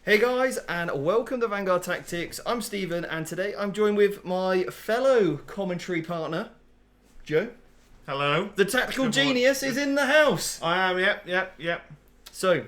Hey guys, and welcome to Vanguard Tactics. I'm Stephen, and today I'm joined with my fellow commentary partner, Joe. Hello. The tactical genius is in the house. I am, yep. So,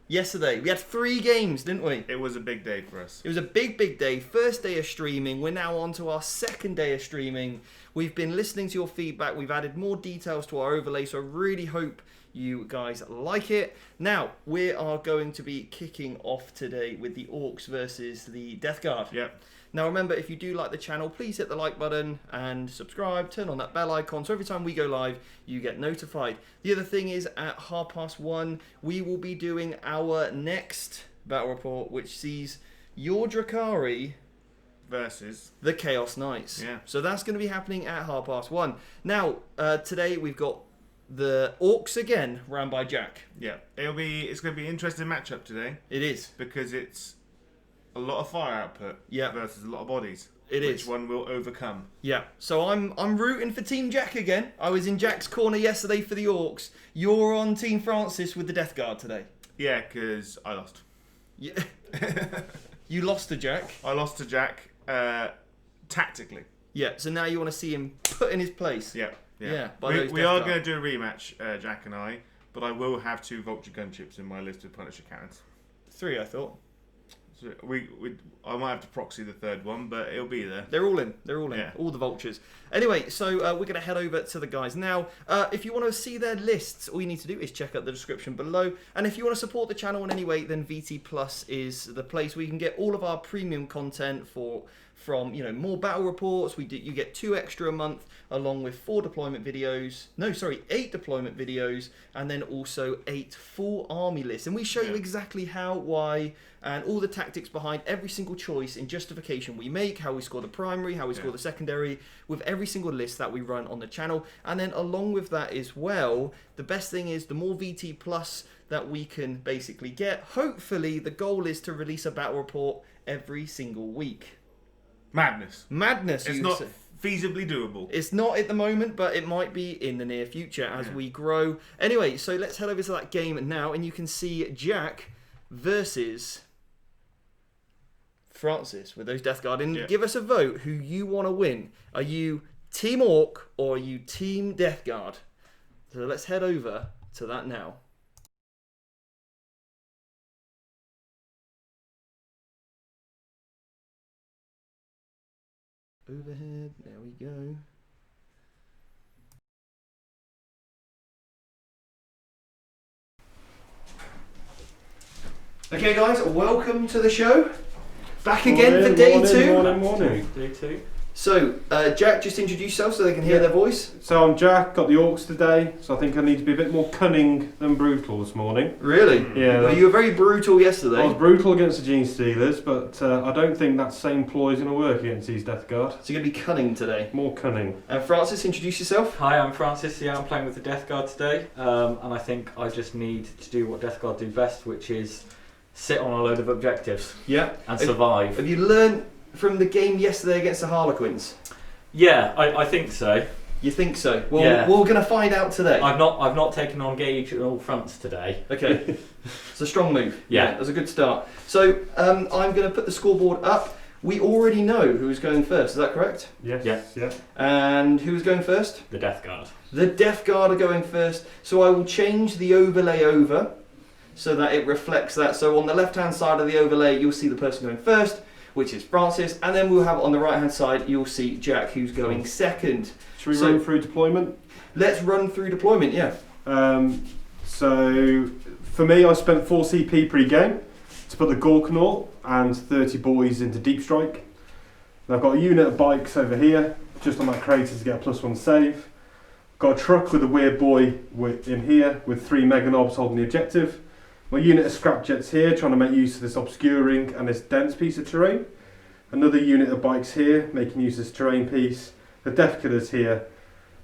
yesterday, we had 3 games, didn't we? It was a big day for us. It was a big day. First day of streaming. We're now on to our second day of streaming. We've been listening to your feedback. We've added more details to our overlay, so I really hope you guys like it. Now, we are going to be kicking off today with the Orks versus the Death Guard. Yep. Now, remember, if you do like the channel, please hit the like button and subscribe. Turn on that bell icon so every time we go live, you get notified. The other thing is, at 1:30, we will be doing our next battle report, which sees your Drakari Versus the Chaos Knights. Yeah. So that's going to be happening at 1:30. Now, today we've got the Orks again, ran by Jack. yeah, it's going to be an interesting matchup today It is. because it's a lot of fire output versus a lot of bodies. Which one will overcome? Yeah. So I'm rooting for Team Jack again. I was in Jack's corner yesterday for the Orks. You're on Team Francis with the Death Guard today. Yeah, because I lost. Yeah. You lost to Jack. I lost to Jack tactically. Yeah. So now you want to see him put in his place. Yeah. We are going to do a rematch, Jack and I, but I will have 2 Vulture gunships in my list of Punisher cannons. 3, I thought. So I might have to proxy the 3rd one, but it'll be there. They're all in. Yeah. All the vultures. Anyway, so we're going to head over to the guys. Now, if you want to see their lists, all you need to do is check out the description below. And if you want to support the channel in any way, then VT Plus is the place where you can get all of our premium content from more battle reports. You get 2 extra a month, along with 8 deployment videos, and then also 8 full army lists. And we show you exactly how, why, and all the tactics behind every single choice in justification we make, how we score the primary, how we score the secondary, with every single list that we run on the channel. And then along with that as well, the best thing is the more VT Plus that we can basically get. Hopefully, the goal is to release a battle report every single week. Madness. It's not feasibly doable. It's not at the moment, but it might be in the near future as we grow. Anyway, so let's head over to that game now, and you can see Jack versus Francis with those Death Guard. And give us a vote who you want to win. Are you Team Orc or are you Team Death Guard? So let's head over to that now. Overhead, there we go. Okay guys, welcome to the show. Back again for day 2. Morning. Day 2. So, Jack, just introduce yourself so they can hear their voice. So I'm Jack, got the Orcs today, so I think I need to be a bit more cunning than brutal this morning. Really? Yeah. Well, you were very brutal yesterday. I was brutal against the Gene Stealers, but I don't think that same ploy is going to work against these Death Guard. So you're going to be cunning today. More cunning. Francis, introduce yourself. Hi, I'm Francis. Yeah, I'm playing with the Death Guard today, and I think I just need to do what Death Guard do best, which is sit on a load of objectives. Yeah. And survive. Have you learned from the game yesterday against the Harlequins? Yeah, I think so. You think so? Well, we're going to find out today. I've not taken on Gage on all fronts today. Okay. It's a strong move. Yeah. That's a good start. So I'm going to put the scoreboard up. We already know who's going first. Is that correct? Yes. Yeah. And who's going first? The Death Guard. The Death Guard are going first. So I will change the overlay over so that it reflects that. So on the left-hand side of the overlay, you'll see the person going first, which is Francis, and then we'll have on the right-hand side, you'll see Jack, who's going second. Should we run through deployment? Let's run through deployment, yeah. So, for me, I spent 4 CP pre-game to put the Gorkanaut and 30 boys into Deep Strike. And I've got a unit of bikes over here, just on that crater to get a +1 save. Got a truck with a weird boy in here, with 3 Mega Knobs holding the objective. My unit of scrapjets here, trying to make use of this obscuring and this dense piece of terrain. Another unit of bikes here, making use of this terrain piece. The Death Killers here.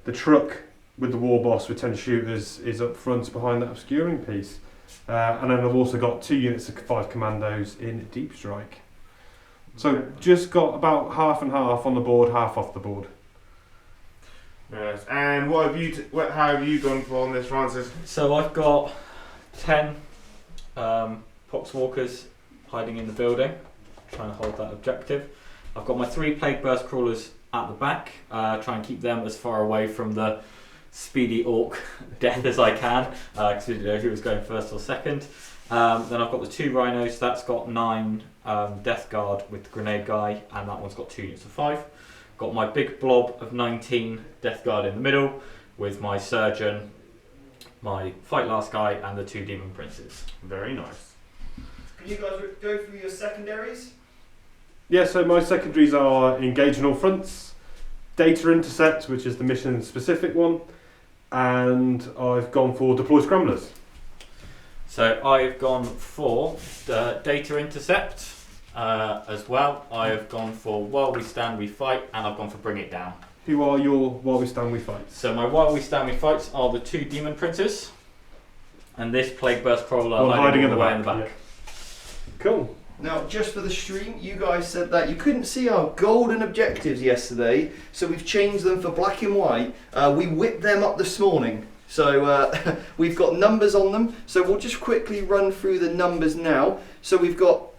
The truck with the War Boss with 10 shooters is up front behind that obscuring piece. And then I've also got 2 units of 5 commandos in Deep Strike. So just got about half and half on the board, half off the board. Yes. And how have you gone for on this, Francis? So I've got 10 Poxwalkers hiding in the building, trying to hold that objective. I've got my 3 Plague Burst Crawlers at the back, try and keep them as far away from the speedy orc death as I can, because we didn't know who was going first or second. Then I've got the 2 Rhinos, that's got 9 Death Guard with the Grenade Guy, and that one's got 2 units of 5. Got my big blob of 19 Death Guard in the middle, with my Surgeon, my Fight Last Guy, and the 2 Demon Princes. Very nice. Can you guys go through your secondaries? Yeah, so my secondaries are Engage on all fronts, Data Intercept, which is the mission specific one, and I've gone for Deploy Scramblers. So I've gone for the Data Intercept as well. I have gone for While We Stand We Fight, and I've gone for Bring It Down. Who are your While We Stand We Fight? So my While We Stand We Fights are the 2 Demon Princes, and this Plague Burst Crawler hiding all the way in the back. Yeah. Cool. Now, just for the stream, you guys said that you couldn't see our golden objectives yesterday, so we've changed them for black and white. We whipped them up this morning, so we've got numbers on them. So we'll just quickly run through the numbers now. So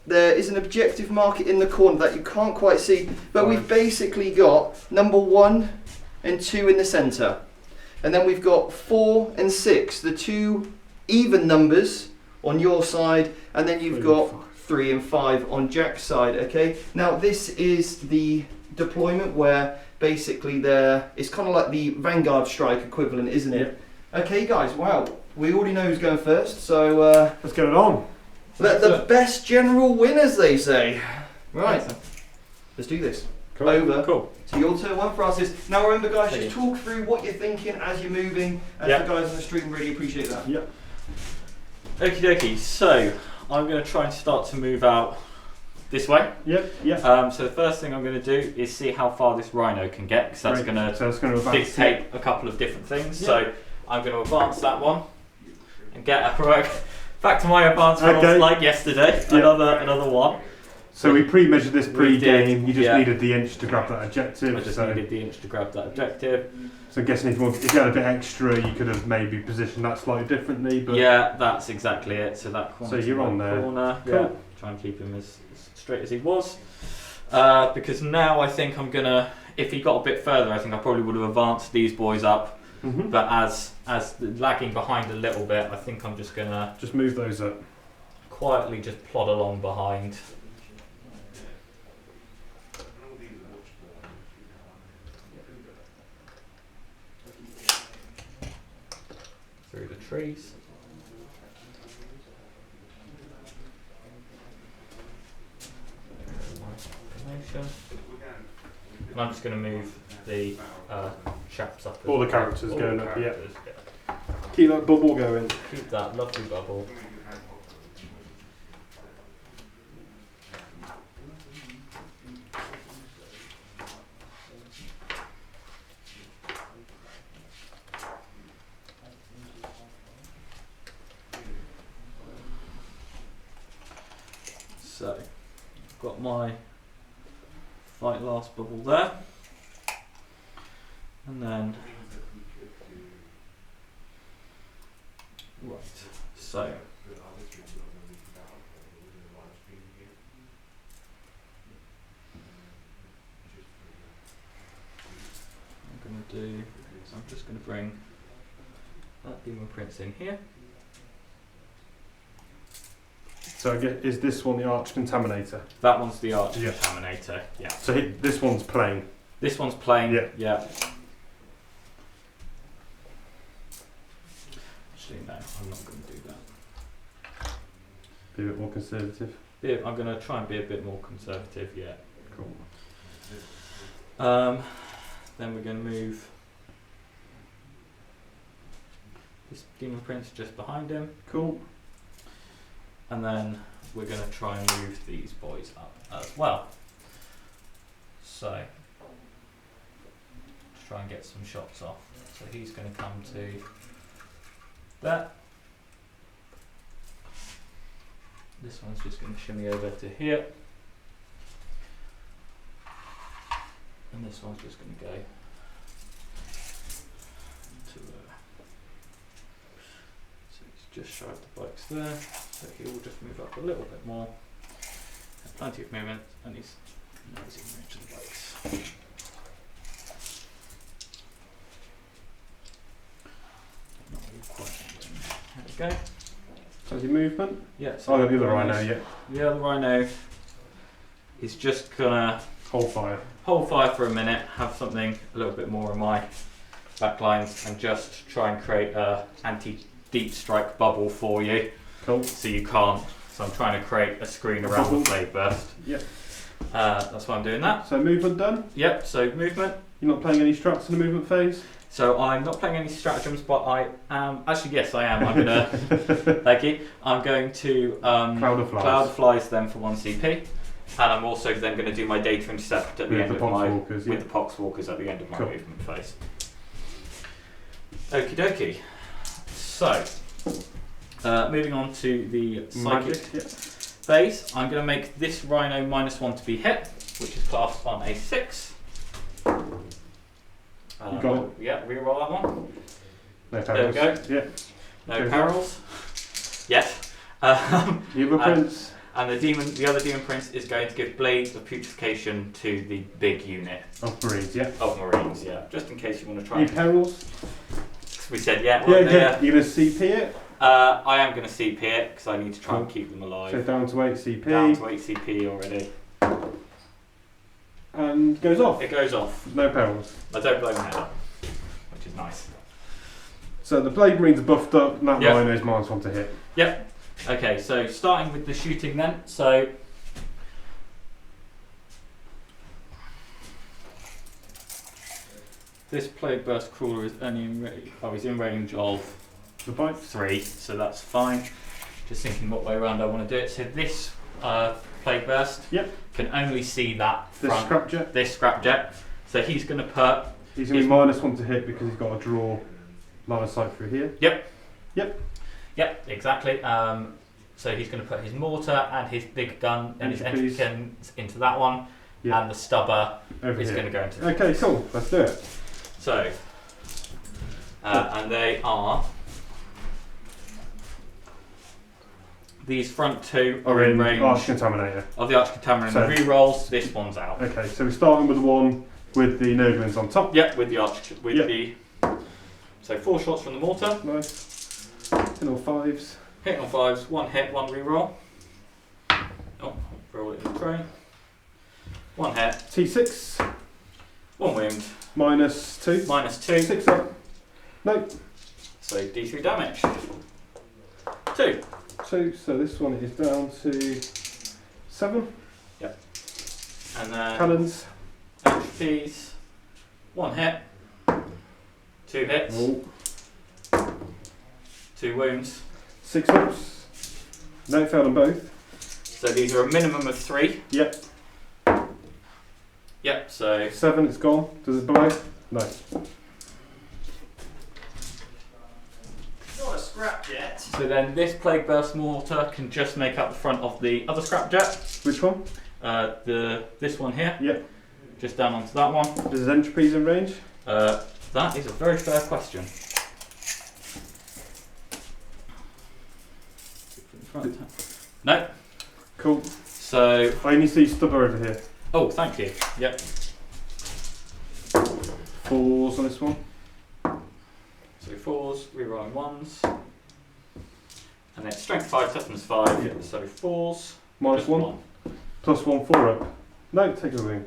there is an objective marker in the corner that you can't quite see, but we've basically got number 1 and 2 in the centre. And then we've got 4 and 6, the 2 even numbers on your side, and then you've got 3 and 5 on Jack's side, okay? Now this is the deployment where basically it's kind of like the Vanguard strike equivalent, isn't it? Yep. Okay guys, wow, we already know who's going first, so let's get it on. Let the best general win, as they say. Right, let's do this. Cool. Over. Cool. So your turn 1 for us. Now remember guys, just talk through what you're thinking as you're moving, and the guys on the stream really appreciate that. Yep. Okie dokie, so I'm going to try and start to move out this way. Yep, yep. So the first thing I'm going to do is see how far this Rhino can get, because that's going to dictate a couple of different things. Yep. So I'm going to advance that one and get back to my advance rolls like yesterday. Yep. Another one. So we pre-measured this pre-game. You just needed the inch to grab that objective. I just needed the inch to grab that objective. So I'm guessing if you had a bit extra, you could have maybe positioned that slightly differently. But yeah, that's exactly it. So that corner. So you're on there. Corner. Cool. Yeah. Try and keep him as straight as he was. Because now I think I'm gonna. If he got a bit further, I think I probably would have advanced these boys up. Mm-hmm. But as lagging behind a little bit, I think I'm just gonna move those up. Quietly just plod along behind. Through the trees. And I'm just going to move the chaps up. All the characters going up, yeah. Keep that bubble going. Keep that lovely bubble. So, I've got my Fight Last bubble there, and then so I'm just going to bring that Demon Prince in here. So is this one the Arch Contaminator? That one's the Arch Contaminator, yeah. So this one's plain? This one's plain, yeah. Actually, no, I'm not going to do that. Be a bit more conservative? Yeah, I'm going to try and be a bit more conservative, yeah. Cool. Then we're going to move this Demon Prince just behind him. Cool. And then we're going to try and move these boys up as well. So, to try and get some shots off. So he's going to come to that. This one's just going to shimmy over to here. And this one's just going to go to so he's just shy of the bikes there. So he will just move up a little bit more. Plenty of movement, and he's nosing into the bikes. Not really quite. There we go. Plenty of movement. Yeah. So the other rhino, yeah. The other rhino is just gonna hold fire for a minute, have something a little bit more in my backlines, and just try and create a anti-deep strike bubble for you. Cool. So you can't. So I'm trying to create a screen around the blade burst. Yep. That's why I'm doing that. So movement done? Yep, so movement. You're not playing any strats in the movement phase? So I'm not playing any stratagems, but I am. Actually, yes, I am. I'm gonna. Thank you. I'm going to Cloud of Flies them for 1 CP, and I'm also then going to do my data intercept at the end of my with the Poxwalkers at the end of my movement phase. Okie dokie. So, moving on to the psychic phase, I'm going to make this rhino -1 to be hit, which is classed on a 6. You got it. Yeah, reroll that one. No perils. There we go. Yeah. No perils. Yes. Evil Prince. And the other demon prince is going to give Blades of Putrefaction to the big unit. Of Marines, yeah. Of Marines, yeah. Just in case you want to try. Any perils? We said yeah. Yeah. You're going to CP it? I am going to CP it because I need to try and keep them alive. So down to 8 CP. Down to 8 CP already. And goes off. It goes off. No perils. I don't blow my head up, which is nice. So the Blade Marines are buffed up, and that rhino is -1 to hit. Yep. Okay, so starting with the shooting then. So this Plague Burst Crawler is only he's in range of the bike 3, so that's fine. Just thinking what way around I want to do it. So this Plague Burst can only see that front, this scrapjet. So he's going to put. He's going to be -1 to hit because he's got to draw line of sight through here. Yep, exactly. So he's going to put his mortar and his big gun and his entry pins into that one, and the stubber is going to go into. Okay, cool. Let's do it. So, and they are. These front 2 are in range Arch Contaminator. Of the Arch Contaminator. So, re-rolls, this one's out. Okay, so we're starting with the one with the Nurglings on top. Yep, with the Arch. The. So 4 shots from the mortar. Nice. Hitting all 5s. Hitting all 5s. 1 hit, 1 re-roll. Oh, roll it in the tray. 1 hit. T6. 1 wound. -2. -2. 6 up. No. So D3 damage. 2. 2, so this one is down to 7. Yep. And then cannons. HPs. 1 hit. 2 hits. Oh. 2 wounds. 6 hits. No, failed on both. So these are a minimum of 3. Yep. Yep, so 7, it's gone. Does it blow? No. Not a scrap jet. So then this Plague Burst mortar can just make up the front of the other scrap jet. Which one? This one here. Yep. Just down onto that one. Does his entropy's in range? That is a very fair question. No. Cool. So I only see stubber over here. Oh, thank you. Yep. 4s on this one. So 4s, rerolling 1s. And then strength 5, toughness 5. Yep. So 4s. -1. +1, 4 up. No, take a wing.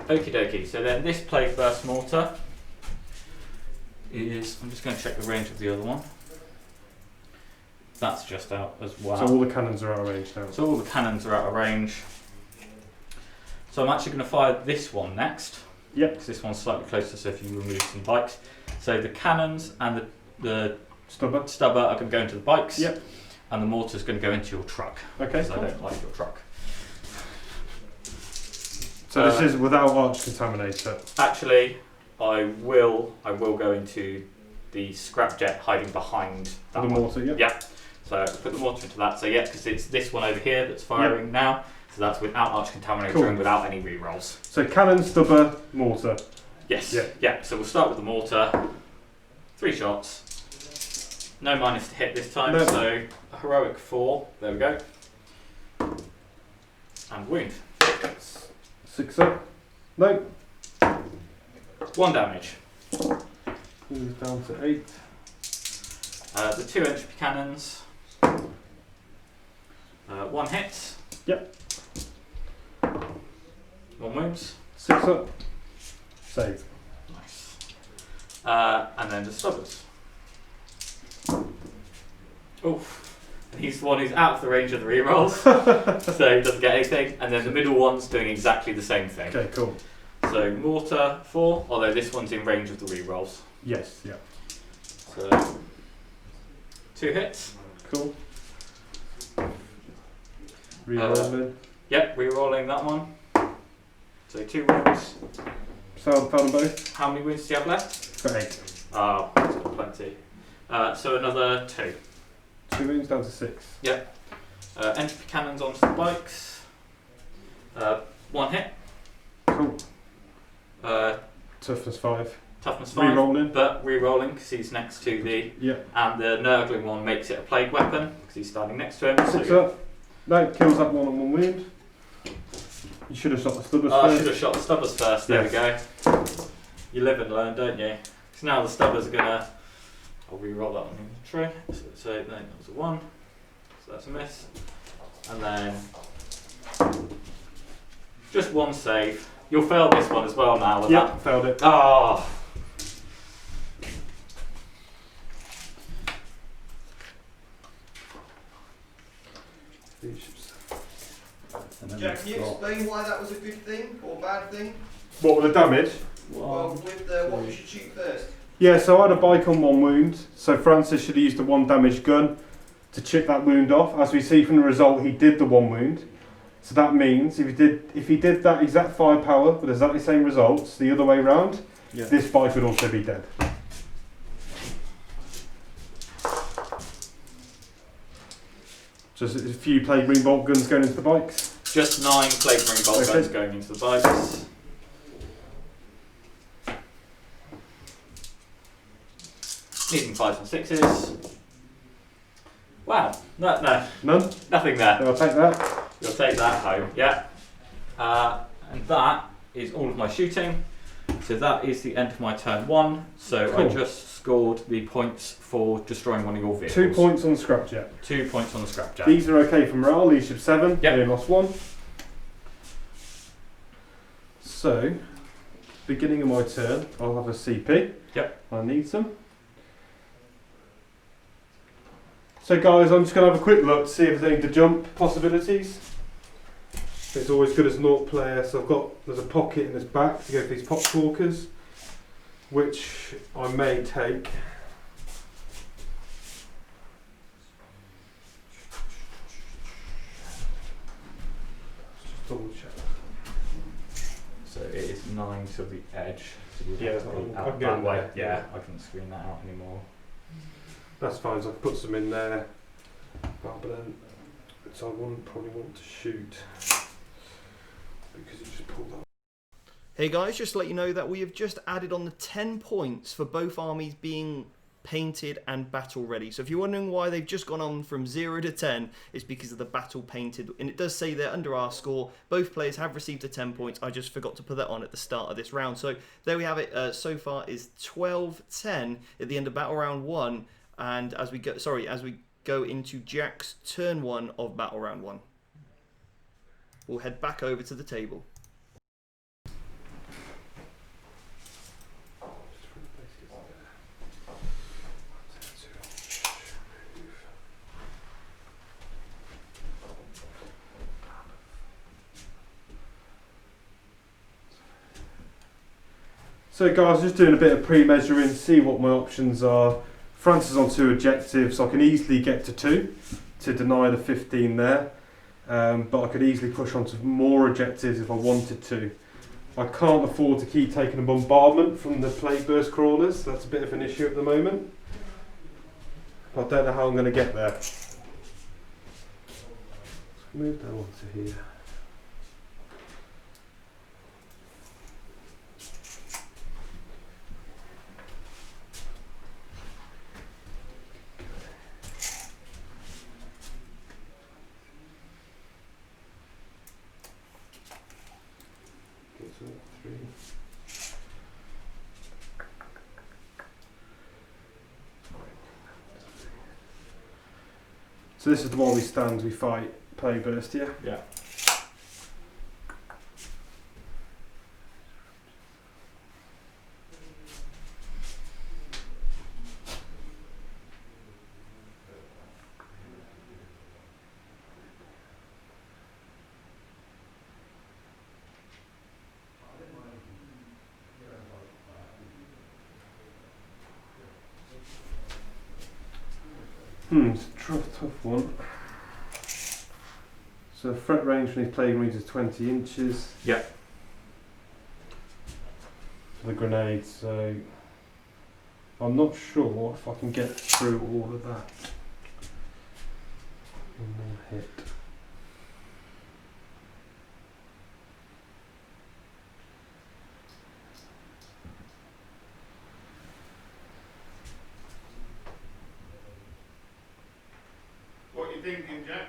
Okie dokie. So then this Plague Burst mortar is. I'm just going to check the range of the other one. That's just out as well. So all the cannons are out of range now. So all the cannons are out of range. So I'm actually going to fire this one next. Yep. Because this one's slightly closer, so if you remove some bikes. So the cannons and the stubber are going to go into the bikes. Yep. And the mortar's going to go into your truck. Okay, because cool. I don't like your truck. So this is without Arch Contaminator? Actually, I will go into the scrapjet hiding behind that the mortar, yep. Yeah. So put the mortar into that. So yeah, because it's this one over here that's firing now. So that's without Arch Contaminator and without any rerolls. So cannon, stubber, mortar. Yes. Yeah. So we'll start with the mortar. 3 shots. No minus to hit this time. No. So a heroic 4. There we go. And wound. 6 up. No. 1 damage. Moves down to 8. The 2 entropy cannons. 1 hit. Yep. 1 wounds. 6 up. Save. Nice. And then the stubbers. Oof. He's the one who's out of the range of the rerolls, so he doesn't get anything. And then the middle one's doing exactly the same thing. Okay, cool. So mortar 4, although this one's in range of the rerolls. Yes, yeah. So 2 hits. Cool. Rerolling. Yep, rerolling that one. So 2 wounds. Found them both. How many wounds do you have left? Got 8. Oh, that's got plenty. So another 2. 2 wounds down to 6. Yep. Entropy cannons onto the bikes. 1 hit. Cool. Toughness 5. 5. Rerolling. But rerolling because he's next to the. Yeah. And the Nurgling one makes it a plague weapon because he's standing next to him. 6 So up. No, kills that one on 1 wound. You should have shot the stubbers I first. should have shot the stubbers first. There we go. You live and learn, don't you? So now the stubbers are gonna. I'll re-roll that one in the tray. So then that was a 1. So that's a miss. And then just 1 save. You'll fail this one as well now with that. Failed it. Oh. Jack, can you explain why that was a good thing or bad thing? What with the damage? Well, with what you should shoot first. Yeah, so I had a bike on 1 wound, so Francis should have used the 1 damage gun to chip that wound off. As we see from the result, he did the 1 wound. So that means if he did that exact firepower with exactly the same results the other way round, this bike would also be dead. Just a few plague marine bolt guns going into the bikes. Just 9 plague marine bolt guns going into the bikes. Needing 5s and 6s. Wow, no, None? nothing there. So I'll take that. You'll take that home, yeah. And that is all of my shooting. So that is the end of my turn 1. So Cool. I just scored the points for destroying one of your vehicles. 2 points on the scrapjack. 2 points on the scrapjack. These are okay for morale, these should 7. Yep. They lost 1. So, beginning of my turn, I'll have a CP. Yep. I need some. So guys, I'm just going to have a quick look to see if there's any to jump possibilities. It's always good as an Ork player, so there's a pocket in his back to go for these poxwalkers, which I may take. Just double check. So it is 9 to the edge. So you'd Yeah, have to go I out can go that in way. there. Yeah, I couldn't screen that out anymore. That's fine, so I can put some in there. But then, so I wouldn't probably want to shoot because it just pulled up. Hey guys, just to let you know that we have just added on the 10 points for both armies being painted and battle ready. So if you're wondering why they've just gone on from 0 to 10, it's because of the battle painted. And it does say there under our score, both players have received the 10 points. I just forgot to put that on at the start of this round. So there we have it. So far is 12-10 at the end of battle round 1. And as we go into Jack's turn 1 of battle round 1. We'll head back over to the table. So guys, just doing a bit of pre-measuring, see what my options are. France is on 2 objectives, so I can easily get to 2 to deny the 15 there. But I could easily push on to more objectives if I wanted to. I can't afford to keep taking a bombardment from the plague burst crawlers. That's a bit of an issue at the moment. I don't know how I'm going to get there. Let's move that on to here. So this is the one we stand, we fight, play burst, yeah? Yeah. It's a tough one. So threat range from these plague marines is 20 inches. Yeah. For the grenades, so I'm not sure if I can get through all of that in one hit. What are you thinking, Jack?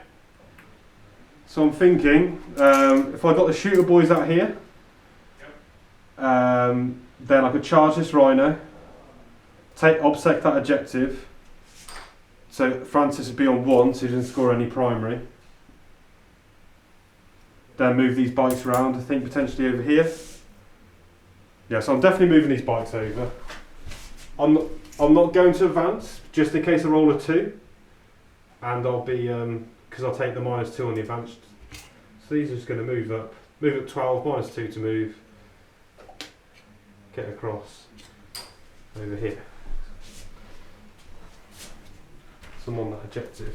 So I'm thinking, if I got the shooter boys out here, then I could charge this rhino, obsec that objective, so Francis would be on 1 so he doesn't score any primary. Then move these bikes around, I think potentially over here. Yeah, so I'm definitely moving these bikes over. I'm not going to advance, just in case I roll a 2. And I'll be, because I'll take the -2 on the advanced. So these are just going to move up 12, -2 to move. Get across over here. So I'm on that objective.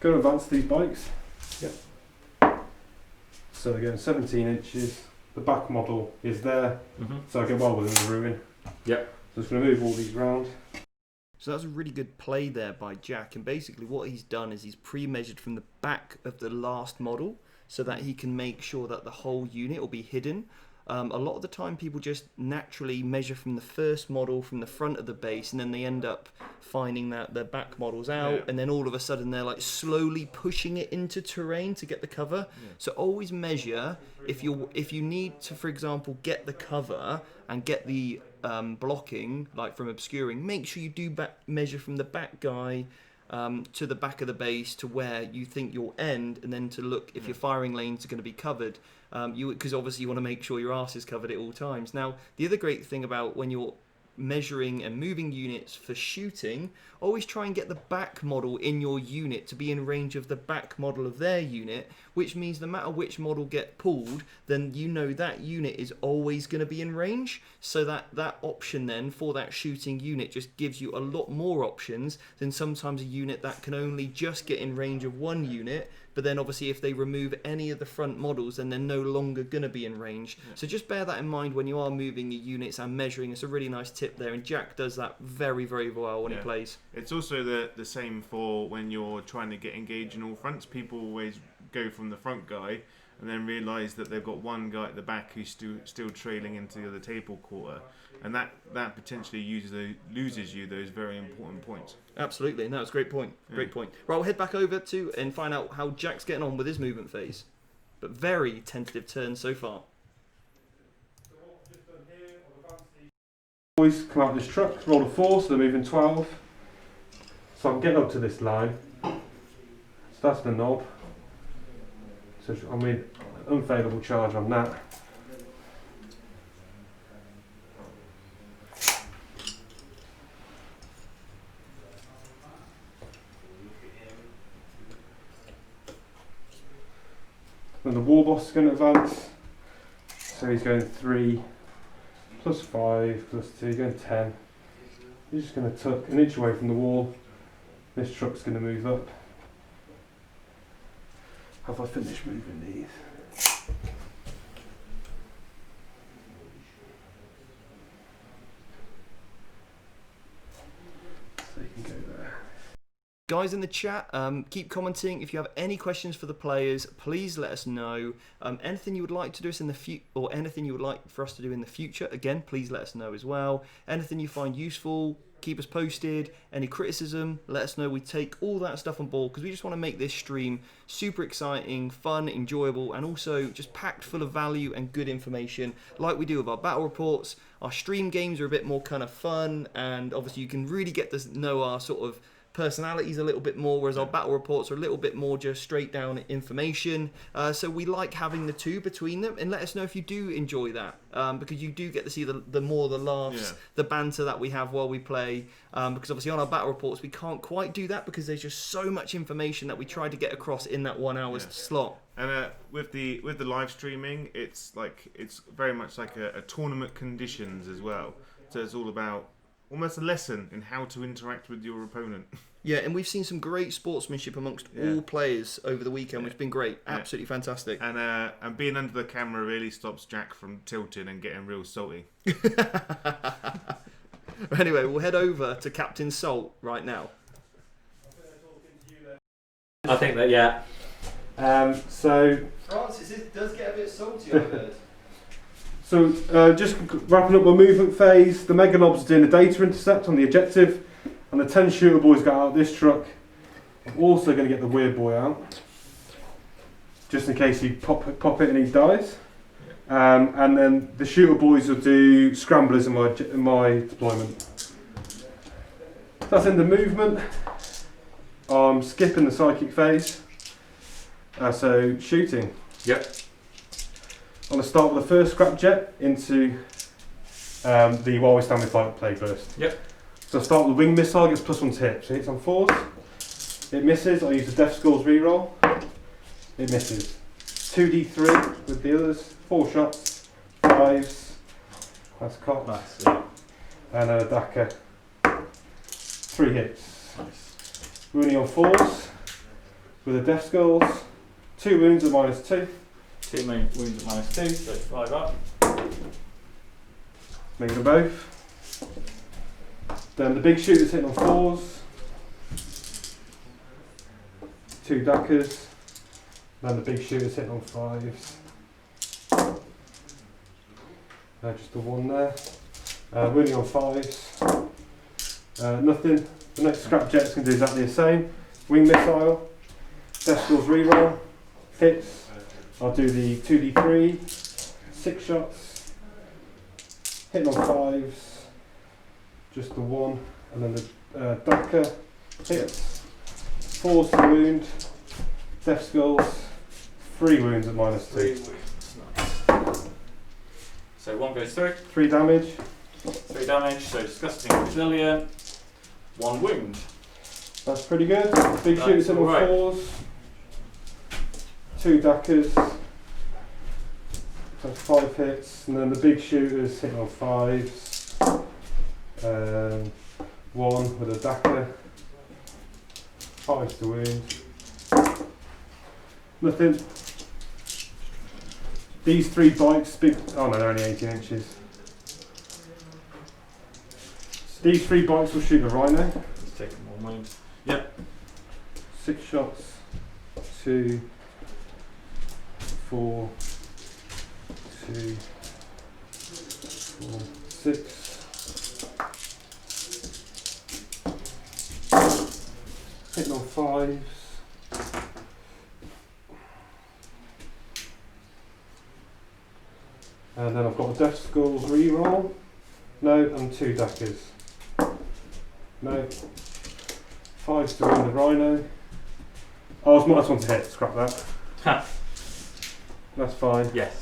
Going to advance these bikes. Yep. So they're going 17 inches. The back model is there, so I get well within the ruin. Yep. So just going to move all these round. So that's a really good play there by Jack, and basically what he's done is he's pre-measured from the back of the last model so that he can make sure that the whole unit will be hidden. A lot of the time people just naturally measure from the first model from the front of the base, and then they end up finding that their back model's out, and then all of a sudden they're like slowly pushing it into terrain to get the cover. So always measure if you need to, for example, get the cover and get the blocking, like from obscuring, make sure you do measure from the back guy to the back of the base to where you think you'll end, and then to look if your firing lanes are going to be covered, because obviously you want to make sure your arse is covered at all times. Now, the other great thing about when you're measuring and moving units for shooting, always try and get the back model in your unit to be in range of the back model of their unit, which means no matter which model get pulled, then you know that unit is always going to be in range, so that option then for that shooting unit just gives you a lot more options than sometimes a unit that can only just get in range of one unit, but then obviously if they remove any of the front models, then they're no longer going to be in range. So just bear that in mind when you are moving your units and measuring. It's a really nice tip there, and Jack does that very, very well when he plays. It's also the same for when you're trying to get engaged in all fronts. People always go from the front guy and then realise that they've got one guy at the back who's still trailing into the other table quarter, and that potentially loses you those very important points. Absolutely, no, it's a great point. Great point. Right, we'll head back over to and find out how Jack's getting on with his movement phase. But very tentative turn so far. Boys come out this truck, roll a 4, so they're moving 12. So I'm getting up to this line. So that's the knob. So I mean, unfavourable charge on that. Then the war boss is going to advance. So he's going 3 plus 5 plus 2, going 10. He's just going to tuck an inch away from the wall. This truck's going to move up. Have I finished moving these? So you can go there. guys in the chat, keep commenting. If you have any questions for the players, please let us know. Anything you would like to do us in the or anything you would like for us to do in the future, again, please let us know as well. Anything you find useful, keep us posted. Any criticism, let us know. We take all that stuff on board because we just want to make this stream super exciting, fun, enjoyable, and also just packed full of value and good information like we do with our battle reports. Our stream games are a bit more kind of fun, and obviously you can really get to know our sort of personalities a little bit more, whereas our battle reports are a little bit more just straight down information. So we like having the two between them, and let us know if you do enjoy that, because you do get to see the more the laughs, the banter that we have while we play, because obviously on our battle reports we can't quite do that because there's just so much information that we try to get across in that 1 hour slot. And with the live streaming, it's very much like a tournament conditions as well. So it's all about almost a lesson in how to interact with your opponent. Yeah, and we've seen some great sportsmanship amongst all players over the weekend, which has been great. Absolutely fantastic. And being under the camera really stops Jack from tilting and getting real salty. Anyway, we'll head over to Captain Salt right now. I think that, So Francis, it does get a bit salty, I heard. So just wrapping up my movement phase, the Mega Knobs are doing a data intercept on the objective, and the 10 shooter boys got out of this truck. I'm also going to get the weird boy out, just in case you pop it and he dies. And then the shooter boys will do scramblers in my deployment. That's in the movement. I'm skipping the psychic phase. So shooting. Yep. I'm going to start with the first scrap jet into the while we stand with fight play first. Yep. So I start with the wing missile, gets +1 to hit. So it hits on 4s. It misses. I use the Death Skulls reroll. It misses. 2d3 with the others. 4 shots. 5s. That's cocked. nice. Yeah. And a Daka. 3 hits. Nice. Wounding on 4s with the Death Skulls. 2 wounds at -2. 2 main wounds at -2, so 5 up. Making them both. Then the big shooter's hitting on 4s. 2 Dakas. Then the big shooter's hitting on 5s. Just the 1 there. Wounding on 5s. Nothing. The next scrap jet's going to do exactly the same. Wing missile. Death Skulls reroll. Hits. I'll do the 2d3, 6 shots, hitting on 5s, just the 1, and then the Daka hits, 4s to wound, Death Skulls, 3 wounds at -2. 3 wounds, nice. So 1 goes through. 3 damage. 3 damage, so disgusting resilient. 1 wound. That's pretty good. Big That's shooters hitting on alright. 4s. 2 Dakas. That's 5 hits, and then the big shooters hitting on 5s. 1 with a Daka. 5s to wound. Nothing. These 3 bikes, big. Oh no, they're only 18 inches. These 3 bikes will shoot the Rhino. Let's take 1 wound. Yep. 6 shots. 2, 4, 2, 4, 6. Hitting on 5s. And then I've got a Death Skulls reroll. No, and 2 Dakas. No. 5s to win the Rhino. Oh, it's -1 to hit. Scrap that. Ha. That's fine. Yes.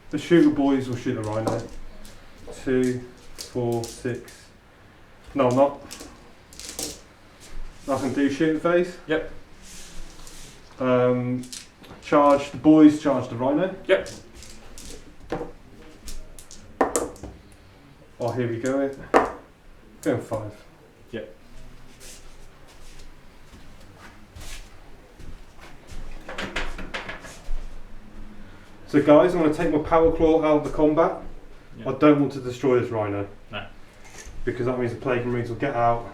The shooter boys will shoot the Rhino. 2, 4, 6. No, I'm not. I can do shooting phase. Yep. Charge. The boys charge the Rhino. Yep. Oh, here we go. Going 5. Yep. So guys, I'm going to take my Power Claw out of the combat. I don't want to destroy this rhino. No. Because that means the Plague Marines will get out.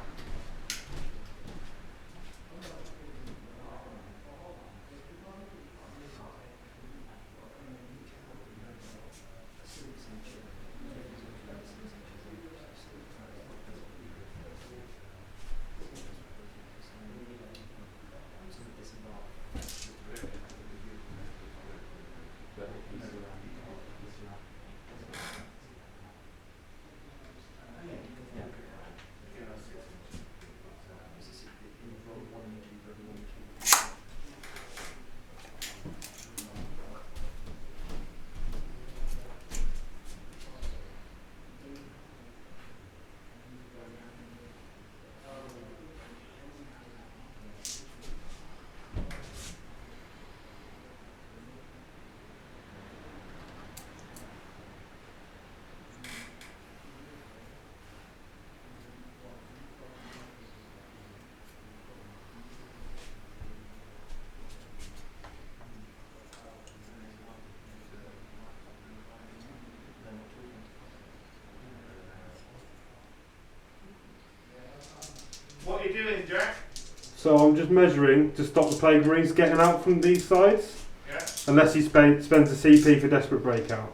What are you doing, Jack? So I'm just measuring to stop the Plague Marines getting out from these sides. Yeah. Unless he spends a CP for Desperate Breakout.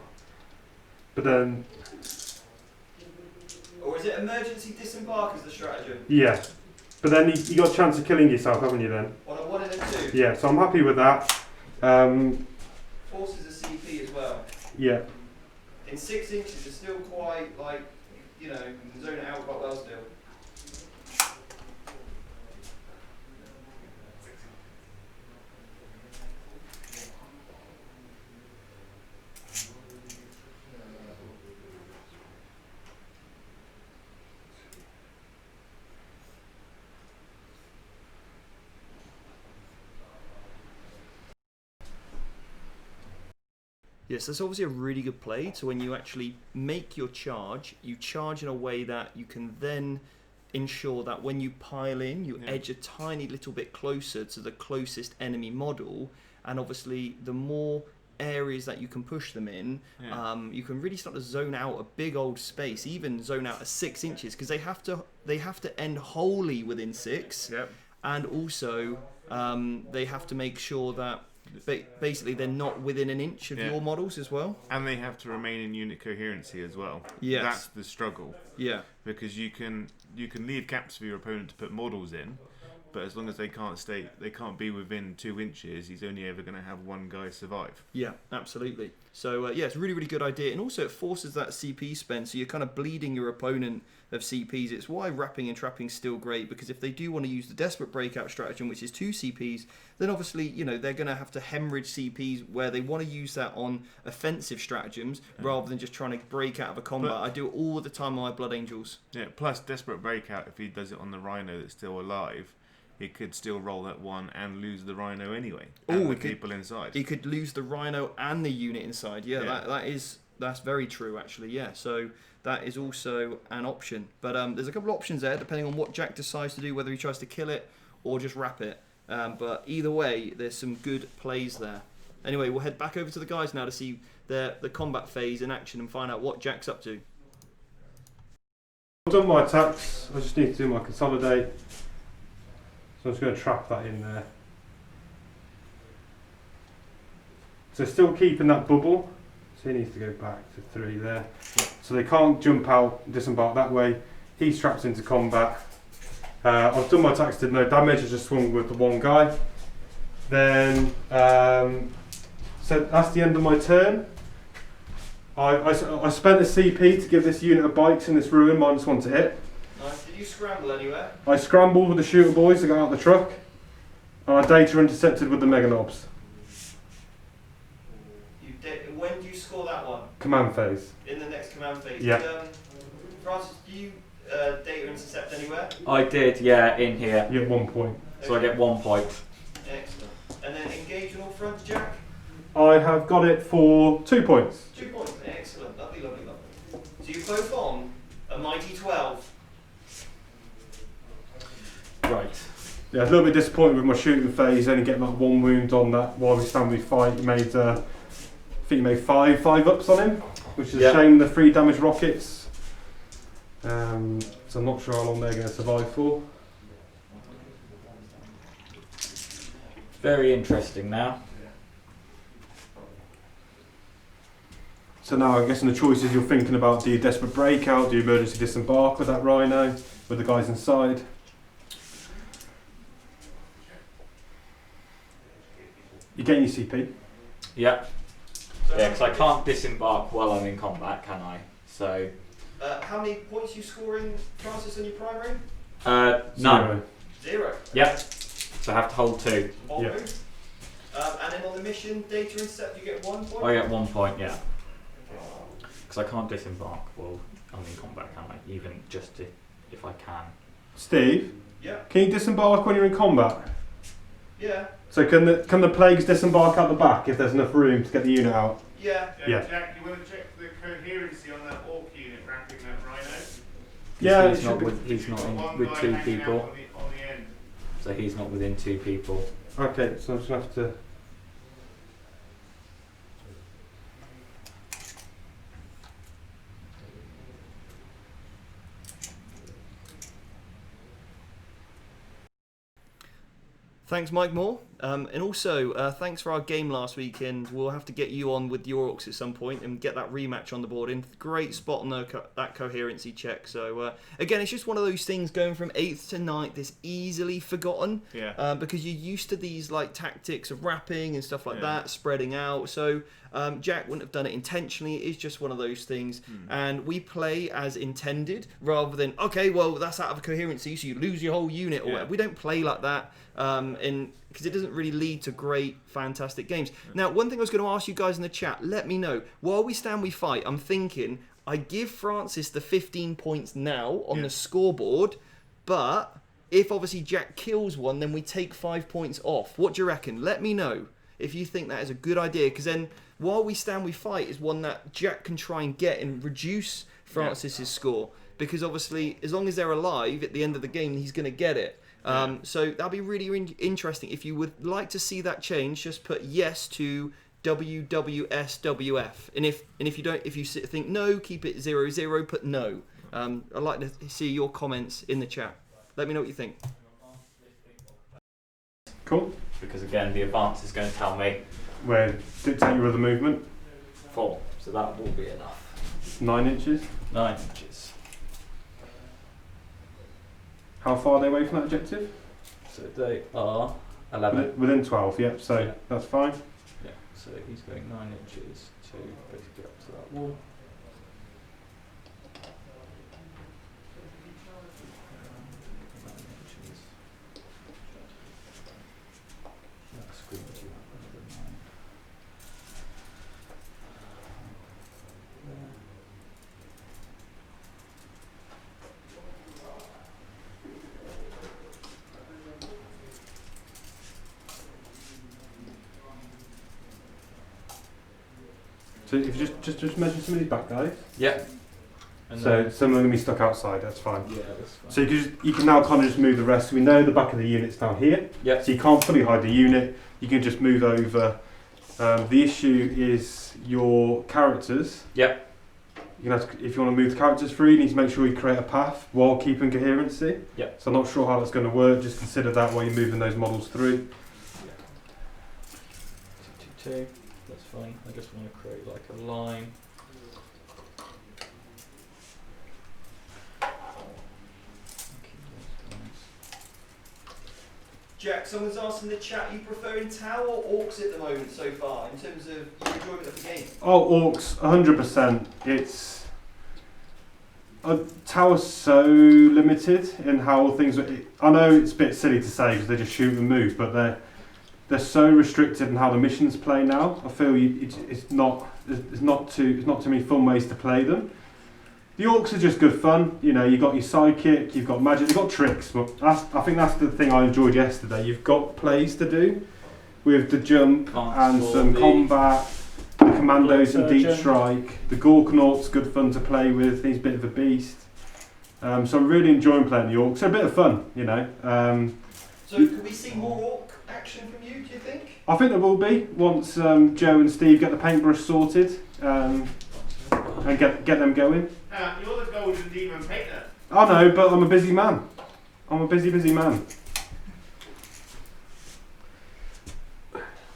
But then, Or is it emergency disembark as the stratagem? yeah. But then you got a chance of killing yourself, haven't you then? On a 1 and a 2? Yeah, so I'm happy with that. Forces a CP as well. Yeah. In 6 inches, it's still quite, like, you know, you can zone it out quite well still. Yes, that's obviously a really good play. So when you actually make your charge, you charge in a way that you can then ensure that when you pile in, you edge a tiny little bit closer to the closest enemy model. And obviously, the more areas that you can push them in, you can really start to zone out a big old space, even zone out a 6 inches, because they have to end wholly within 6. Yep. And also, they have to make sure that basically they're not within an inch of your models as well. And they have to remain in unit coherency as well. Yes. That's the struggle. Yeah. Because you can leave gaps for your opponent to put models in, but as long as they can't be within 2 inches, he's only ever going to have one guy survive. Yeah, absolutely. So yeah, it's a really, really good idea. And also it forces that CP spend, so you're kind of bleeding your opponent of CPs. It's why wrapping and trapping is still great, because if they do want to use the Desperate Breakout stratagem, which is 2 CPs, then obviously, you know, they're going to have to hemorrhage CPs where they want to use that on offensive stratagems rather than just trying to break out of a combat. I do it all the time on my Blood Angels. Yeah, plus Desperate Breakout, if he does it on the Rhino that's still alive, he could still roll that 1 and lose the Rhino anyway. And the people inside. He could lose the Rhino and the unit inside. Yeah. That's very true actually. Yeah, so that is also an option. But there's a couple of options there depending on what Jack decides to do, whether he tries to kill it or just wrap it. But either way, there's some good plays there. Anyway, we'll head back over to the guys now to see the combat phase in action and find out what Jack's up to. I've done my attacks. I just need to do my consolidate. So I'm just going to trap that in there. So still keeping that bubble. So he needs to go back to 3 there. So they can't jump out, disembark that way. He's trapped into combat. I've done my attacks, did no damage. I just swung with the 1 guy. Then, so that's the end of my turn. I spent a CP to give this unit of bikes in this ruin -1 to hit. Nice. Did you scramble anywhere? I scrambled with the shooter boys to get out of the truck. And I data intercepted with the mega knobs. When do you score that one? Command phase. In the next command phase. Yeah. Francis, do you data intercept anywhere? I did, yeah, in here. You get 1 point. So I get 1 point. Excellent. And then engage on all fronts, Jack? I have got it for 2 points. 2 points. Excellent. Lovely, lovely, lovely. So you're both on a mighty 12. Right. Yeah, a little bit disappointed with my shooting phase, only getting like 1 wound on that while we stand we fight. I think you made 5 ups on him. which is a shame. The 3 damage rockets. So I'm not sure how long they're going to survive for. Very interesting now. So now I'm guessing the choices you're thinking about: do you desperate breakout, do you emergency disembark with that rhino, with the guys inside? You gain your CP. Yeah. Yeah, because I can't disembark while I'm in combat, can I? So. How many points are you scoring, Francis, on your primary? None. 0. Yep. So I have to hold 2. Yep. And then on the mission, data intercept, you get 1 point? I get 1 point, yeah. Because I can't disembark while I'm in combat, can I? Even just if I can. Steve? Yeah. Can you disembark when you're in combat? Yeah. So can the plagues disembark out the back if there's enough room to get the unit out? Yeah. Yeah. Jack, you want to check the coherency on that Ork unit wrapping that rhino? Yeah, he's not in with 2 people. On the end. So he's not within 2 people. Okay, so I'm just going to have to... Thanks, Mike Moore. And also, thanks for our game last weekend. We'll have to get you on with your Orks at some point and get that rematch on the board in. Great spot on that coherency check. So, again, it's just one of those things going from 8th to 9th is easily forgotten. Yeah. Because you're used to these like tactics of wrapping and stuff like that, spreading out. So, Jack wouldn't have done it intentionally. It is just one of those things. And we play as intended rather than, okay, well, that's out of coherency, so you lose your whole unit. Or whatever. We don't play like that. Because it doesn't really lead to great, fantastic games. Now, one thing I was going to ask you guys in the chat, let me know. While we stand, we fight, I'm thinking I give Francis the 15 points now on the scoreboard, but if obviously Jack kills one, then we take 5 points off. What do you reckon? Let me know if you think that is a good idea, because then while we stand, we fight is one that Jack can try and get and reduce Francis's score, because obviously as long as they're alive at the end of the game, he's going to get it. So that'll be really interesting. If you would like to see that change, just put yes to WWSWF. And if you don't, if you think no, keep it 00. Put no. I'd like to see your comments in the chat. Let me know what you think. Cool. Because again, the advance is going to tell me Where dictate your other movement. 4. So that will be enough. 9 inches. 9 inches. How far are they away from that objective? So they are 11. Within 12, yep, so that's fine. Yeah, so he's going 9 inches to basically up to that wall. So if you just measure some of these back guys. Yeah. And So some are going to be stuck outside, that's fine. yeah, that's fine. So you can now kind of just move the rest. We know the back of the unit's down here. Yeah. So you can't fully hide the unit. You can just move over. The issue is your characters. Yeah. You can have to, if you want to move the characters through, you need to make sure you create a path while keeping coherency. Yeah. So I'm not sure how that's going to work. Just consider that while you're moving those models through. 2, that's fine. I just want to create like a line. Jack, someone's asked in the chat, you preferring Tau or Orks at the moment so far, in terms of your enjoyment of the game? Oh, Orks, 100%. It's... Tower's so limited in how things... I know it's a bit silly to say because they just shoot and move, but they're so restricted in how the missions play now. I feel it's not too many fun ways to play them. The Orks are just good fun. You know, you've got your sidekick, you've got magic, you've got tricks. But I think that's the thing I enjoyed yesterday. You've got plays to do with the jump and some combat, the commandos and deep strike. The Gorkanaut's good fun to play with. He's a bit of a beast. So I'm really enjoying playing the Orks. They're a bit of fun, you know. So could we see more Ork action from you, do you think? I think there will be once Joe and Steve get the paintbrush sorted. and get them going. You're the golden demon painter. I know, but I'm a busy man. I'm a busy man.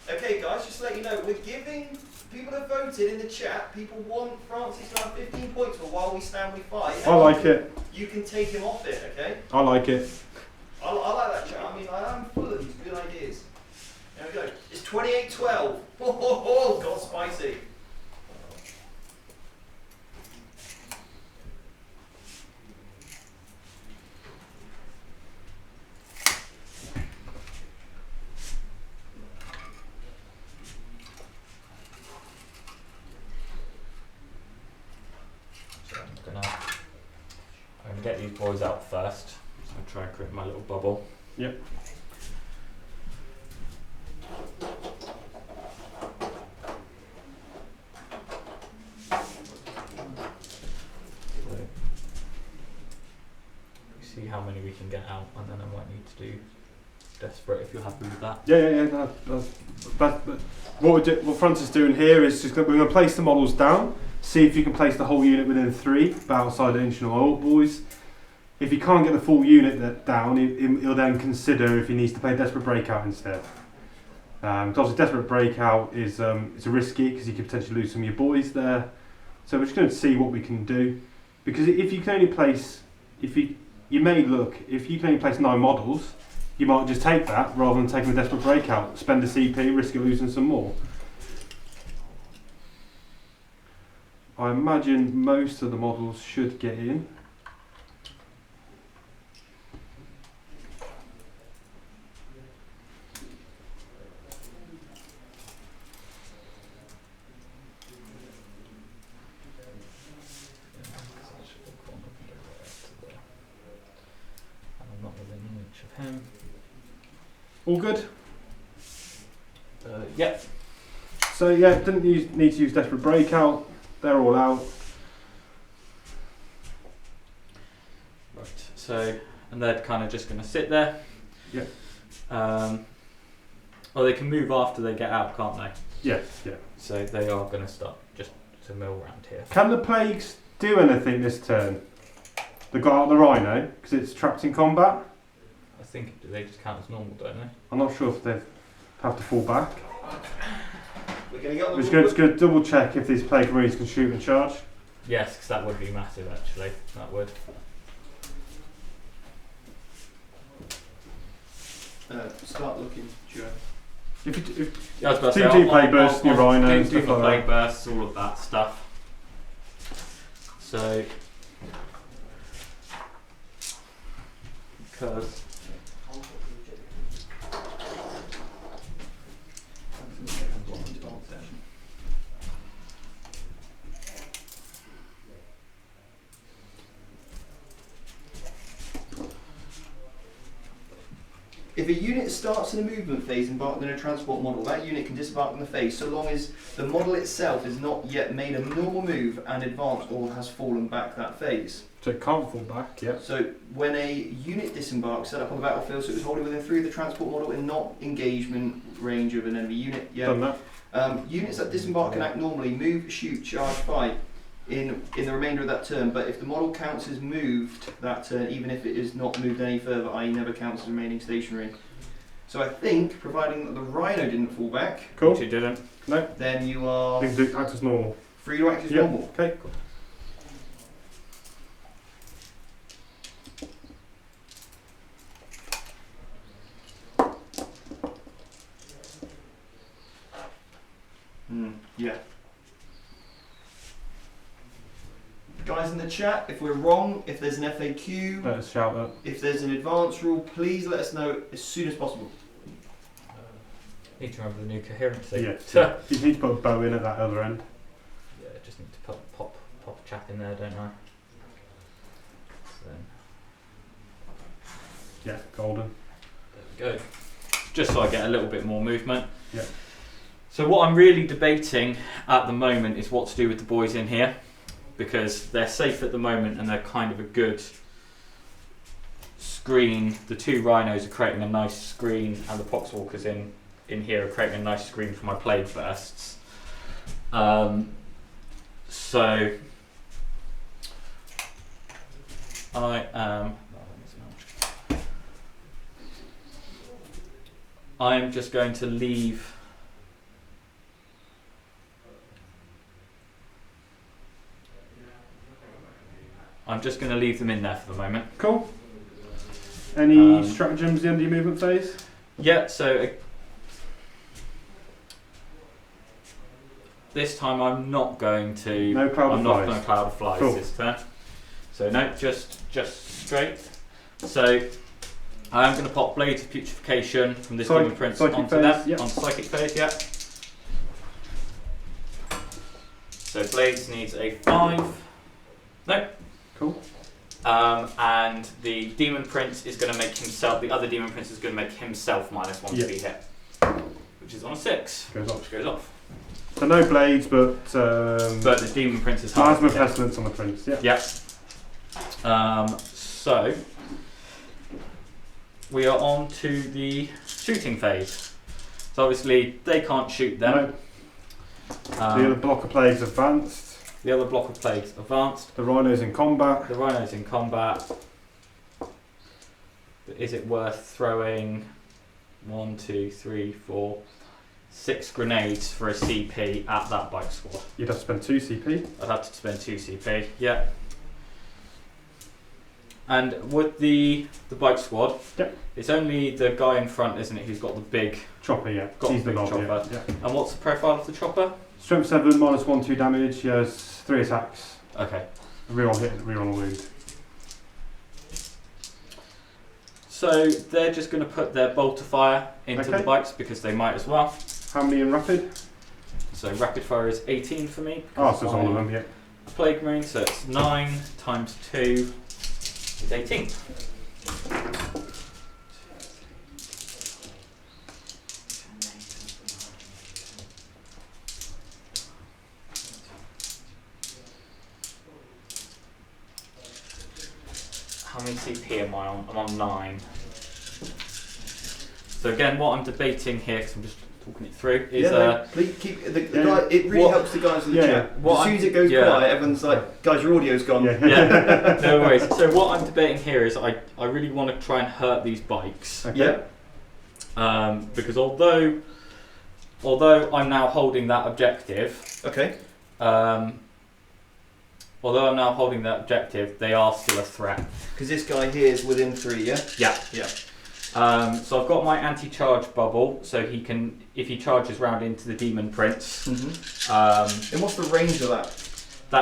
Okay, guys, just to let you know, we're giving people that voted in the chat. People want Francis to have 15 points for while we stand, we fight. I like it. You can take him off it, okay? I like it. I like that chat. I mean, I am full of these good ideas. There we go. It's 28-12. Oh, God, spicy. I'm gonna get these boys out first. So I'll try and create my little bubble. Yep. See how many we can get out, and then I might need to do desperate if you're happy with that. Yeah. No, what Francis is doing here is we're going to place the models down. See if you can place the whole unit within 3, outside the ancient orc boys. If he can't get the full unit down, he'll then consider if he needs to play Desperate Breakout instead. Because obviously Desperate Breakout is it's risky because you could potentially lose some of your boys there. So we're just going to see what we can do. Because if you can only place, if you can only place 9 models, you might just take that rather than taking the Desperate Breakout, spend a CP, risk of losing some more. I imagine most of the models should get in. I'm not within an inch of him. All good? Yep. So yeah, didn't need to use Desperate Breakout. They're all out. Right, so, and they're kind of just going to sit there. Yeah. Or they can move after they get out, can't they? Yeah. So they are going to start just to mill around here. Can the plagues do anything this turn? They got out the rhino because it's trapped in combat. I think they just count as normal, don't they? I'm not sure if they have to fall back. We're just going to double check if these plague marines can shoot and charge. Yes, because that would be massive actually. That would. Start looking, Joe. Yeah, I was about to do say, plague bursts, your rhino and do stuff my like plague that. bursts, all of that stuff. So, because if a unit starts in a movement phase embarked in a transport model, that unit can disembark in the phase so long as the model itself is not yet made a normal move and advanced or has fallen back that phase. So it can't fall back, yeah. So when a unit disembarks, set up on the battlefield so it was holding within 3 of the transport model in not engagement range of an enemy unit. Yeah. Done that. Units that disembark can act normally, move, shoot, charge, fight in the remainder of that turn, but if the model counts as moved that turn, even if it is not moved any further, i.e. never counts as remaining stationary. So I think, providing that the rhino didn't fall back, Cool. which it didn't. No. then you are You can do act as normal. free to act as Yeah. normal. Okay. Yeah. Guys in the chat, if we're wrong, if there's an FAQ, Let us shout that. if there's an advance rule, please let us know as soon as possible. Need to remember the new coherency. Yeah. So, You need to put a bow in at that other end. yeah, just need to pop a chap in there, don't I? So, Yeah, golden. there we go. Just so I get a little bit more movement. Yeah. So what I'm really debating at the moment is what to do with the boys in here, because they're safe at the moment and they're kind of a good screen. The 2 rhinos are creating a nice screen, and the poxwalkers in here are creating a nice screen for my plague bursts. So I'm just going to leave. I'm just going to leave them in there for the moment. Cool. Any stratagems at the end of your movement phase? Yeah, so this time I'm not going to. No cloud I'm of not flies. going to cloud of flies Cool. this turn. So no, just straight. So I'm going to pop Blades of Putrefaction from this Demon Prince psychic onto phase, them. yep. Onto Psychic Phase, yeah. So Blades needs a 5. No. Cool. And the Demon Prince is going to make himself. The other Demon Prince is going to make himself -1 to be hit, which is on a 6. Goes off. Which goes off. So no blades, but the Demon Prince is Plasma Pestilence on the Prince. Yeah. Yeah. So we are on to the shooting phase. So obviously they can't shoot them. No. The other block of plagues advanced. The other block of plagues advanced. The rhinos in combat. The rhinos in combat. But is it worth throwing 1, 2, 3, 4, 6 grenades for a CP at that bike squad? You'd have to spend 2 CP. I'd have to spend 2 CP. Yeah. And with the bike squad, it's only the guy in front, isn't it, who's got the big chopper? Yeah. Got He's the the big knob, chopper. yeah. And what's the profile of the chopper? Strength 7, -1, 2 damage. He has 3 attacks. Okay. Reroll hit, reroll wound. So they're just going to put their bolt of fire into the bikes because they might as well. How many in rapid? So rapid fire is 18 for me. Oh, so it's all of them, yeah. A Plague Marine, so it's 9 times 2 is 18. How many CP am I on? I'm on 9. So again, what I'm debating here, because I'm just talking it through, is please keep the guy. It really helps the guys in the chat. As soon as it goes quiet, everyone's like, "Guys, your audio's gone." Yeah. No worries. So what I'm debating here is I really want to try and hurt these bikes. Okay. Yeah. Because although I'm now holding that objective. Okay. Although I'm now holding that objective, they are still a threat. Because this guy here is within 3, yeah? Yeah. Yeah. So I've got my anti-charge bubble, so he can, if he charges round into the Demon Prince. Mm-hmm. And what's the range of that?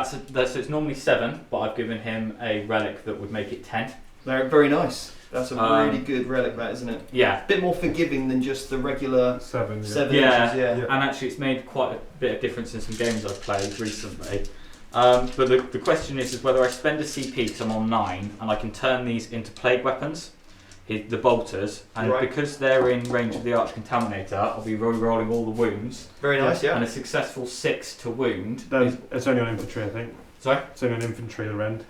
So it's normally 7, but I've given him a relic that would make it 10. They're very nice. That's a really good relic, that, isn't it? Yeah. A bit more forgiving than just the regular 7 inches. Yeah. And actually, it's made quite a bit of difference in some games I've played recently. But the question is whether I spend a CP because I'm on 9 and I can turn these into plague weapons, the bolters, and because they're in range of the Arch Contaminator, I'll be rolling all the wounds. Very nice, yeah. And a successful 6 to wound. It's only on infantry, I think. Sorry? It's only on infantry, the rend.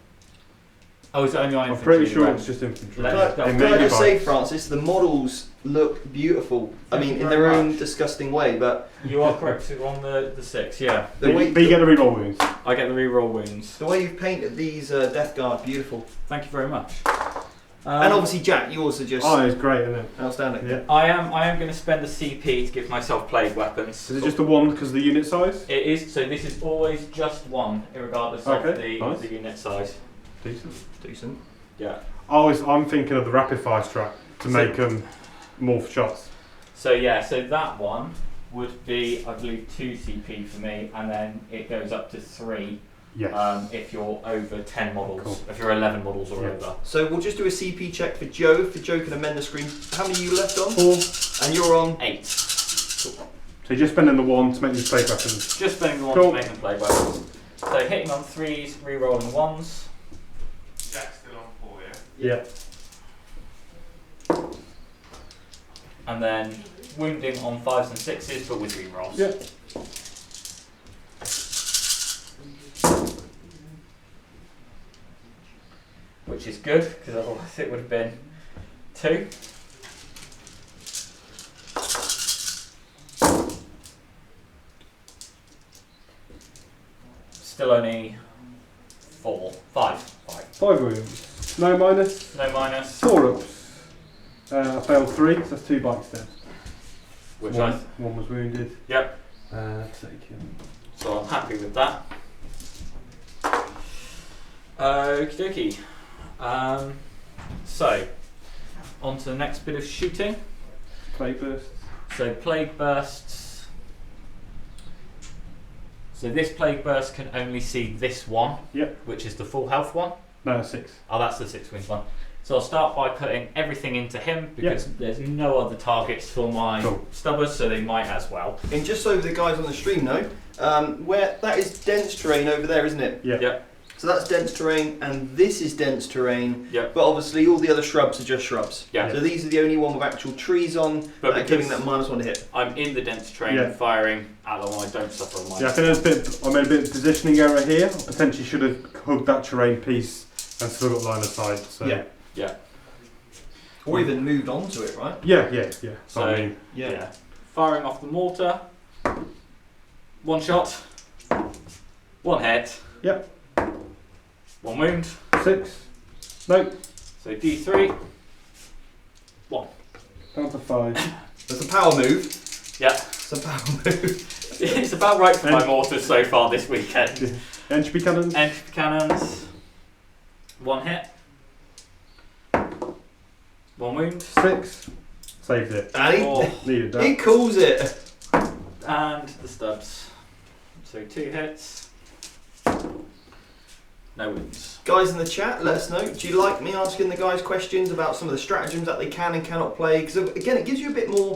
Oh, is it only on infantry? I'm pretty sure it's just infantry. Can I just say, Francis, the models look beautiful. I mean, in their own disgusting way, but... You are correct, on the 6, yeah. But you get the reroll wounds. I get the reroll wounds. The way you've painted these Death Guard, beautiful. Thank you very much. And obviously, Jack, yours are just... Oh, it's great, isn't it? Outstanding. Yeah. I am going to spend the CP to give myself plague weapons. Is it just the 1 because of the unit size? It is, so this is always just 1, regardless of the unit size. Decent. Yeah. I'm thinking of the rapid fire strat to make them morph shots. So yeah, so that one would be, I believe, 2 CP for me, and then it goes up to 3 if you're over 10 models, if you're 11 models or over. So we'll just do a CP check for Joe, if Joe can amend the screen. How many are you left on? 4. And you're on? 8. Cool. So you're just spending the 1 to make these plague weapons? Just spending the 1 to make them plague weapons. So hitting on 3s, re-rolling 1s. Jack's still on 4, yeah? Yeah. And then wounding on 5s and 6s, but with re-rolls. Yeah. Which is good, because otherwise it would have been 2. Still only 4, 5. 5 wounds. No minus. No minus. 4 ups. I failed 3, so that's 2 bikes dead. Which one was wounded. Yep. Taken. So I'm happy with that. Okie dokie. So, on to the next bit of shooting. Plague bursts. So plague bursts. So this plague burst can only see this one, Yep. which is the full health one. No, 6. Oh, that's the 6 wings one. So I'll start by putting everything into him because there's no other targets for my stubbers, so they might as well. And just so the guys on the stream know, where that is dense terrain over there, isn't it? Yeah. Yep. So that's dense terrain, and this is dense terrain. Yep. But obviously, all the other shrubs are just shrubs. Yeah. So these are the only one with actual trees on, giving that -1 hit. I'm in the dense terrain, firing at the one I don't suffer on my. Yeah, I think I made a bit of positioning error here. I potentially should have hugged that terrain piece and still got line of sight. So. Yeah. Yeah. Or even moved onto it, right? Yeah. So, I mean, yeah. Firing off the mortar. 1 shot. 1 hit. Yep. 1 wound. 6. No. So D3. 1. Down to 5. That's a power move. Yeah. It's a power move. It's about right for my mortars so far this weekend. Entropy cannons. Entropy cannons. 1 hit. 1 wound. 6. Saved it. And Needed that. he calls it. And the stubs. So 2 hits. No wounds. Guys in the chat, let us know. Do you like me asking the guys questions about some of the stratagems that they can and cannot play? Because again, it gives you a bit more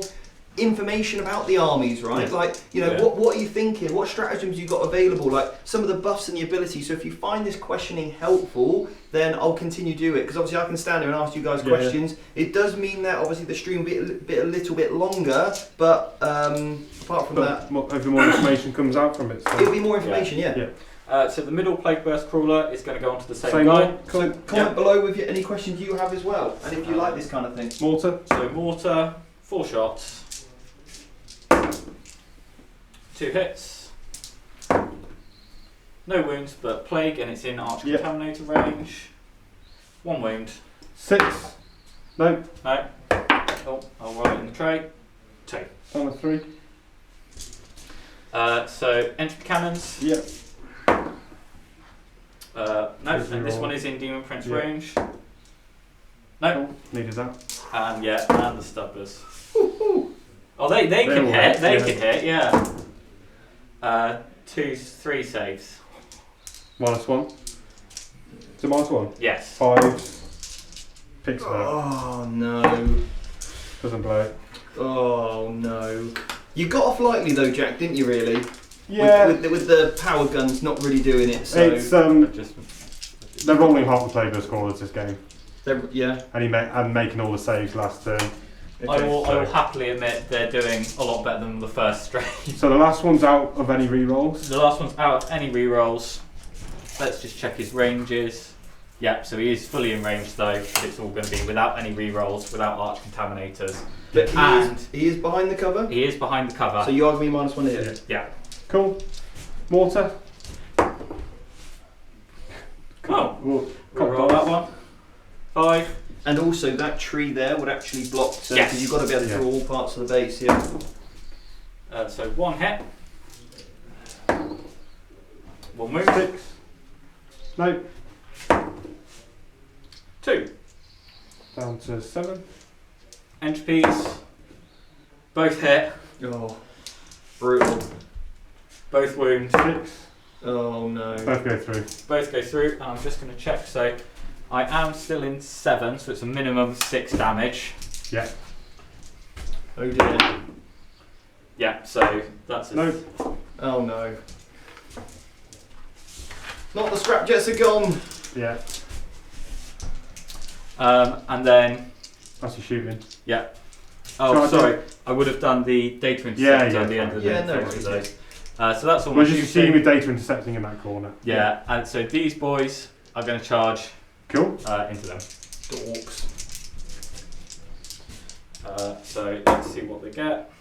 information about the armies, right? Yeah. Like, you know, what are you thinking? What stratagems you got available? Like some of the buffs and the abilities. So if you find this questioning helpful, then I'll continue to do it. Because obviously I can stand here and ask you guys questions. Yeah. It does mean that obviously the stream will be a little bit longer, but apart from that, hopefully more information comes out from it. So. It'll be more information, yeah. So the middle plague burst crawler is going to go onto the same guy. Line. So comment below with any questions you have as well, and if you like this kind of thing. Mortar. So mortar, 4 shots, 2 hits, no wounds, but plague, and it's in arch contaminator range. 1 wound. 6. No. No. Oh, I'll roll it in the tray. 2. Down to 3. So entropy cannons. Yep. No, and this one is in Demon Prince range. No. Needed that. And and the stubbers. Oh, they can hit. They can hit. Yeah. 2, 3 saves. -1. Is it -1? Yes. 5. Picks it up. Oh no. Doesn't blow it. Oh no. You got off lightly though, Jack, didn't you really? Yeah. With the power guns not really doing it. So It's they're rolling half the plague burst crawlers this game. Yeah. And making all the saves last turn. I will happily admit they're doing a lot better than the first strain. So the last one's out of any rerolls. The last one's out of any rerolls. Let's just check his ranges. Yep, so he is fully in range though. It's all going to be without any rerolls, without arch contaminators. But he is behind the cover? He is behind the cover. So you are going to be -1 to hit? Yeah. Cool. Mortar. Oh, We'll roll that one. 5. And also that tree there would actually block, so because you've got to be able to draw all parts of the base, yeah. So 1 hit. 1 move. 6. No. 2. Down to 7. Entropies. Both hit. Oh, brutal. Both wound. 6. Oh no. Both go through. Both go through, and I'm just going to check. So I am still in 7, so it's a minimum 6 damage. Yeah. Oh dear. Yeah, so that's No. Oh no. Not the scrap jets are gone. Yeah. And then That's your shooting. yeah. Oh, sorry. I would have done the data interceptor at the end of the no phase of worries. those. So that's all. We're just seeing with data intercepting in that corner. Yeah, and so these boys are going to charge Cool. into them. The orcs. So let's see what they get.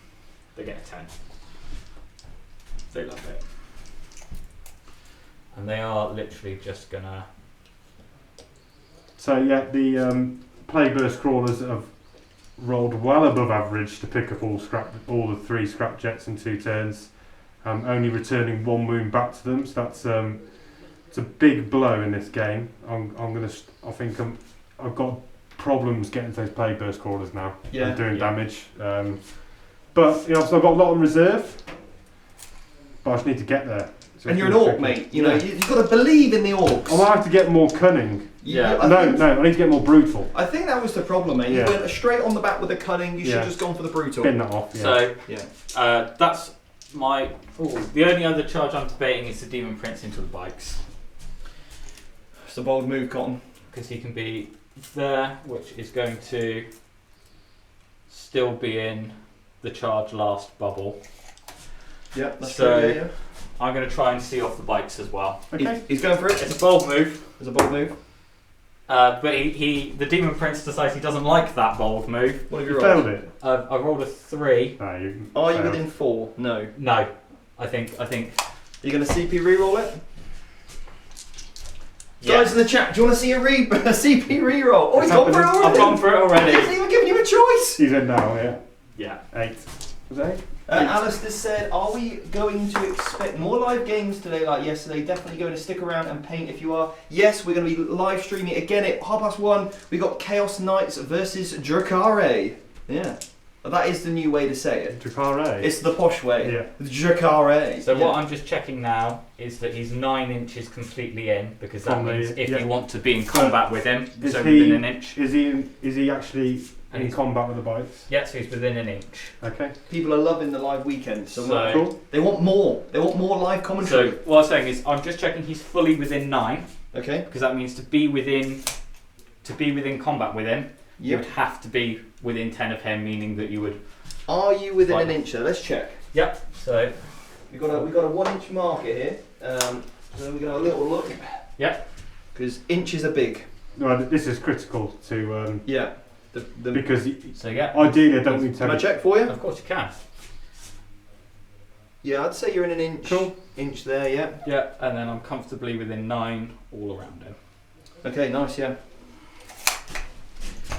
They get a 10. They love it. And they are literally just gonna So yeah, the plague burst crawlers have rolled well above average to pick up all the 3 scrap jets in 2 turns, only returning 1 wound back to them. So that's it's a big blow in this game. I've got problems getting to those plague burst crawlers now and doing damage. But so I've got a lot on reserve, but I just need to get there. So and you're an orc, mate. You know, you've got to believe in the orcs. I might have to get more cunning. Yeah. I need to get more brutal. I think that was the problem, mate. You went straight on the back with the cunning. You should have just gone for the brutal. Spin that off. So that's my. The only other charge I'm debating is the Demon Prince into the bikes. It's a bold move, Cotton. Because he can be there, which is going to still be in the charge last bubble. Yeah, that's so true. Yeah. I'm going to try and see off the bikes as well. Okay. He's going for it. It's a bold move. It's a bold move. But the Demon Prince decides he doesn't like that bold move. What have you You rolled? failed it. I rolled a 3. Are you failed. within 4? No. No, I think. You're going to CP reroll it? Yeah. Guys in the chat, do you want to see a CP reroll? Oh, he's gone for it already. I've gone for it He already. hasn't even given you a choice. He's in now, yeah. Yeah. 8. Was it 8? Alistair said, are we going to expect more live games today like yesterday? Definitely going to stick around and paint if you are. Yes, we're going to be live streaming again at 1:30. We got Chaos Knights versus Drakare. Yeah. That is the new way to say it. Drakare. It's the posh way. Yeah. Drakare. So what I'm just checking now is that he's 9 inches completely in, because that means if you want to be in combat with him, he's only within an inch. Is he actually in combat with the bikes? Yeah, so he's within an inch. Okay. People are loving the live weekend, so Cool. they want more. They want more live commentary. So what I'm saying is, I'm just checking he's fully within 9, Okay. because that means to be within combat with him, you Yep. would have to be within 10 of him, meaning that you would. Are you within an inch? Let's check. Yep. So We've got a 1 inch marker here. So we're going to have a little look. Yep. Because inches are big. No, this is critical to Yeah. because yeah. ideally I don't need to Can have I check for you? Of course you can. Yeah, I'd say you're in an inch. Cool. Inch there, yeah. Yeah, and then I'm comfortably within 9 all around him. Okay, nice, yeah.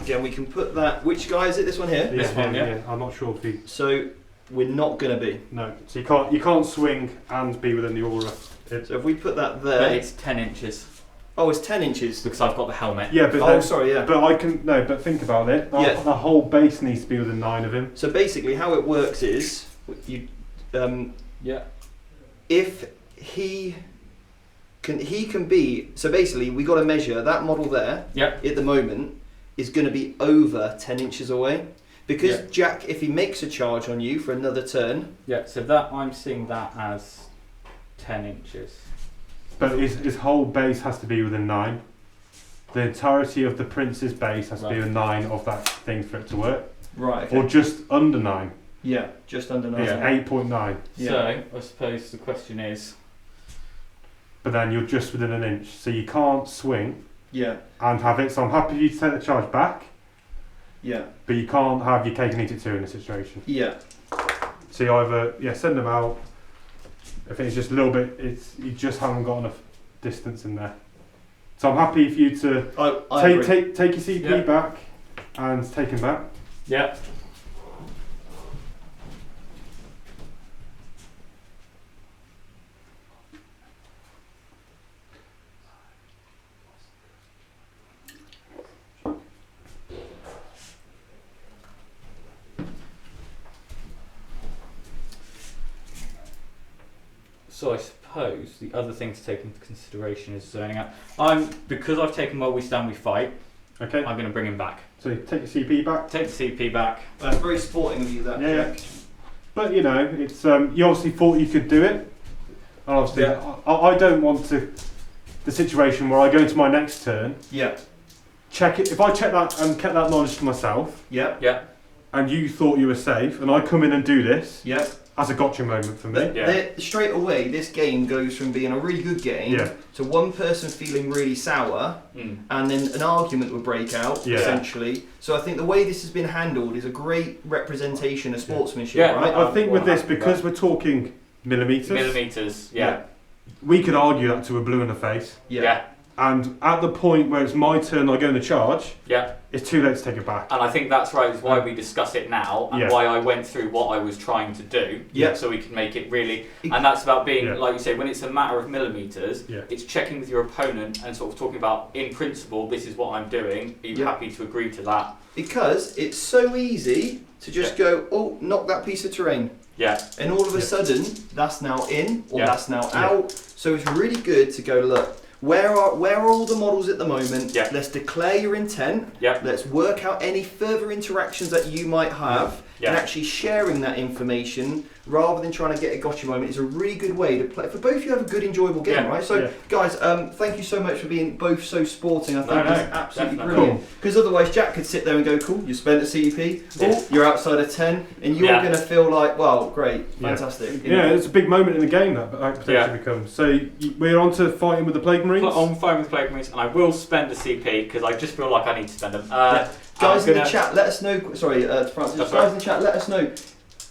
Yeah, we can put that. Which guy is it? This one here? This one, yeah. I'm not sure if he. So we're not going to be. No, so you can't swing and be within the aura. So if we put that But there. it's 10 inches, Oh, it's 10 inches. because I've got the helmet. Yeah, but Oh, sorry, yeah. But I can no. But think about it. Yeah. The whole base needs to be within 9 of him. So basically, how it works is you, Yeah. if he can be. So basically, we got to measure that model there. Yep. At the moment, is going to be over 10 inches away. Because Yeah. Jack, if he makes a charge on you for another turn, Yeah, so that I'm seeing that as 10 inches. But his whole base has to be within 9. The entirety of the prince's base has to be within 9 of that thing for it to work. right? Okay. Or just under 9. Yeah, just under 9. Yeah, 8.9. Yeah. So I suppose the question is, But then you're just within an inch, so you can't swing Yeah, and have it. So I'm happy for you to take the charge back, yeah, but you can't have your cake and eat it too in this situation. yeah. So you either send them out. If it's just a little bit, you just haven't got enough distance in there. So I'm happy for you to I agree. take your CP Yeah. back and take him back. yeah. So I suppose the other thing to take into consideration is zoning out. Because I've taken while we stand we fight, Okay. I'm going to bring him back. So you take your CP back. Take the CP back. That's very sporting of you, that, Yeah, Jack. But it's you obviously thought you could do it. And obviously, Yeah. I don't want the situation where I go into my next turn, Yeah, check it. If I check that and kept that knowledge to myself, yeah, Yeah. and you thought you were safe, and I come in and do this, yeah. that's a gotcha moment for me. Yeah. Straight away, this game goes from being a really good game Yeah. to one person feeling really sour, and then an argument would break out, Yeah. essentially. So I think the way this has been handled is a great representation of sportsmanship, Yeah, right? I think with Well, this, because we're talking millimeters, Millimeters. Yeah. we could argue that to a blue in the face, Yeah. And at the point where it's my turn, I go in the charge. Yeah. It's too late to take it back. And I think that's right. Is why we discuss it now, and Yeah. why I went through what I was trying to do. Yeah. So we can make it really. And that's about being, Yeah. like you say, when it's a matter of millimeters. Yeah. It's checking with your opponent and sort of talking about, in principle, this is what I'm doing. Are you Yeah. happy to agree to that? Because it's so easy to just go, oh, knock that piece of terrain. Yeah. And all of a Yeah. sudden, that's now in or Yeah. that's now Yeah. out. So it's really good to go, look, where are all the models at the moment? Yeah. Let's declare your intent. Yeah. Let's work out any further interactions that you might have. Yeah. And actually sharing that information rather than trying to get a gotcha moment is a really good way to play. For both you have a good, enjoyable game, Yeah. right? So, Yeah. guys, thank you so much for being both so sporting. I think No, that's absolutely definitely. brilliant. Because otherwise, Jack could sit there and go, cool, you spent a CP, Yeah. oh, you're outside of 10, and you're Yeah. going to feel like, well, great, Yeah. fantastic. you Yeah, know? it's a big moment in the game that potentially becomes. So we're on to fighting with the Plague Marines. On phone with Plague Marines, and I will spend a CP because I just feel like I need to spend them. Guys in the chat, let us know. Sorry, Francis. That's Guys right. in the chat, let us know.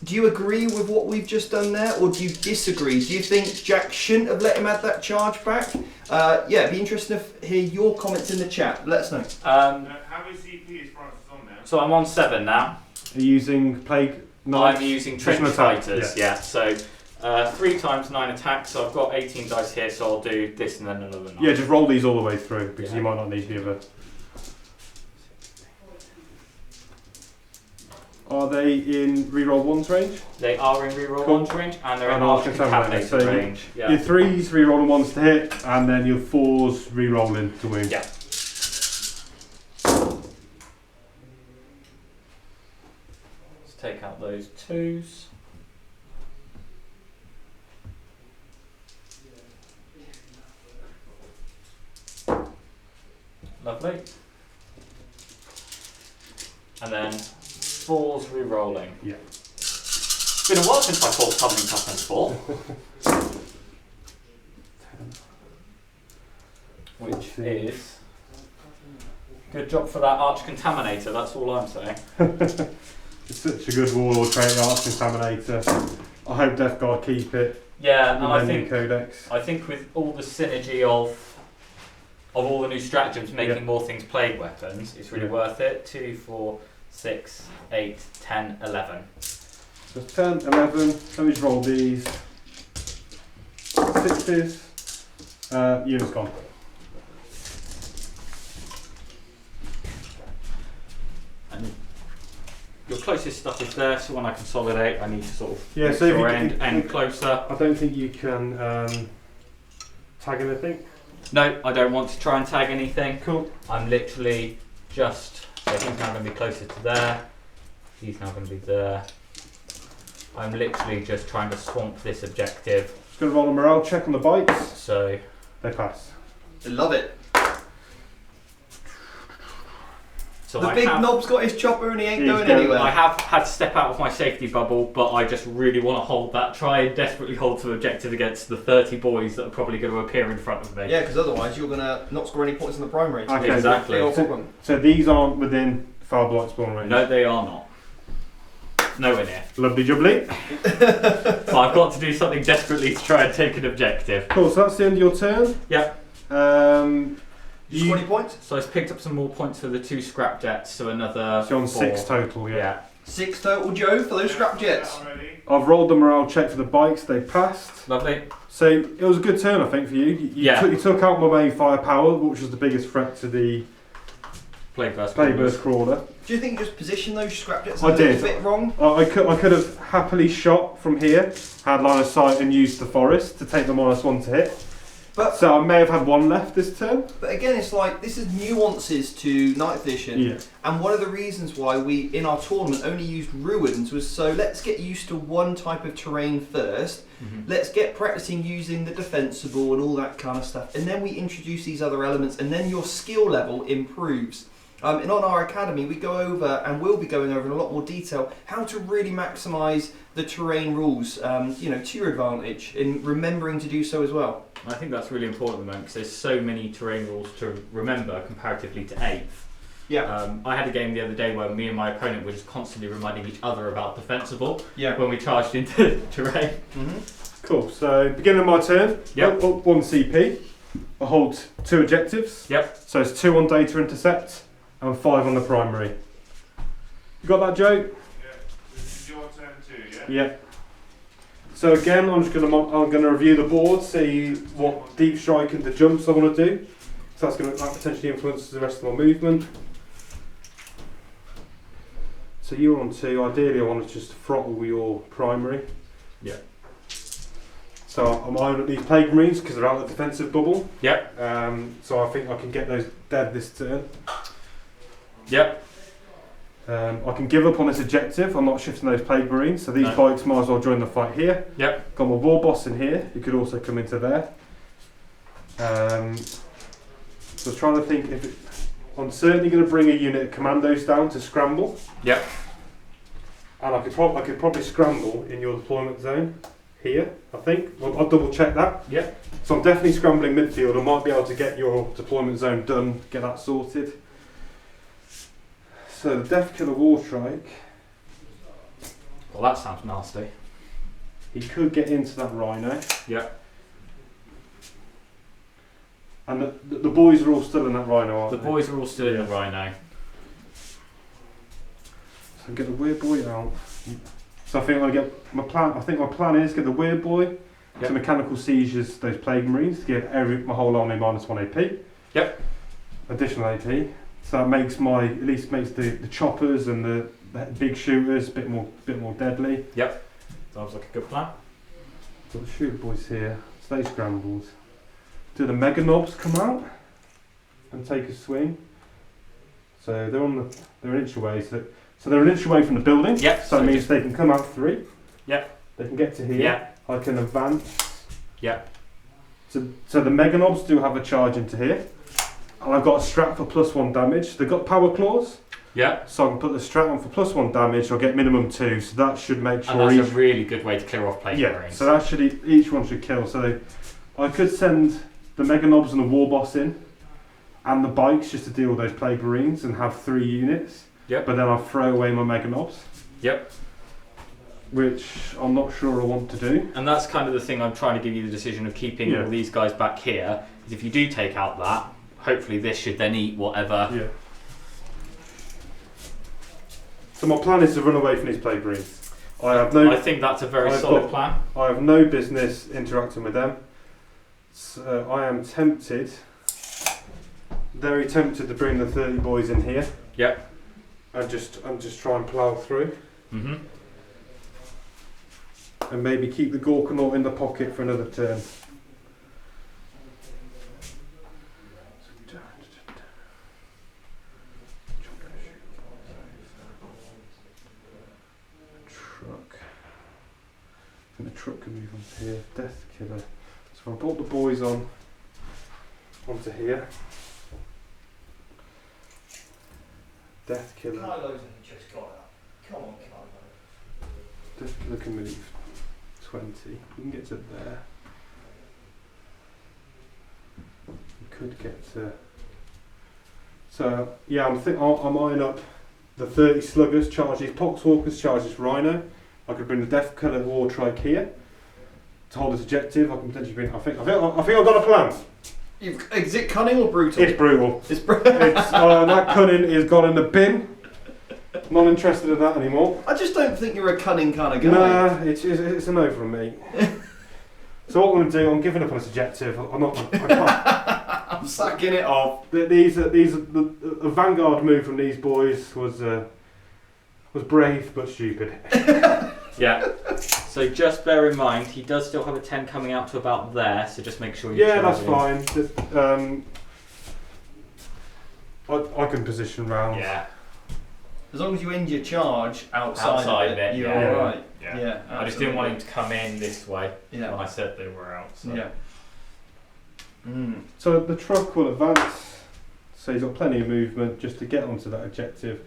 Do you agree with what we've just done there, or do you disagree? Do you think Jack shouldn't have let him add that charge back? Yeah, it'd be interesting to hear your comments in the chat. Let us know. How many CP is Francis on now? So I'm on 7 now. Are you using Plague Knights? I'm using trench Additional attack, fighters. Yeah. So 3 times 9 attacks. So I've got 18 dice here. So I'll do this and then another 9. Yeah, just roll these all the way through because Yeah. you might not need the other. Are they in reroll ones range? They are in reroll Cool. 1's range, and they're in And arch arch contaminated contaminated, so range. Yeah. Your 3s reroll and 1s to hit, and then your 4s rerolling to wound. Yeah. Let's take out those 2s. Lovely. And then 4s re-rolling. Yeah. It's been a while since I fought Summoning Toughness 4. Which is... Good job for that Arch Contaminator, that's all I'm saying. It's such a good warlord trait, the Arch Contaminator. I hope Death Guard keep it. Yeah, and I in the think... Codex. I think with all the synergy of all the new stratagems making Yeah. more things plague weapons, it's really Yeah. worth it. 2, 4, 6, 8, 10, 11. So 10, 11, let me just roll these. 6s. Unit's gone. And your closest stuff is there, so when I consolidate, I need to sort of Yeah, make so if sure you- end closer. I don't think you can tag anything. No, I don't want to try and tag anything. Cool. I'm literally just... So he's now going to be closer to there. He's now going to be there. I'm literally just trying to swamp this objective. Just going to roll a morale check on the bikes. So They pass. I love it. So The I big have, knob's got his chopper and he ain't He's going going- anywhere. I have had to step out of my safety bubble, but I just really want to hold that. Try and desperately hold to objective against the 30 boys that are probably going to appear in front of me. Yeah, because otherwise you're going to not score any points in the primary. Okay. Exactly. Big old problem. So these aren't within Fireblight spawn range. No, they are not. Nowhere near. Lovely jubbly. So I've got to do something desperately to try and take an objective. Cool, so that's the end of your turn. Yep. You score any points? So I've picked up some more points for the 2 scrap jets, so another So you're on 4. 6 total, yeah. Yeah. 6 total, Joe, for those scrap jets. I've rolled the morale check for the bikes, they passed. Lovely. So it was a good turn, I think, for you. Yeah. You took out my main firepower, which was the biggest threat to the Plague Burst. Playburst Crawler. Do you think you just position those scrap jets a I little did. bit wrong? I could have happily shot from here, had line of sight and used the forest to take the -1 to hit. But So I may have had 1 left this turn. But again, it's like, this is nuances to 9th edition. Yeah. And one of the reasons why we, in our tournament, only used ruins was so let's get used to one type of terrain first. Let's get practicing using the defensible and all that kind of stuff. And then we introduce these other elements, and then your skill level improves. And on our academy, we go over, and we'll be going over in a lot more detail, how to really maximise the terrain rules, to your advantage, in remembering to do so as well. I think that's really important at the moment because there's so many terrain rules to remember comparatively to 8th. Yeah. I had a game the other day where me and my opponent were just constantly reminding each other about defensible Yeah. when we charged into terrain. Mm-hmm. Cool, so beginning of my turn. Yep. Up 1 CP. I hold 2 objectives. Yep. So it's 2 on data intercept and 5 on the primary. You got that, Joe? Yeah. This is your turn too, yeah? Yeah. So again, I'm gonna review the board, see what deep strike and the jumps I want to do. So that potentially influences the rest of my movement. So you're on 2. Ideally, I want to just throttle your primary. Yeah. So I'm eyeing at these plague marines because they're out of the defensive bubble. Yep. So I think I can get those dead this turn. Yep. I can give up on this objective. I'm not shifting those plague marines, so these bikes might as well join the fight here. Yep. Got my war boss in here. He could also come into there. So I was trying to think if I'm certainly going to bring a unit of commandos down to scramble. Yep. And I could probably scramble in your deployment zone here. I think I'll double check that. Yep. So I'm definitely scrambling midfield. I might be able to get your deployment zone done, get that sorted. So the Death Killer Warstrike. Well, that sounds nasty. He could get into that Rhino. Yep. And the boys are all still in that Rhino, aren't The they? boys are all still in the Rhino. So get the Weird Boy out. So I think I'm gonna get my plan. I think my plan is get the Weird Boy to mechanical seizures those Plague Marines to give my whole army -1 AP. Yep. Additional AP. So that makes at least makes the choppers and the big shooters a bit more deadly. Yep. Sounds like a good plan. Got the shooter boys here. Stay scrambled. Do the Mega Knobs come out and take a swing? So they're an inch away. So they're an inch away from the building. Yep. So that means they can come out 3. Yep. They can get to here. Yep. I can advance. Yep. So the Mega Knobs do have a charge into here. And I've got a strat for +1 damage. They've got power claws. Yeah. So I can put the strat on for +1 damage. I'll get minimum 2. So that should make sure. And that's a really good way to clear off plague marines. So that should each one should kill. So I could send the Mega Knobs and the War Boss in, and the bikes just to deal with those plague marines and have 3 units. Yep. But then I'll throw away my Mega Knobs. Yep. Which I'm not sure I want to do. And that's kind of the thing I'm trying to give you the decision of keeping all these guys back here. Is if you do take out that, hopefully this should then eat whatever. Yeah. So my plan is to run away from these plague marines. I think that's a very solid plan. I have no business interacting with them. So I am tempted, very tempted to bring the 30 boys in here. Yep. And just try and plough through. Mm-hmm. And maybe keep the Gorkanaut in the pocket for another turn. Truck. And the truck can move onto here. Death Killer. So I brought the boys onto here. Death Killer. Kylo's just got up. Come on, Kylo. Death Killer can move 20. We can get to there. We could get to. So yeah, I'm eyeing up the 30 sluggers, charge these Poxwalkers, charge this Rhino. I could bring the Death Killer Warstrike here to hold this objective. I can potentially bring. I think I've got a plan. Is it cunning or brutal? It's brutal. It's brutal. That cunning is gone in the bin. Not interested in that anymore. I just don't think you're a cunning kind of guy. Nah, it's a no from me. So what I'm going to do, I'm giving up on this objective. I can't. I'm sucking it off. The Vanguard move from these boys was brave but stupid. Yeah. So just bear in mind, he does still have a 10 coming out to about there. So just make sure you. Yeah, that's fine. I can position round. Yeah. As long as you end your charge outside of it, you're yeah. alright. Yeah. I just didn't want him to come in this way when Yeah. I said they were out. So. Yeah. Mm. So the truck will advance. So he's got plenty of movement just to get onto that objective.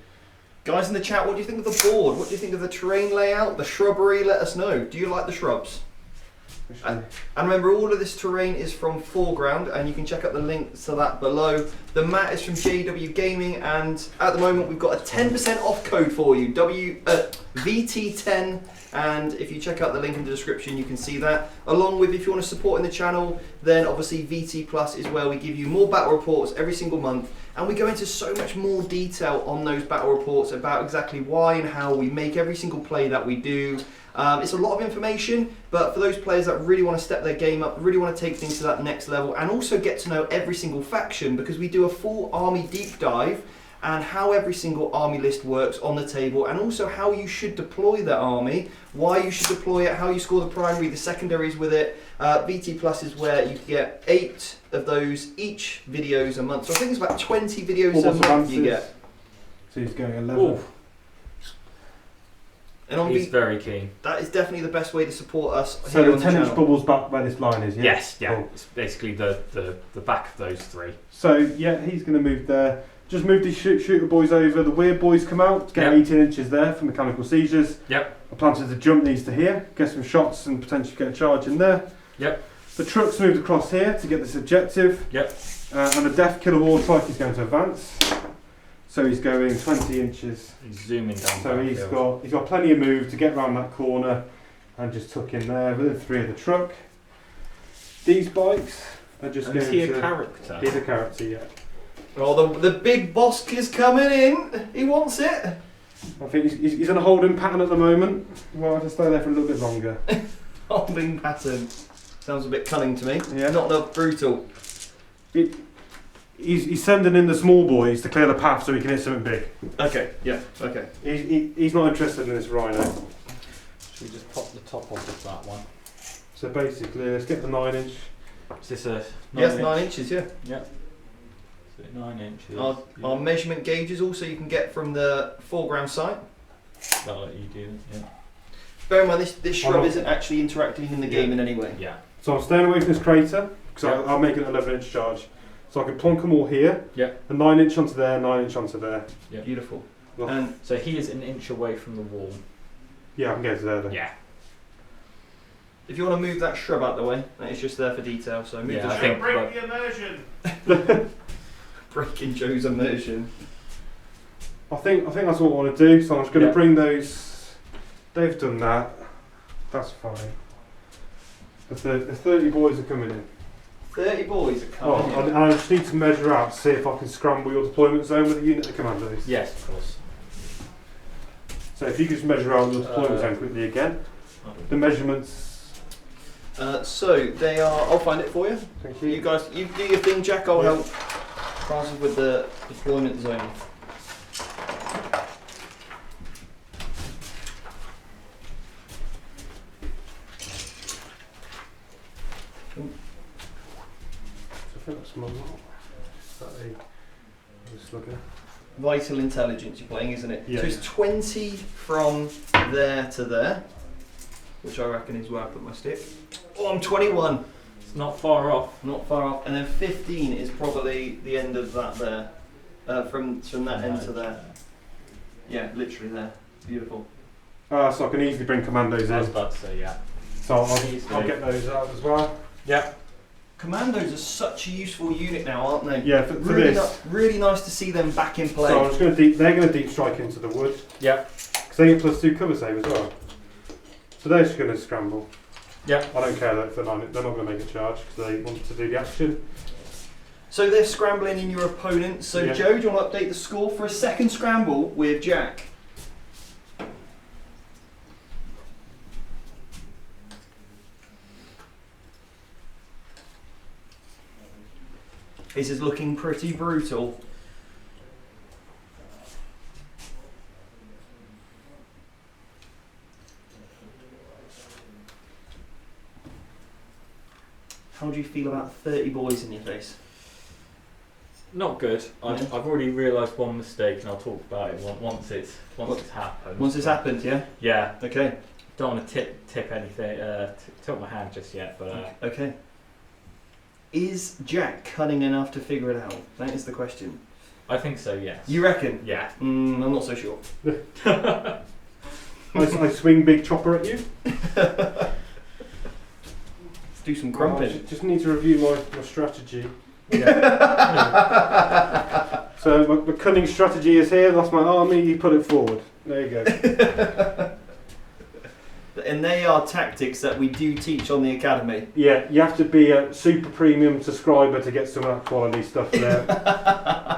Guys in the chat, what do you think of the board? What do you think of the terrain layout, the shrubbery? Let us know. Do you like the shrubs? And remember, all of this terrain is from Foreground, and you can check out the link to that below. The mat is from JW Gaming, and at the moment we've got a 10% off code for you, VT10. And if you check out the link in the description, you can see that. Along with, if you want to support in the channel, then obviously VT Plus is where we give you more battle reports every single month, and we go into so much more detail on those battle reports about exactly why and how we make every single play that we do. It's a lot of information, but for those players that really want to step their game up, really want to take things to that next level, and also get to know every single faction, because we do a full army deep dive and how every single army list works on the table, and also how you should deploy that army, why you should deploy it, how you score the primary, the secondaries with it. VT Plus is where you get 8 of those each videos a month. So I think it's about 20 videos a month you get. So he's going 11. And he's very keen. That is definitely the best way to support us. So the 10-inch bubble's back where this line is, yeah? Yes, yeah. Cool. It's basically the back of those 3. So yeah, he's going to move there. Just move these shooter boys over. The weird boys come out. Get 18 inches there for mechanical seizures. Yep. I planted the jump these to here. Get some shots and potentially get a charge in there. Yep. The truck's moved across here to get this objective. Yep. And the Death Killer War Trike is going to advance. So he's going 20 inches. He's zooming down. So he's got plenty of move to get around that corner and just tuck in there within 3 of the truck. These bikes are just going to... Is he a character? He's a character, yeah. Oh, the big boss is coming in. He wants it. I think he's in a holding pattern at the moment. We'll have to stay there for a little bit longer. Holding pattern. Sounds a bit cunning to me. Yeah. Not enough brutal. He's sending in the small boys to clear the path so he can hit something big. Okay, yeah, okay. He's not interested in this rhino. Should we just pop the top off of that one? So basically, let's get the 9-inch. Is this a 9 Yes, inch? 9 inches, yeah. Yep. So 9 inches. Our measurement gauges also you can get from the Foreground site. That'll let you do it, yeah. Bear in mind, this shrub isn't actually interacting in the game in any way. Yeah. So I'm staying away from this crater because Yep. I'll make an 11-inch charge. So I can plonk them all here. Yeah. A 9-inch onto there, 9-inch onto there. Yep. Beautiful. Well, And So he is an inch away from the wall. yeah, I can get to there then. Yeah. if you want to move that shrub out the way, it's just there for detail. So move Yeah, the I shrub. think- Break the immersion. Breaking Joe's immersion. I think that's what I want to do. So I'm just going to Yeah. bring those. They've done that. That's fine. The 30 boys are coming in. 30 boys are Oh, coming. I just need to measure out to see if I can scramble your deployment zone with a unit of commandos. Yes, of course. So if you could just measure out your deployment zone quickly again. The measurements. So they are. I'll find it for you. Thank You guys, you do your thing, Jack. I'll help Francis with the deployment zone. I think that's my lot. Is that a slugger? Vital intelligence you're playing, isn't it? Yeah, So it's 20 from there to there, which I reckon is where I put my stick. Oh, I'm 21. It's not far off. Not far off. And then 15 is probably the end of that there. From that end to there. Yeah, literally there. Beautiful. So I can easily bring commandos I was in. about to say, yeah. So I'll get those out as well. Yeah. Commandos are such a useful unit now, aren't they? Yeah, for Really, this. really nice to see them back in play. So I'm just going to they're going to deep strike into the wood. Yeah. Because they get +2 cover save as well. So they're just going to scramble. Yeah. I don't care that they're not going to make a charge because they want to do the action. So they're scrambling in your opponent. So Yeah. Joe, do you want to update the score for a second scramble with Jack? This is looking pretty brutal. How do you feel about 30 boys in your face? Not good. I've Yeah. already realised one mistake, and I'll talk about it once it's happened. Once it's happened, yeah? Yeah. Okay. Don't want to tip anything, tilt my hand just yet, but Okay. Is Jack cunning enough to figure it out? That is the question. I think so. Yes. You reckon? Yeah. I'm not so sure. I swing big chopper at you. Do some Well, I crumping. just need to review my strategy. Yeah. So my cunning strategy is here. That's my army. You put it forward. There you go. And they are tactics that we do teach on the academy. Yeah, you have to be a super premium subscriber to get some of that quality stuff there.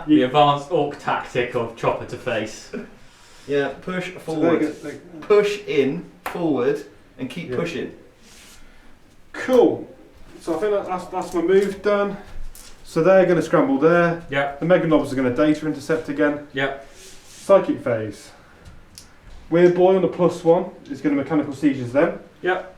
The advanced orc tactic of chopper to face. Yeah, push So forward. Push in, forward, and keep Yeah. pushing. Cool. So I think that's my move done. So they're going to scramble there. Yep. The Mega Knobs are going to data intercept again. Yep. Psychic phase. Weird Boy on a +1 is going to mechanical sieges them. Yep.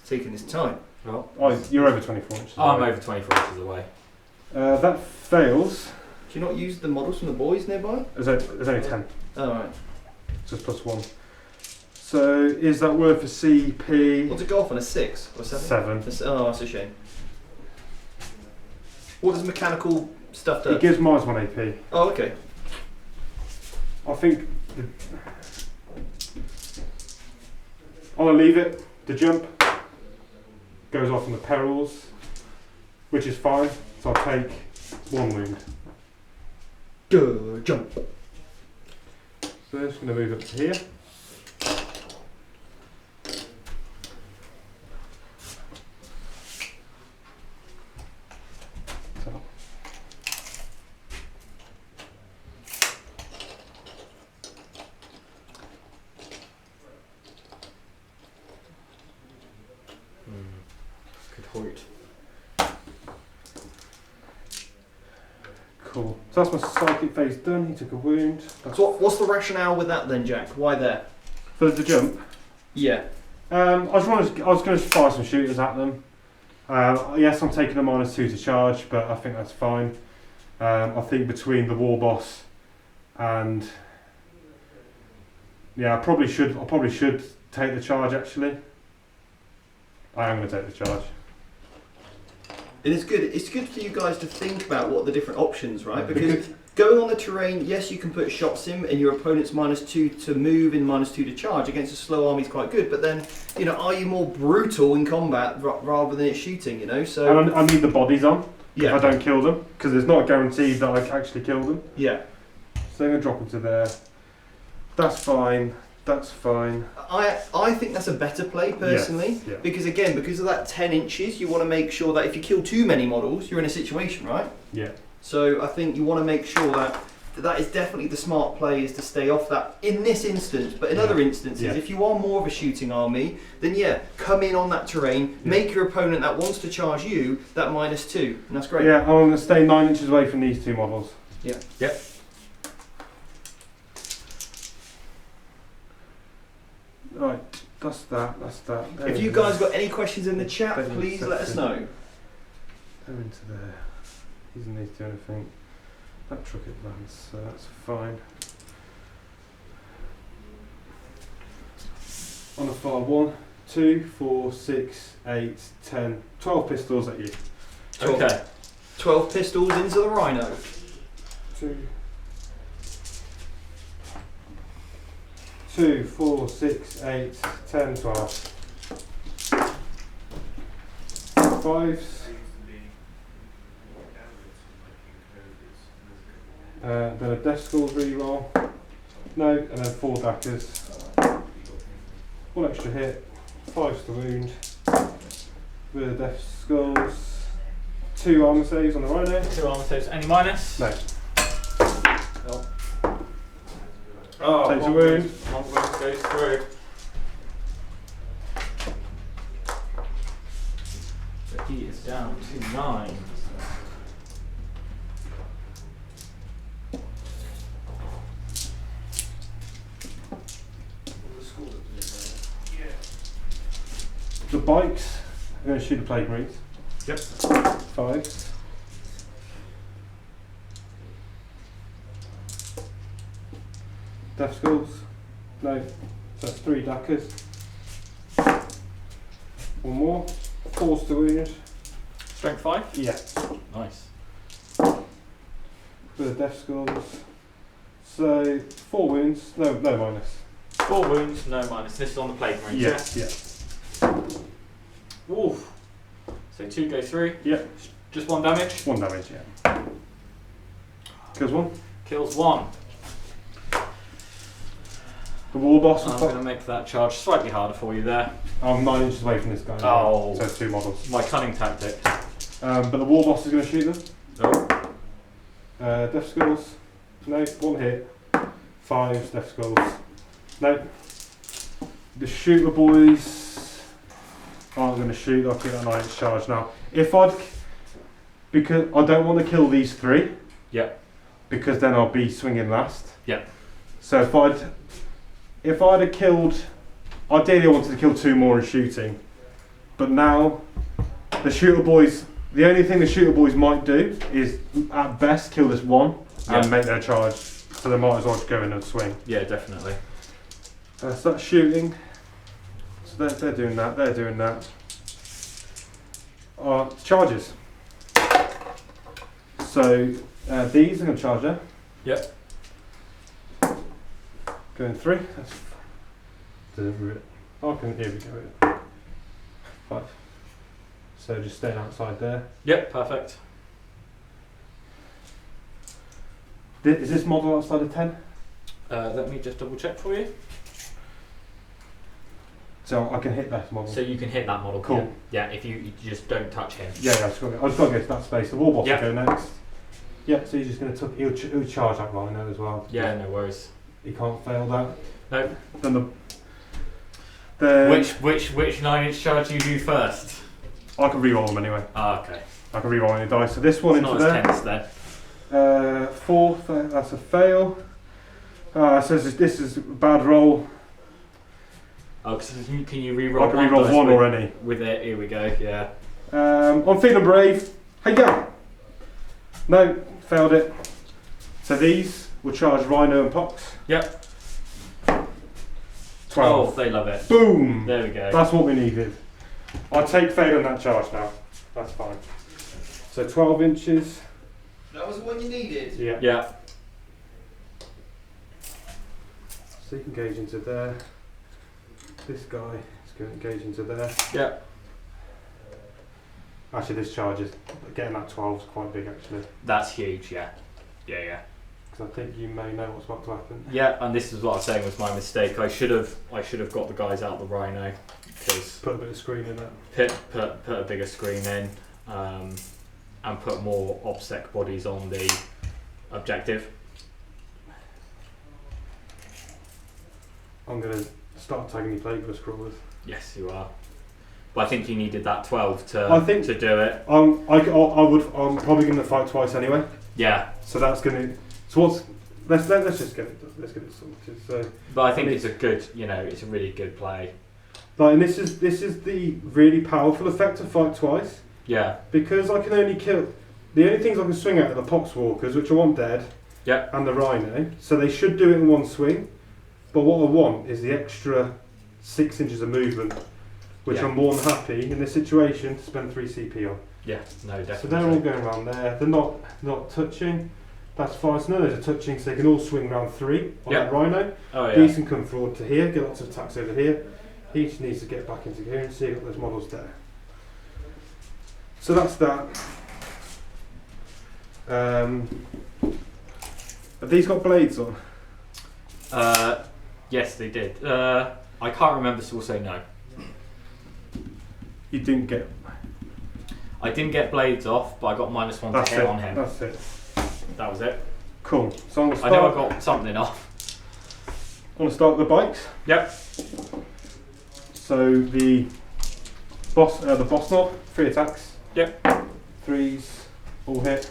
Taking his time. Well, Oh, you're over 24 inches. I'm away. over 24 inches away. That fails. Do you not use the models from the boys nearby? There's only 10. Oh, right. Just +1. So is that worth a CP? What's it go off on, a 6 or 7? 7. Oh, that's a shame. What does mechanical stuff do? It gives -1 AP. Oh, okay. I think I'm gonna leave it. The jump goes off on the perils, which is fine. So I'll take 1 wound. Good jump. So I'm just gonna move up to here. So. Good hoit. Cool. So that's my psychic phase done. He took a wound. So what's the rationale with that then, Jack? Why there? For the jump. Yeah. I was going to fire some shooters at them. Yes, I'm taking a -2 to charge, but I think that's fine. I think between the war boss and I probably should take the charge. Actually, I am going to take the charge. It is good. It's good for you guys to think about what the different options, right? Because going on the terrain, yes, you can put shots in, and your opponent's -2 to move and -2 to charge against a slow army is quite good. But then, are you more brutal in combat rather than it shooting? So And I need the bodies on. yeah, If I don't kill them, because it's not guaranteed that I actually kill them. yeah. So I'm going to drop them to there. That's fine. That's fine. I think that's a better play personally, Yes, yeah. because of that 10 inches, you want to make sure that if you kill too many models, you're in a situation, right? Yeah. So I think you want to make sure that is definitely the smart play, is to stay off that in this instance. But in other instances, if you are more of a shooting army, then come in on that terrain, make your opponent that wants to charge you that -2, and that's great. Yeah, I'm going to stay 9 inches away from these 2 models. Yeah. Yep. Right, that's that. There If it you is. guys got any questions in the chat, Better please let us accepted. know. They're into there. He doesn't need to do anything. That truck advanced, so that's fine. On a far 1, 2, 4, 6, 8, 10, 12 pistols at you. Okay. 12 pistols into the Rhino. 2, 4, 6, 8, 10, 12. 5s. Then a Death Skulls reroll. No, and then 4 dackers. 1 extra hit. 5s to wound. With a Death Skulls. 2 armor saves on the Rhino. 2 armor saves. Any minus? No. Oh, Takes a wound. One wound goes through. So he is down to 9. The bikes. I'm going to shoot the Plague Marines. Yep. 5s. Death Skulls. No. So that's 3 dackers. 1 more. 4s to wound. Strength 5? Yeah. Nice. With the Death Skulls. So 4 wounds. No minus. 4 wounds, no minus. This is on the plague range. Yes, yeah. Oof. So 2 go through. Yeah. Just 1 damage. 1 damage, yeah. Kills 1. Kills 1. The war boss. I'm going to make that charge slightly harder for you there. I'm 9 inches away from this guy. Oh. So it's 2 models. My cunning tactic. But the war boss is going to shoot them. Oh. Death skulls. No, 1 hit. 5 death skulls. No. The shooter boys aren't going to shoot. I'll keep that 9 inch charge now. Because I don't want to kill these 3. Yep. Because then I'll be swinging last. Yep. So if I'd have killed, ideally I wanted to kill 2 more in shooting, but now the shooter boys, the only thing the shooter boys might do is at best kill this 1 and make their charge, so they might as well just go in and swing. Yeah, definitely. Start shooting, so they're doing that, they're doing that. Charges. So these are going to charge there. Yep. Going 3. That's here we go. 5. So just staying outside there. Yep, perfect. Is this model outside of 10? Let me just double check for you. So I can hit that model. So you can hit that model. Cool. Yeah, if you just don't touch him. Yeah, I just got to go to that space. The war boss will Yep. go next. Yeah, so he's just going to he'll charge that rhino as well. Yeah, no worries. He can't fail that. No. Then the Which 9 inch charge do you do first? I can re-roll them anyway. Ah, okay. I can re-roll any dice. So this one It's into not there. as tense then. 4. That's a fail. So this is a bad roll. Oh, cause can you re-roll? I can re-roll 1 with, or any. With it, here we go. Yeah. I'm feeling brave. Hey, go! No, failed it. So these will charge Rhino and Pox. Yep. 12. Oh, they love it. Boom! There we go. That's what we needed. I'll take fail on that charge now. That's fine. So 12 inches. That was the one you needed. Yeah. Yeah. So you can gauge into there. This guy is going to engage into there. Yeah. Actually, this charge is getting that 12 is quite big actually. That's huge. Yeah. Yeah. Yeah. Because I think you may know what's about to happen. Yeah, and this is what I was saying was my mistake. I should have got the guys out the Rhino, because Put a bit of screen in there. put a bigger screen in, and put more OBSEC bodies on the objective. I'm going to start tagging you Plagueburst crawlers. Yes, you are. But I think you needed that 12 to do it. I'm probably going to fight twice anyway. Yeah. So that's going to. So what's? Let's just get it sorted. So. But I think it's a good, it's a really good play. Like, and this is the really powerful effect of fight twice. Yeah. Because I can only kill. The only things I can swing at are the Poxwalkers, which I want dead. Yeah. And the Rhino. So they should do it in one swing. But what I want is the extra 6 inches of movement, which I'm more than happy in this situation to spend 3 CP on. Yeah, no, definitely. So they're all going around there. They're not touching. That's fine. So none of those are touching, so they can all swing round 3 on that Rhino. Oh, yeah. These can come forward to here, get lots of attacks over here. Each needs to get back into coherency. Got those models there. So that's that. Have these got blades on? Yes, they did. I can't remember, so we'll say no. You didn't get. I didn't get blades off, but I got -1 to hit on him. That's it. That was it. Cool. So I'm gonna I start. know I got something off. I'm gonna start with the bikes. Yep. So the boss knob, 3 attacks. Yep. 3s, all hit.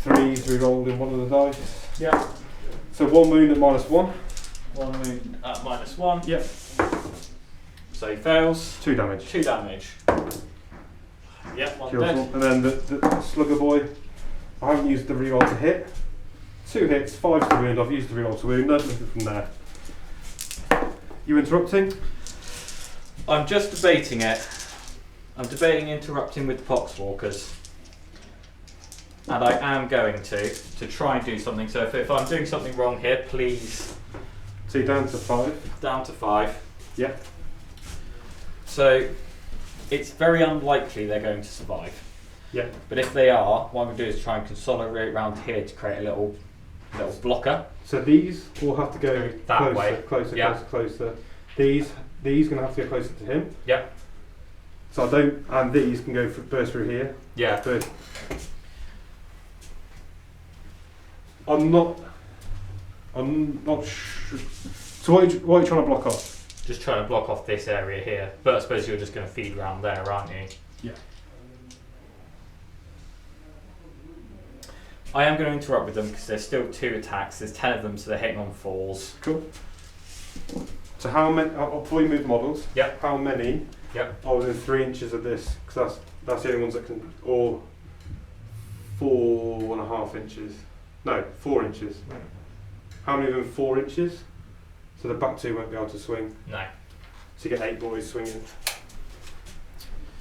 3s re-rolled in one of the dice. Yep. So 1 wound at -1. 1 wound at -1. Yep. So he fails. 2 damage. 2 damage. Yep, 1 Kills dead. one. And then the slugger boy, I haven't used the reroll to hit. 2 hits, 5 to wound. I've used the reroll to wound. Nothing from there. You interrupting? I'm just debating it. I'm debating interrupting with Poxwalkers. And I am going to try and do something. So if I'm doing something wrong here, please So you're down to 5. Down to 5. Yeah. So it's very unlikely they're going to survive. Yeah. But if they are, what I'm going to do is try and consolidate around here to create a little blocker. So these all have to go That closer, way. closer, Yeah. closer. These going to have to go closer to him. Yeah. So I don't, and these can go burst through here. Yeah. But I'm not sure. So what are you trying to block off? Just trying to block off this area here. But I suppose you're just going to feed around there, aren't you? Yeah. I am going to interrupt with them because there's still 2 attacks. There's 10 of them, so they're hitting on 4s. Cool. So how many? Before you move models. Yep. How many? Yep. Are within 3 inches of this? Because that's the only ones that can, or 4.5 inches. No, 4 inches. How many within 4 inches? So the back 2 won't be able to swing. No. So you get 8 boys swinging. Do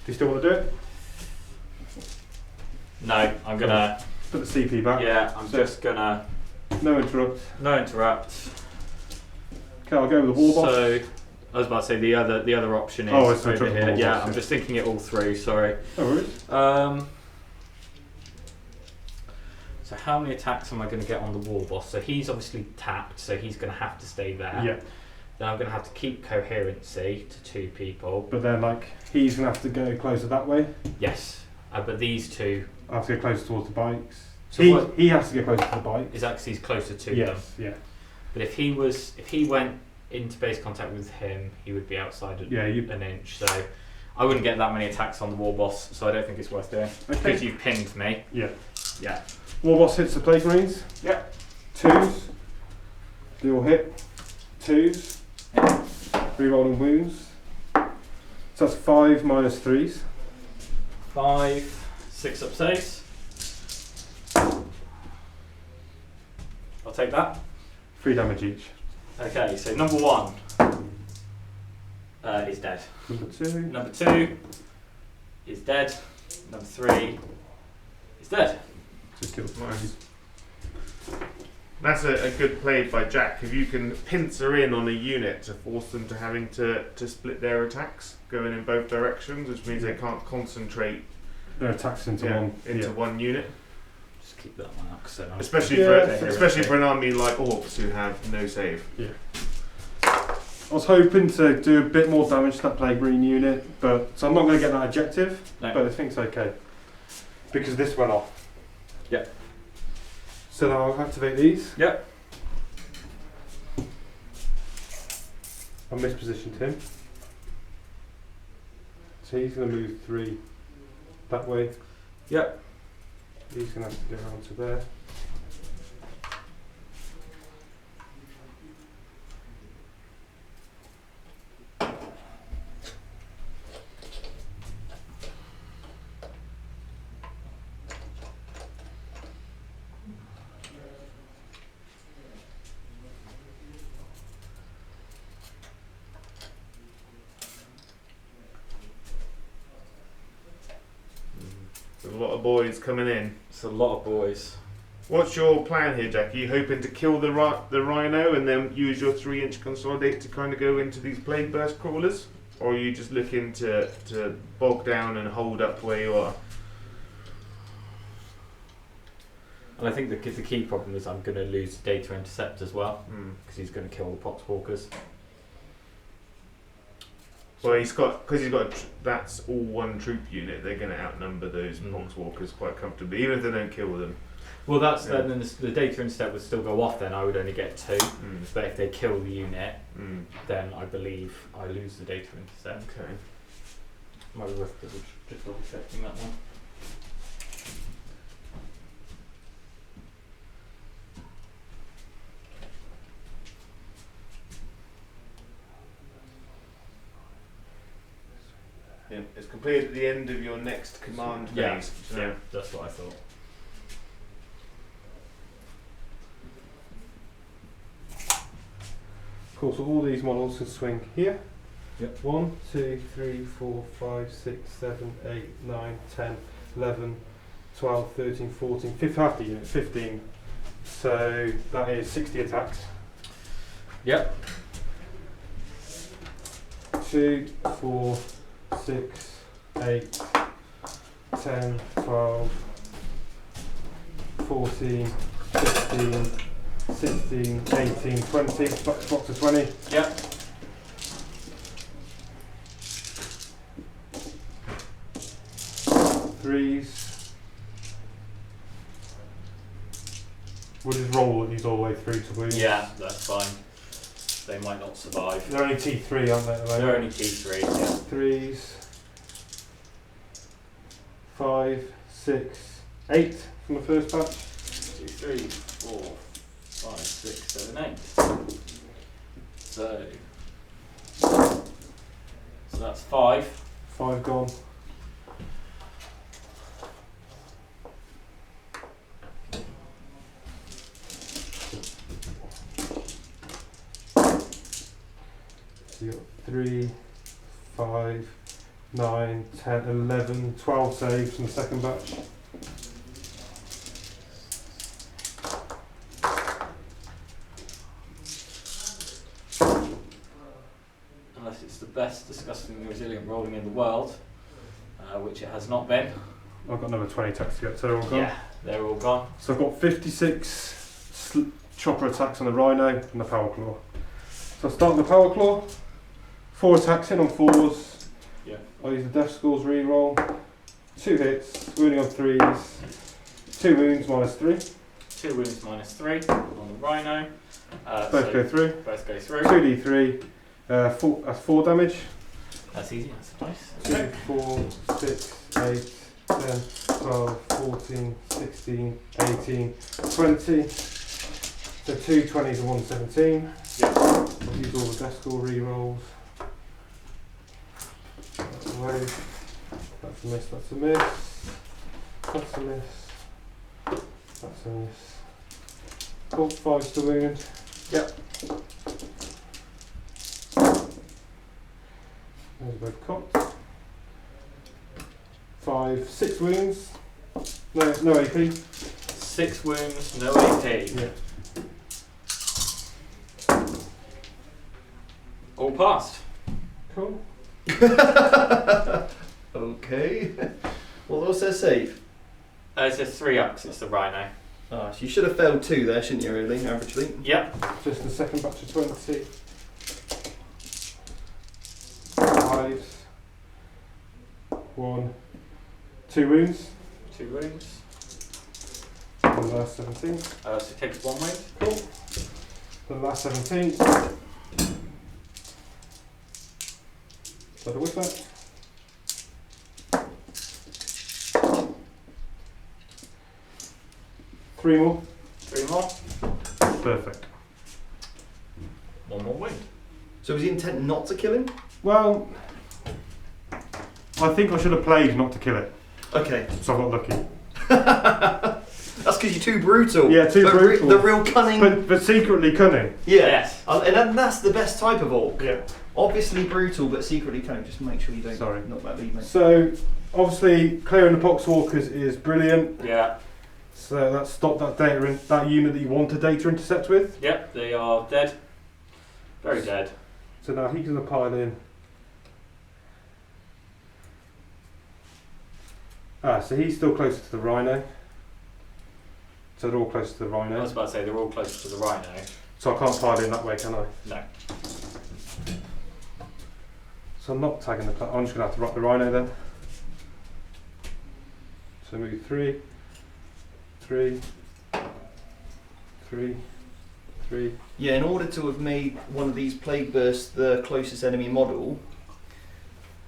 you still want to do it? No, I'm going to... Put the CP back. Yeah, I'm just going to... No interrupt. No interrupt. Okay, I'll go with the war boss. So, I was about to say the other option is it's over here. war Yeah, boss, I'm yeah. just thinking it all through, sorry. No worries. So how many attacks am I going to get on the war boss? So he's obviously tapped, so he's going to have to stay there. Yeah. Then I'm going to have to keep coherency to 2 people. But then, he's going to have to go closer that way. Yes, but these 2... I have to go closer towards the bikes. So he has to go closer to the bike. is that because he's closer to them? Yes, yeah. But if he went into base contact with him, he would be outside an inch. So I wouldn't get that many attacks on the war boss. So I don't think it's worth doing. Okay. Because you've pinged me. Yeah. Yeah. War boss hits the plague marines. Yeah. 2s. They all hit. 2s. Rerolling wounds. So that's 5 minus 3s. 5, 6 up saves. I'll take that. 3 damage each. Okay, so number 1 is dead. Number 2. Number 2 is dead. Number 3 is dead. Just kill Nice. That's a good play by Jack. If you can pincer in on a unit to force them to having to split their attacks, going in both directions, which means they can't concentrate their attacks into one unit. Just keep that one up. Especially for an army like Orks who have no save. Yeah. I was hoping to do a bit more damage to that plague marine unit, so I'm not going to get that objective, but I think it's okay. Because this went off. Yep. So now I'll activate these. Yep. I mispositioned him. So he's going to move 3 that way. Yep. He's going to have to go around to there. There's a lot of boys coming in. It's a lot of boys. What's your plan here, Jack? Are you hoping to kill the rhino and then use your 3-inch consolidate to kind of go into these plague burst crawlers? Or are you just looking to bog down and hold up where you are? And I think the key problem is I'm going to lose the data intercept as well, because he's going to kill the poxwalkers. Well, that's all one troop unit. They're going to outnumber those poxwalkers quite comfortably, even if they don't kill them. Well, then the data intercept would still go off. Then I would only get 2. But if they kill the unit, then I believe I lose the data intercept. Okay. Might be worth just double checking that one. Yeah, it's completed at the end of your next command phase. Yeah, that's what I thought. Cool, so all these models can swing here. Yep. 1, 2, 3, 4, 5, 6, 7, 8, 9, 10, 11, 12, 13, 14, 15. So that is 60 attacks. Yep. 2, 4, 6, 8, 10, 12, 14, 15, 16, 18, 20. Box of 20. Yep. Threes. We'll just roll these all the way through to wounds. Yeah, that's fine. They might not survive. They're only T3, aren't they? At the moment? They're only T3, yeah. Threes. 5, 6, 8 from the first batch. 2, 3, 4, 5, 6, 7, 8. So that's 5. 5 gone. So you got 3, 5, 9, 10, 11, 12 saves from the second batch. Unless it's the best disgustingly resilient rolling in the world, which it has not been. I've got another 20 attacks to get, so they're all gone. Yeah, they're all gone. So I've got 56 chopper attacks on the Rhino and the Power Claw. So I'll start with the Power Claw. 4 attacks in on 4s. Yeah. I'll use the Death Scores reroll. 2 hits, wounding on 3s. 2 wounds -3. 2 wounds -3 on the Rhino. Both go through. Both go through. 2d3. That's 4 damage. That's easy, that's nice. 2, 4, 6, 8, 10, 12, 14, 16, 18, 20. So 2 20s and 1 17. Yeah. I'll use all the Death Score rerolls. That's a miss, that's a miss, that's a miss. That's a miss. That's a miss. Cool, 5's to wound. Yep. There's both cocked. 5, 6 wounds. No AP. 6 wounds, no AP. Yeah. All passed. Cool. Okay. What else says save? It's a 3-ups, it's the Rhino. Ah, so you should have failed 2 there, shouldn't you, really, averagely? Yep. Just the second batch of 20. 5s. 1. 2 wounds. 2 wounds. And the last 17. So it takes 1 wound. Cool. The last 17. So the whip that. Three more. 3 more. Perfect. 1 more wound. So was the intent not to kill him? Well, I think I should have played not to kill it, Okay. so I got lucky. That's because you're too brutal. Yeah, too brutal. The real cunning. But secretly cunning. Yeah. Yes. And that's the best type of orc. Yeah. Obviously brutal, but secretly cunning. Just make sure you don't Sorry. knock that lead, mate. So, obviously, clearing the poxwalkers is brilliant. Yeah. So that stopped that data in that unit that you want to data intercept with. Yep, they are dead. Very dead. So now he's going to pile in. So he's still closer to the Rhino. So they're all close to the I was Rhino. about to say they're all close to the Rhino. So I can't pile in that way, can I? No. So I'm not tagging the. I'm just going to have to rock the Rhino then. So move 3, 3, 3, 3. Yeah, in order to have made one of these plague bursts the closest enemy model,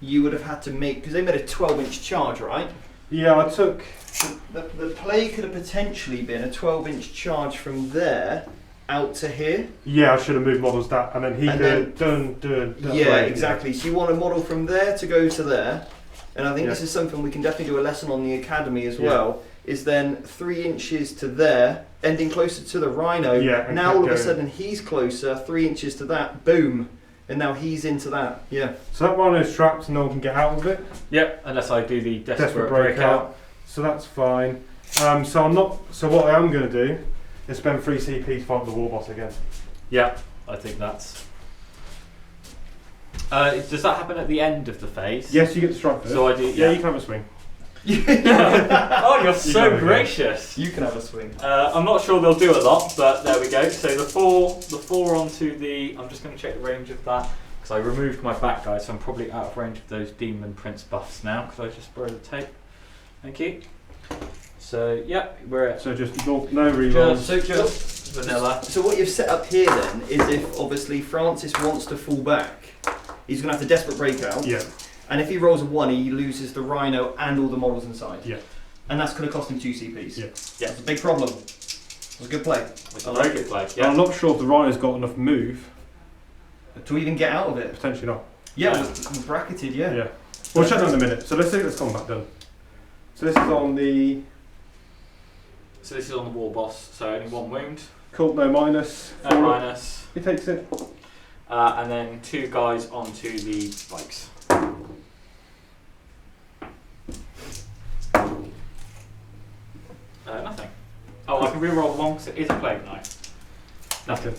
you would have had to make, because they made a 12-inch charge, right? Yeah, I took. The plague could have potentially been a 12-inch charge from there out to here. Yeah, I should have moved models that, and then he And could done. Yeah, exactly. So you want a model from there to go to there, and I think Yeah. this is something we can definitely do a lesson on the academy as Yeah. well. Is then 3 inches to there, ending closer to the Rhino. Yeah, and Now kept all of a going. sudden he's closer, 3 inches to that, boom, and now he's into that. Yeah. So that Rhino's trapped, no one can get out of it. Yep, unless I do the desperate Breakout. breakout. So that's fine. So I'm not. So what I am going to do is spend 3 CP to fight the war boss again. Yep. I think that's. Does that happen at the end of the phase? Yes, you get to strike first. So I do. Yeah, you can have a swing. Oh, you're so gracious. You can have a swing. I'm not sure they'll do a lot, but there we go. So the four onto the. I'm just going to check the range of that because I removed my back guy, so I'm probably out of range of those Demon Prince buffs now. Could I just borrow the tape? Thank you. So yeah, we're at. So just no rerolls. Just vanilla. So what you've set up here then is if obviously Francis wants to fall back, he's going to have to desperate breakout. Yeah. And if he rolls a 1, he loses the Rhino and all the models inside. Yeah. And that's going to cost him 2 CPs. Yeah. Yeah, it's a big problem. It's a good play. It's a very good play. Yeah. I'm not sure if the Rhino's got enough move. To even get out of it. Potentially not. Yeah, Yeah. we're bracketed, yeah. Yeah. We'll check that in a minute. So let's see this combat done. So this is on the. So this is on the war boss. So only 1 wound. Cool, no minus. Minus. He takes it. And then 2 guys onto the bikes. Nothing. Oh, I can reroll 1 because it is a plague knight. Nothing.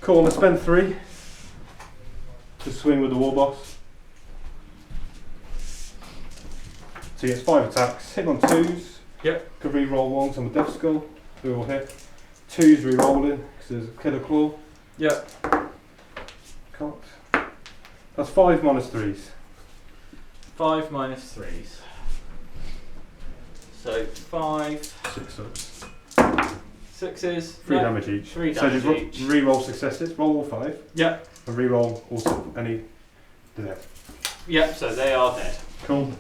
Cool, I'm going to spend 3 to swing with the war boss. So he gets 5 attacks, hit on 2s. Yep. Could re-roll 1 on the Death Skull, we will hit. 2s re-rolling because there's a Killer Claw. Yep. Can't. That's 5 minus 3s. 5 minus 3s. So 5. 6 ups. 6s. 3 damage each. 3 So damage just each. re-roll successes, roll all 5. Yep. And re-roll also any dead. Yep, so they are dead. Cool.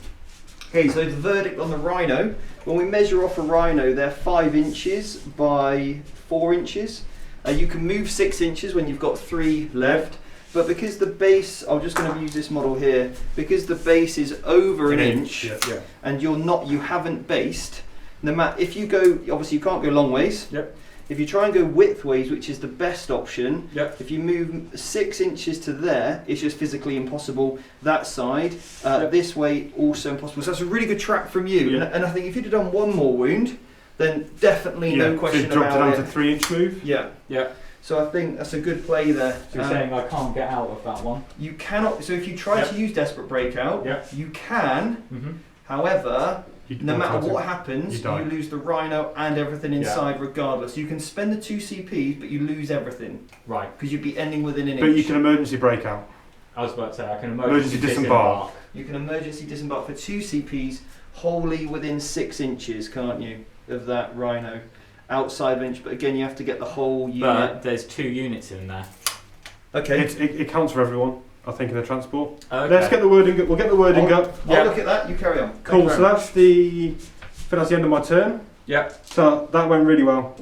Okay, so the verdict on the Rhino. When we measure off a Rhino, they're 5 inches by 4 inches. You can move 6 inches when you've got 3 left. But because the base, I'm just going to use this model here, because the base is over an inch, Yeah. and you haven't based, no matter, if you go, obviously you can't go long ways. Yep. If you try and go width ways, which is the best option, Yep. if you move 6 inches to there, it's just physically impossible. That side, Yep. this way, also impossible. So that's a really good trap from you. Yeah. And I think if you'd have done 1 more wound, then definitely no question so dropped it about down it. to 3-inch move. Yeah. Yeah. So I think that's a good play there. So you're saying I can't get out of that one? You cannot. So if you try Yep. to use Desperate Breakout, Yep. you can. Mm-hmm. However, no matter what happens, you die. you lose the Rhino and everything Yeah. inside regardless. You can spend the 2 CPs, but you lose everything Right. because you'd be ending within an inch. But you can emergency breakout. I was about to say I can Emergency disembark. You can emergency disembark for 2 CPs wholly within 6 inches, can't you, of that Rhino? Outside of inch, but again, you have to get the whole unit. But there's 2 units in there. Okay. It counts for everyone, I think, in the transport. Okay. Let's get the wording. We'll get the wording up. I'll look at that. You carry on. Cool. Thank you So very that's the. I think that's the end of my turn. Yep. So that went really well.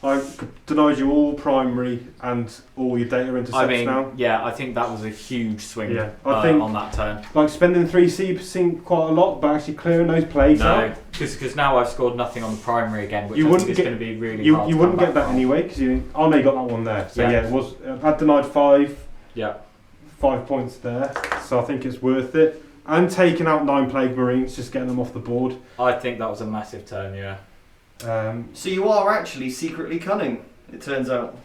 I denied you all primary and all your data intercepts I mean, now. yeah, I think that was a huge swing Yeah, I think on that turn. like spending 3C seemed quite a lot, but actually clearing those plays No, out. because now I've scored nothing on the primary again, which You I wouldn't think is get- going to be really You hard. you to wouldn't come get that back from. anyway because you. Oh no, you got that one there. So Yeah. yeah, it was. I denied 5. Yeah. 5 points there. So I think it's worth it. And taking out 9 Plague Marines, just getting them off the board. I think that was a massive turn, yeah. So you are actually secretly cunning, it turns out.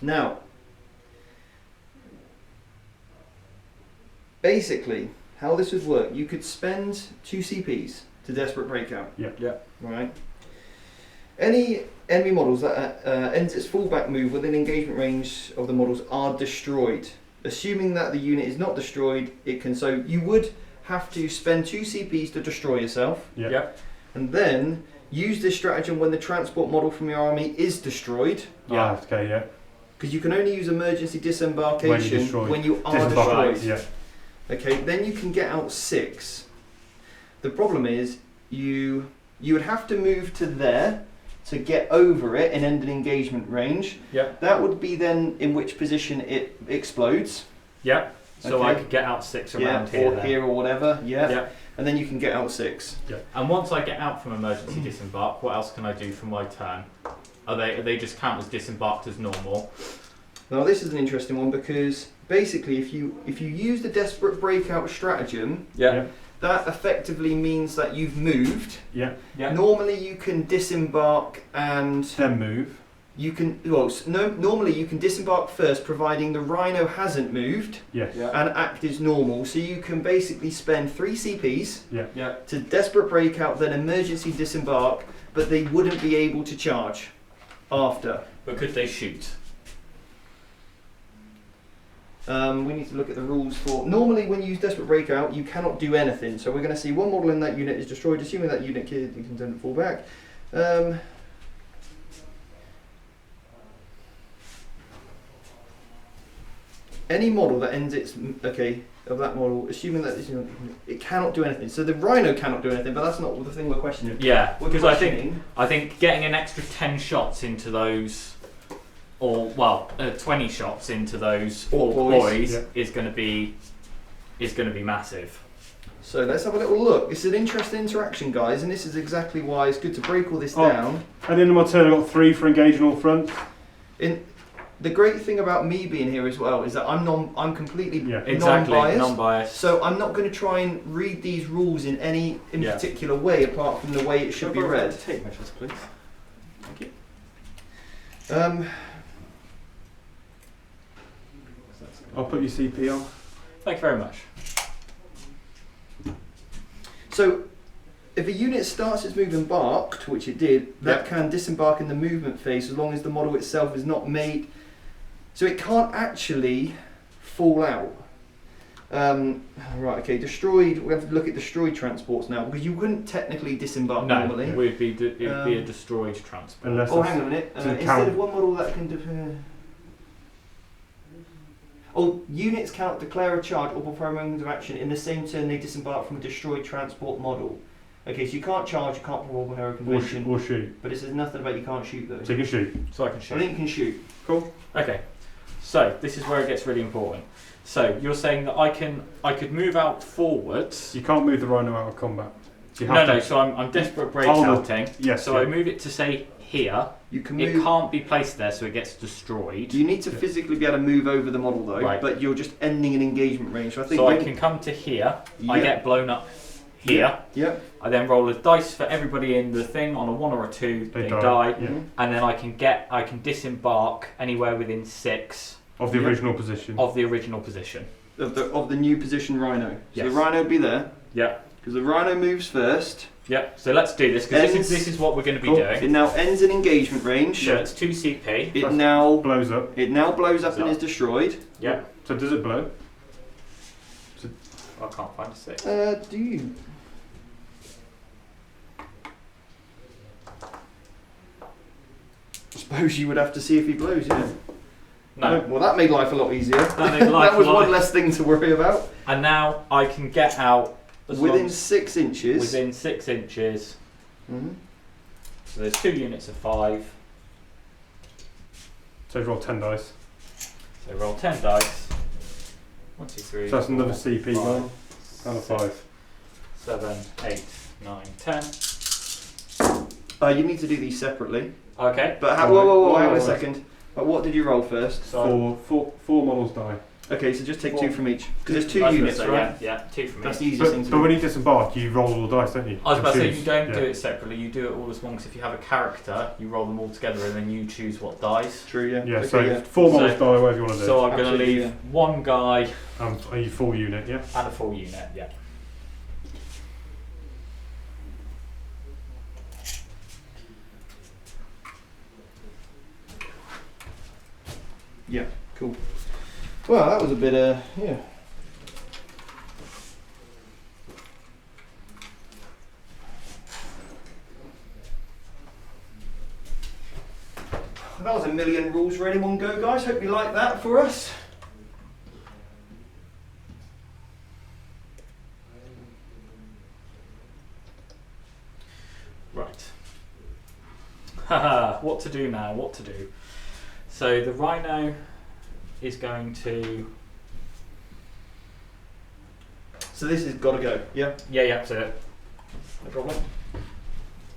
Now, basically, how this would work, you could spend 2 CPs to Desperate Breakout. Yeah. Yeah. Right. Any enemy models that ends its fallback move within engagement range of the models are destroyed. Assuming that the unit is not destroyed, it can. So you would have to spend 2 CPs to destroy yourself. Yeah. Yep. And then use this stratagem when the transport model from your army is destroyed, Yeah. Okay. Yeah. because you can only use emergency disembarkation destroyed. when you are Disembark, destroyed. Yeah. Okay, then you can get out 6. The problem is you would have to move to there to get over it and end an engagement range. Yep. That would be then in which position it explodes. Yep. So I Okay. could get out 6 Yeah, around here. or then. here or whatever. Yeah. Yep. And then you can get out 6. And once I get out from emergency disembark, what else can I do for my turn? Are they just count as disembarked as normal? Now this is an interesting one because basically if you use the Desperate Breakout stratagem, Yeah. that effectively means that you've moved. Yeah. Yeah. Normally you can disembark and Then move. You can normally you can disembark first, providing the Rhino hasn't moved Yes. Yeah. and act as normal. So you can basically spend 3 CPs Yeah. to desperate breakout, then emergency disembark, but they wouldn't be able to charge after. But could they shoot? We need to look at the rules for. Normally, when you use desperate breakout, you cannot do anything. So we're going to see one model in that unit is destroyed, assuming that unit can fall back. Any model that ends its of that model, assuming that it cannot do anything. So the Rhino cannot do anything, but that's not the thing we're questioning. Yeah, We're because questioning. I think getting an extra 10 shots into those, or 20 shots into those Ork boys Yeah. is going to be massive. So let's have a little look. It's an interesting interaction, guys, and this is exactly why it's good to break all this down. At the end of my turn, I got 3 for engaging all front. The great thing about me being here as well is that I'm completely Exactly, non-biased. non-biased. So I'm not going to try and read these rules in any Yeah. particular way, apart from the way it should be read. Tape measures, please. Thank you. I'll put your CP on. Thank you very much. So, if a unit starts its move embarked, which it did, that can disembark in the movement phase as long as the model itself is not made. So it can't actually fall out. Right, okay, destroyed. We have to look at destroyed transports now because you wouldn't technically disembark normally. No, it would be a destroyed transport. Unless Oh, hang on a minute. Instead of one model that can. Units cannot declare a charge or perform moves of action in the same turn they disembark from a destroyed transport model. Okay, so you can't charge, you can't perform a hero convention, Or shoot. but it says nothing about you can't shoot though. So you can shoot. So I can I shoot. think you can shoot. Cool. Okay. So this is where it gets really important. So you're saying that I could move out forwards. You can't move the Rhino out of combat. So you No, have no. to, So I'm desperate breakouting. Yes. So I move it to say here. You can It move. can't be placed there, so it gets destroyed. You need to physically be able to move over the model though, Right. but you're just ending an engagement range. So I think. So I can come to here. I get blown up here. Yep. I then roll a dice for everybody in the thing. On a 1 or a 2, they die. Yeah. Mhm. And then I can disembark anywhere within 6 Of the Yeah. original position. of the original position. Of the new position Rhino. So Yes. the Rhino would be there Yeah. because the Rhino moves first. Yep. So let's do this because Ends- this is what we're going to be Cool. doing. It now ends in engagement range. So it's 2 CP. It now Blows up. blows up and Up. is destroyed. Yeah. So does it blow? I can't find a 6. Do you? I suppose you would have to see if he blows, yeah. No. Well, that made life a lot easier. That made life that was a lot- one less thing to worry about. And now I can get out as long Within as- 6 inches. within 6 inches. Mhm. So there's 2 units of 5. So roll 10 dice. So roll 10 dice. 1, 2, 3. So that's another 4, CP 5, roll. And a 5. 7, 8, 9, 10. You need to do these separately. Okay. But Oh, whoa, wait, hang on a wait. second. But what did you roll first? So Four models die. Okay, so just take 2 Four. from each. Because there's 2 I was gonna units, say, right? Yeah, 2 from That's each. the easiest thing to But do. when you disembark, you roll all the dice, don't you? I was about to say, choose. you don't do Yeah. it separately, you do it all as one, because if you have a character, you roll them all together and then you choose what dies. True, yeah. Yeah, Okay, so yeah. 4 models So- die, whatever you want to do. So I'm going to Absolutely, leave yeah. 1 guy Are you full unit, yeah? and a full unit, yeah. Yeah, cool. Well, that was a bit, yeah. That was a million rules ready, one go, guys. Hope you like that for us. Right. Haha, what to do now, what to do. So the Rhino is going to... So this has got to go, yeah? Yeah, so no problem.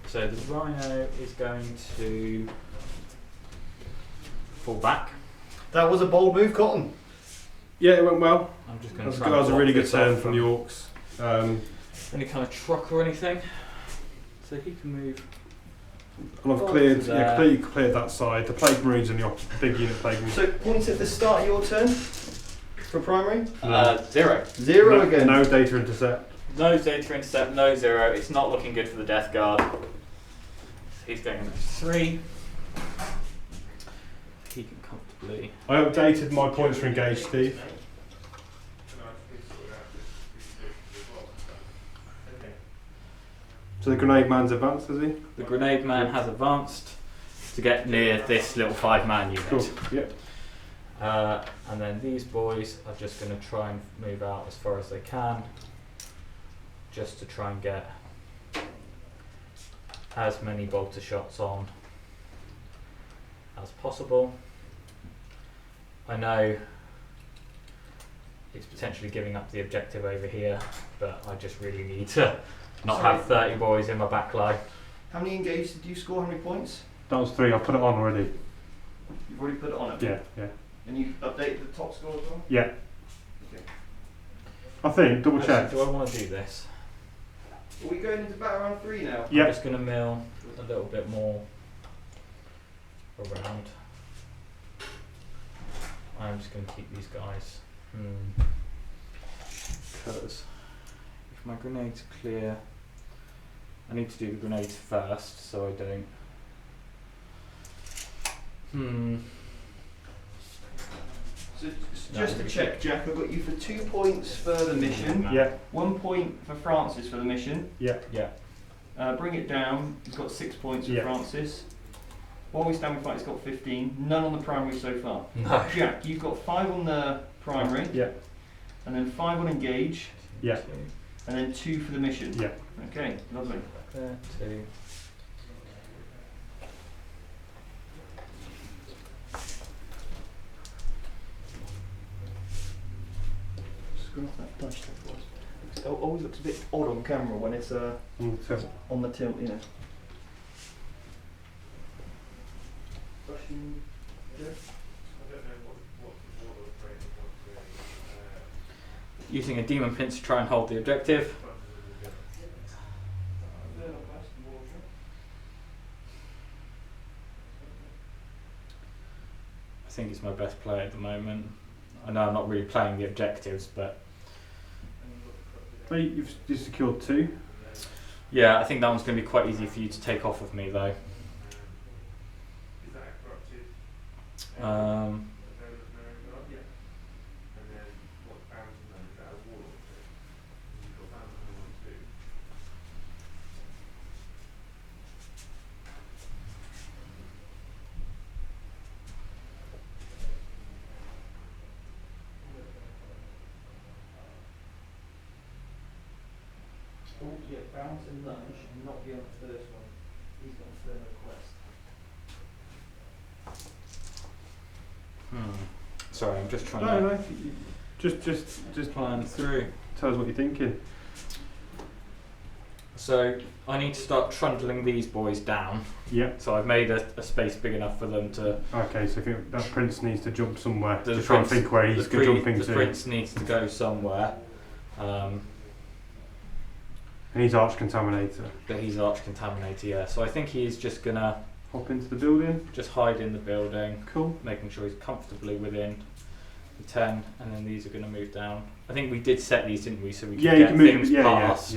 So the Rhino is going to fall back. That was a bold move, Cotton. Yeah, it went well. I'm just That going was, to that was a really good turn from the Orks. Any kind of truck or anything. So he can move And I've completely cleared that side. The Plague Marines and the big unit Plague Marines. So points at the start of your turn for primary? 0. 0 again. No data intercept. No data intercept, no 0. It's not looking good for the Death Guard. He's going in 3. He can comfortably. I updated my points for engage, Steve. So the Grenade Man's advanced, has he? The Grenade Man has advanced to get near this little 5-man unit. Cool. Yep. And then these boys are just going to try and move out as far as they can, just to try and get as many bolter shots on as possible. I know it's potentially giving up the objective over here, but I just really need to not have 30 boys in my back line. How many engaged did you score? How many points? That was 3. I put it on already. You've already put it on it? Yeah. And you updated the top score as well? Yeah. Okay. I think, double check. Actually, do I want to do this? Are we going into battle round 3 now? Yeah. I'm just going to mill a little bit more around. I'm just going to keep these guys. Because if my grenades clear, I need to do the grenades first so I don't. So just to check, Jack, I've got you for 2 points for the mission. Yeah. 1 point for Francis for the mission. Yeah. Bring it down. He's got 6 points for Yeah. Francis. While we stand, we fight. He's got 15. None on the primary so far. No. Jack, you've got 5 on the primary. Yeah. And then 5 on engage. Yeah. And then 2 for the mission. Yeah. Okay, lovely. There, 2. Screw off that punch that was. It always looks a bit odd on camera when it's on the tilt, you know. Using a demon pinch to try and hold the objective. I think it's my best play at the moment. I know I'm not really playing the objectives, but You've secured 2. yeah, I think that one's going to be quite easy for you to take off of me though. Yeah, bounce and lunge and not be on the first one. He's got a firm request. Sorry, I'm just trying No. just plan through. Tell us what you're thinking. So I need to start trundling these boys down. Yeah. So I've made a space big enough for them to. Okay, so I think that prince needs to jump somewhere. The Just try and prince- think where he's jumping The to. prince needs to go somewhere. And he's Arch Contaminator. But he's Arch Contaminator, yeah. So I think he's just gonna Hop into the building. just hide in the building, Cool. making sure he's comfortably within the 10, and then these are gonna move down. I think we did set these, didn't we? So we could Yeah, you get can move. things Yeah. past.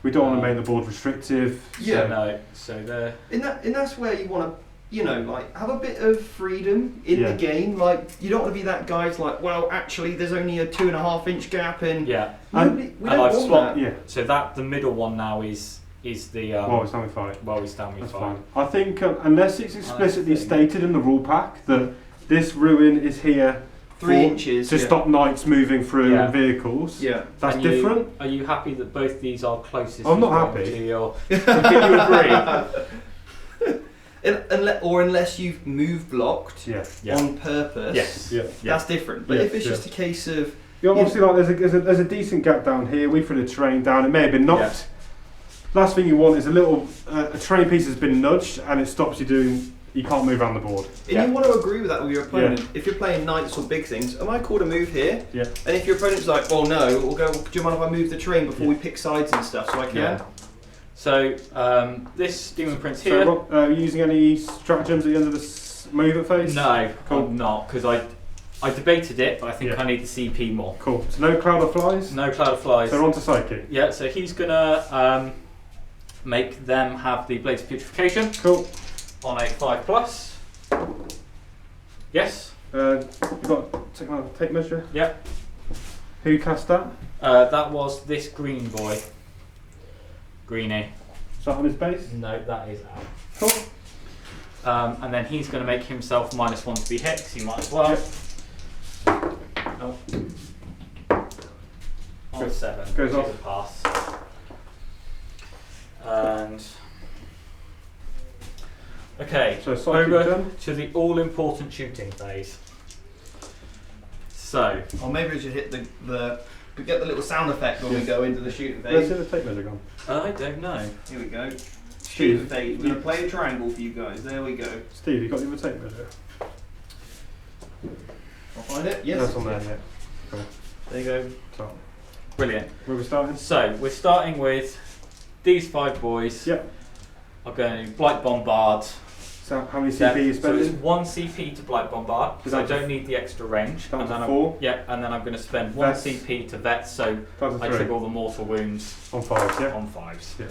We don't want to make the board restrictive. Yeah. So no. So there. And that's where you want to, like have a bit of freedom in Yeah. the game. Like you don't want to be that guy's like, well, actually, there's only a 2.5 inch gap, and Yeah. we And don't I've want swapped- that. Yeah. So that the middle one now is the Well, it's time we fight. while we stand we That's fight. fine. I think unless it's explicitly think- stated in the rule pack that this ruin is here 3 inches to stop knights moving through Yeah. vehicles. Yeah. That's And different. Are you happy that both these are closest? I'm not as well happy. To your, do you agree? Unless you've move blocked Yeah. Yeah. on purpose. Yes. Yeah. That's different. But Yeah, if it's yeah. just a case of Yeah, obviously, like there's a decent gap down here. We threw the terrain down. It may have been knocked. Last thing you want is a little a terrain piece has been nudged and it stops you doing. You can't move around the board. and you want to agree with that with your opponent. If you're playing knights or big things, am I called a move here? Yeah. And if your opponent's like, well, no, we'll go. Do you mind if I move the terrain before we pick sides and stuff? So I can. Yeah. So this Demon Prince So, here. Rob, are you using any stratagems at the end of this movement phase? No, Cool. I'm not, because I debated it, but I think Yeah. I need the CP more. Cool. So no cloud of flies. No Cloud of Flies. So we're on to psychic. Yeah, so he's gonna make them have the Blades of Putrefaction Cool. on a 5+. Yes. You've got take measure. Yep. Who cast that? That was this green boy. Greenie. Is that on his base? No, that is out. Cool. And then he's going to make himself -1 to be hit, 'cause he might as well. Oh. On Good. 7. Goes which off. is a pass. And okay, So psychic over done. to the all-important shooting phase. So Or maybe we should hit we get the little sound effect when we go into the shooting Let's phase. see the take measure gone. I don't know. Here we go. Steve. Shooting phase. We're going to play a triangle for you guys. There we go. Steve, you got your take measure? I'll find it. Yes. That's on there, yeah. There you go. Top. Brilliant. Where are we starting? So we're starting with these 5 boys. Yep. Are going to Blight Bombard. So how many CP are you So it's spending? 1 CP to Blight Bombard, because I Is that don't need the extra range. Down And to then 4? and then I'm going to spend 1 Vets. CP to Vets, so Down to I 3. trigger all the mortal wounds On 5, yeah? on 5s. Yeah.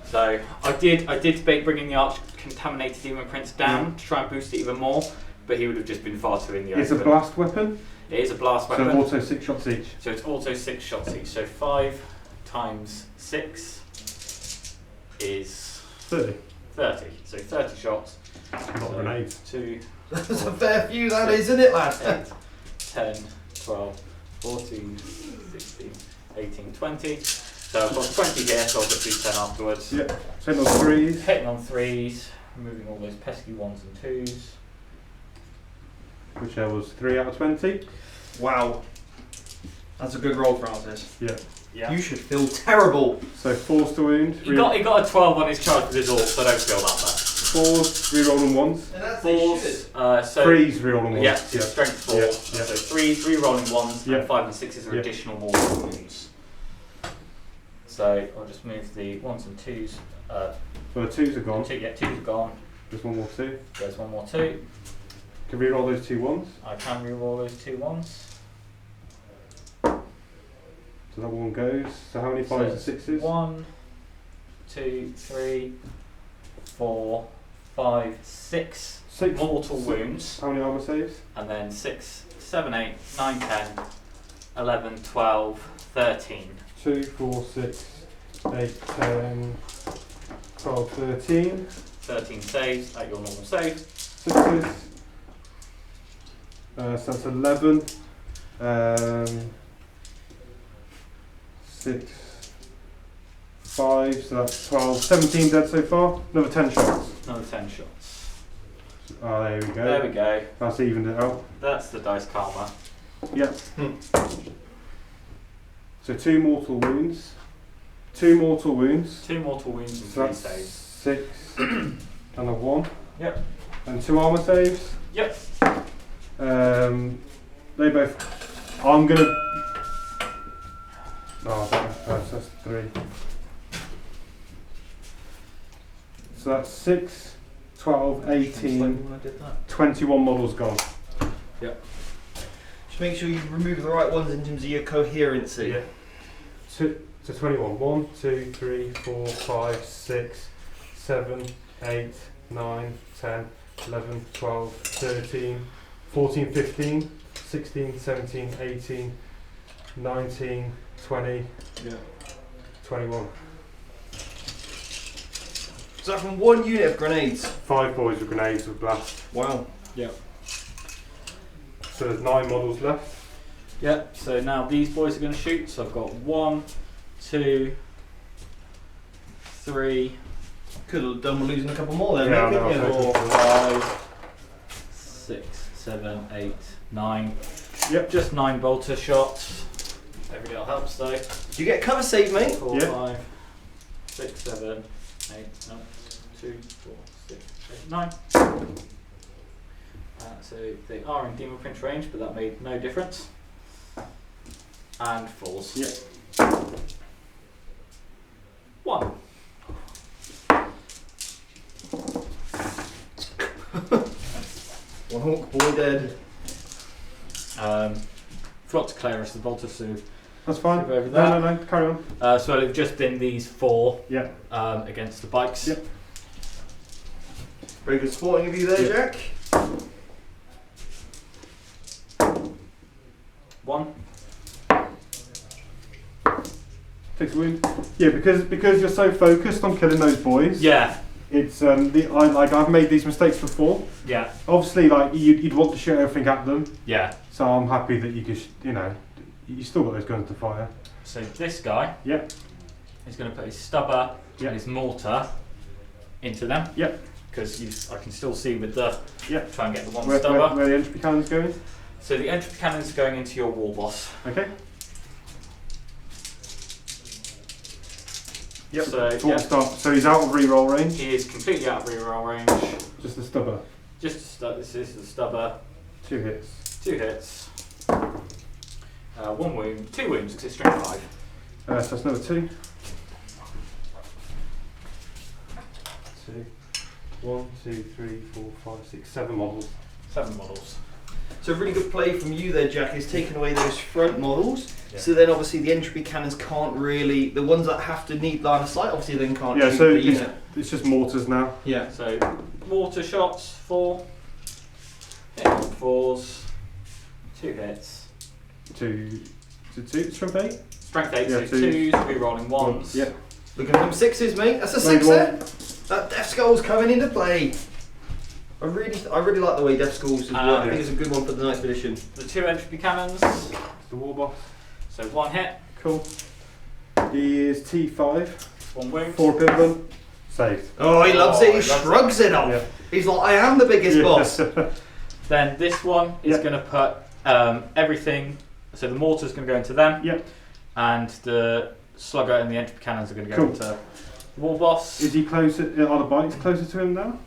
So I did debate bringing the Arch Contaminated Demon Prince down to try and boost it even more, but he would have just been far too in the It's a open. blast weapon, It is a blast so weapon. auto 6 shots each. So it's auto 6 shots each. So 5 times 6 is 30. 30. So 30 shots. Not grenades. 2, That's a fair few, that is, isn't it, lad? 8, 10, 12, 14, 16, 18, 20. So I've got 20 here, so I'll just do 10 afterwards. Yep. Send on 3s. Hitting on 3s, removing all those pesky 1s and 2s. Which was 3 out of 20. Wow. That's a good roll, Francis. Yeah. Yeah. You should feel terrible. So 4's to wound. He got a 12 on his charge with his ult, so don't feel that bad. 4's re-rolling 1s. And that's 4s, so 3's re-rolling 1s. yeah, so strength 4. Yeah, yeah. So 3 rolling 1s, Yeah. and 5 and 6s are Yeah. additional mortal wounds. So I'll just move the 1s and 2s. So the 2's are gone. 2s are gone. There's one more 2. There's one more 2. Can re-roll those 2 1s. I can reroll those 2 1s. So that one goes. So how many 5s and 6s? 1, 2, 3, 4, 5, 6 6 mortal wounds, How many armor saves? and then 6, 7, 8, 9, 10, 11, 12, 13. 2, 4, 6, 8, 10, 12, 13. 13 saves at your normal save. 6s. So that's 11. 6, 5, so that's 12. 17 dead so far. Another 10 shots. Another 10 shots. Oh, there we go. There we go. That's evened it out. That's the dice karma. Yep. So 2 mortal wounds. 2 mortal wounds. 2 mortal wounds and So 3 that's saves. 6 and a 1. Yep. And 2 armor saves. Yep. They both. I'm gonna. Oh, that's 3. So that's 6, 12, 18, 21 models gone. Just make sure you remove the right ones in terms of your coherency. So 21. 1, 2, 3, 4, 5, 6, 7, 8, 9, 10, 11, 12, 13, 14, 15, 16, 17, 18, 19, 20, 21. So that's from 1 unit of grenades. 5 boys with grenades with blast. Wow. So there's 9 models left. Yep, so now these boys are going to shoot. So I've got 1, 2, 3, Could have done with losing a couple more then, Yeah, couldn't I you? know. 4, 5, 6, 7, 8, 9. Yep. Just 9 bolter shots. Every little helps though. Do you get cover save, mate? 4, Yeah. 5, 6, 7, 8, no, 2, 4, 6, 8, 9. So they are in Demon Prince range, but that made no difference. And falls. Yep. 1. Orc boy dead. Forgot to clear us the bolter, so That's fine. skip over that. No, carry on. So it'll have just been these 4 Yeah. against the bikes. Yep. Very good sporting of you there, Yeah. Jack. 1. Takes a wound. Yeah, because you're so focused on killing those boys. Yeah. It's I've made these mistakes before. Yeah. Obviously, like you'd want to shoot everything at them. Yeah. So I'm happy that you could, you still got those guns to fire. So this guy. Yep. Is going to put his stubber Yep. and his mortar into them. Yep. Because I can still see with the. Yep. Try and get the one Where stubber. the entropy cannon's going? So the entropy cannon's going into your war boss. Okay. Yep. So he's out of reroll range. He is completely out of reroll range. Just the stubber. This is the stubber. 2 hits. 2 hits. 1 wound. 2 wounds because it's strength 5. So that's another 2. 2. 1, 2, 3, 4, 5, 6, 7 models. 7 models. So a really good play from you there, Jack, is taking away those front models. Yeah. So then obviously the entropy cannons can't really, the ones that have to need line of sight, obviously then can't Yeah, shoot so the unit. it's just mortars now. Yeah. So mortar shots 4. Hit on 4s. 2 hits. 2, 2, strength 8. Strength 8, Yeah, so 2s. 2s, re-rolling 1s. Yeah. Look at them 6s, mate. That's a Made 6er. That Death Skull's coming into play. I really like the way Death Skulls is working. I think it's a good one for the 9th edition. The 2 entropy cannons. The war boss. So 1 hit. Cool. He is T5. 1 wound. 4 Pimpin. Saved. Oh, he loves it. He he loves shrugs it off. Yeah. He's like, I am the biggest boss. Then this one is Yeah. going to put everything. So the mortar's going to go into them. Yep. And the slugger and the entropy cannons are going to go Cool. into the war boss. Is he closer? Are the bikes closer to him now?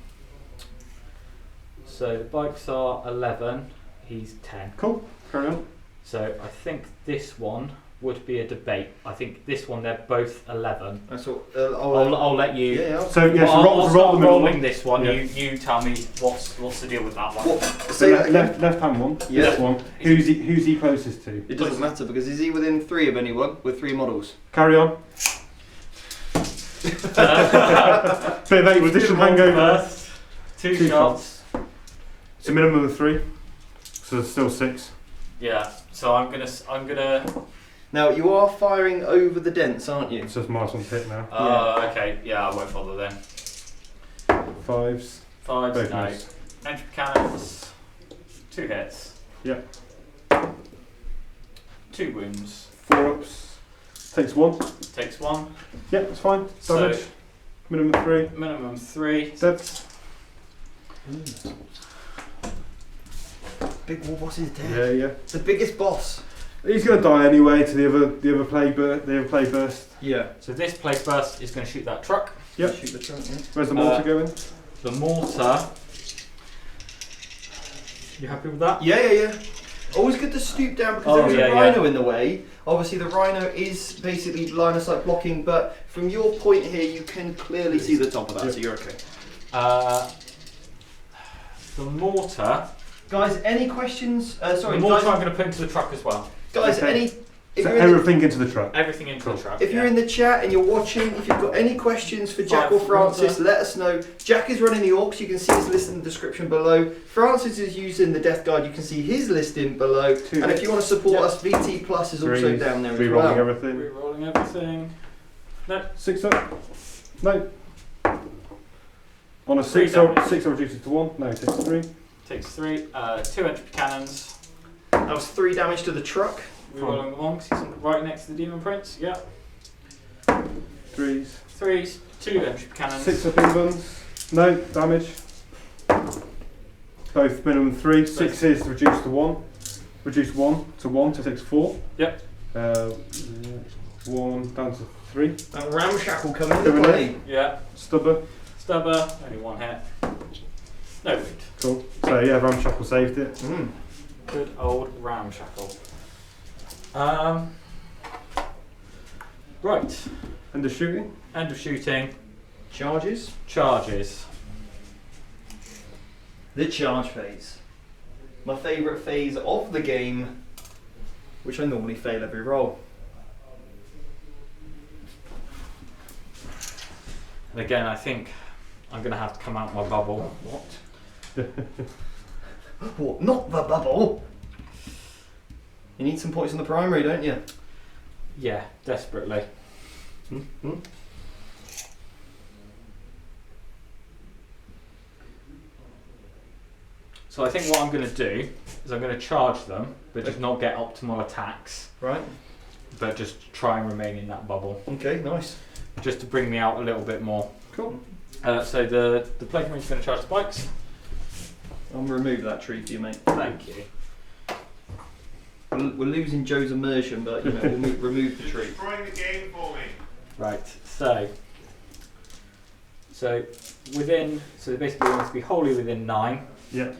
So the bikes are 11. He's 10. Cool. Carry on. So I think this one would be a debate. I think this one they're both 11. That's what. I'll let you. Yeah. So yes, I'll roll start the middle rolling one. this one. Yeah. You tell me what's the deal with that one. What? So Say that again. left hand one. Yeah. This one. Who's he closest to? It doesn't matter because is he within 3 of anyone with 3 models? Carry on. Bit of 8 edition hangover. First, 2 2 shots. It's a minimum of 3. So there's still 6. Yeah. So I'm gonna. Now you are firing over the dents, aren't you? It says Mars on hit now. Okay. Yeah, I won't bother then. 5s. 5. Both No. nice. Entropy cannons. 2 hits. Yep. 2 wounds. 4 ups. Takes 1. Takes 1. Yep, that's fine. So- Damage. Minimum 3. Minimum 3. Dead. Big war boss is dead. Yeah. The biggest boss. He's gonna die anyway to the other play burst. Yeah. So this place burst is going to shoot that truck. Yep. Shoot the trunk, yeah. Where's the mortar going? The mortar. You happy with that? Yeah. Always good to stoop down because Oh, there's yeah, a yeah. rhino in the way. Obviously the rhino is basically line of sight blocking, but from your point here you can clearly see the top of that, Yep. so you're okay. The mortar. Guys, any questions? Sorry, The mortar I'm guys. going to put into the truck as well. Guys, Okay. if So you're in the everything into the truck. Everything into Cool. the truck. If you're in the chat and you're watching, if you've got any questions for Jack or Five, Francis, water. let us know. Jack is running the Orks, you can see his list in the description below. Francis is using the Death Guard, you can see his listing below. 2 And if you want to support Yep. us, VT Plus is also 3s, down there as Rerolling well. everything. Rerolling everything. No. 6 up. No. On a 3 6, I'll damage. reduce it to 1. No, it takes 3. Takes 3. 2 entropy cannons. That was 3 damage to the truck. Rerolling the 1 because he's right next to the demon prince. Yeah. 3s. 3s. 2 entropy cannons. 6 up in buns. No, damage. Both minimum 3. 6 is reduced to 1. Reduce 1 to 1, so it takes 4. Yep. 1 down to 3. That ramshackle coming into Doing play. Yeah. Stubber. Stubber. Only 1 hit. No wound. Cool. So yeah, Ramshackle saved it. Mm. Good old ramshackle. Right. End of shooting. End of shooting. Charges. Charges. The charge phase. my favourite phase of the game, which I normally fail every roll. And again, I think I'm going to have to come out my bubble. What? What? Not the bubble! You need some points on the primary, don't you? Yeah, desperately. Mm-hmm. So I think what I'm going to do is I'm going to charge them, but just not get optimal attacks, Right. but just try and remain in that bubble, Okay, nice. just to bring me out a little bit more. Cool. So the Plague Marine's going to charge spikes. I'll remove that tree for you, mate. Thank you. We're losing Joe's immersion, but you know, we'll remove the tree. Destroying the game for me. Right. So they basically want to be wholly within 9. Yeah.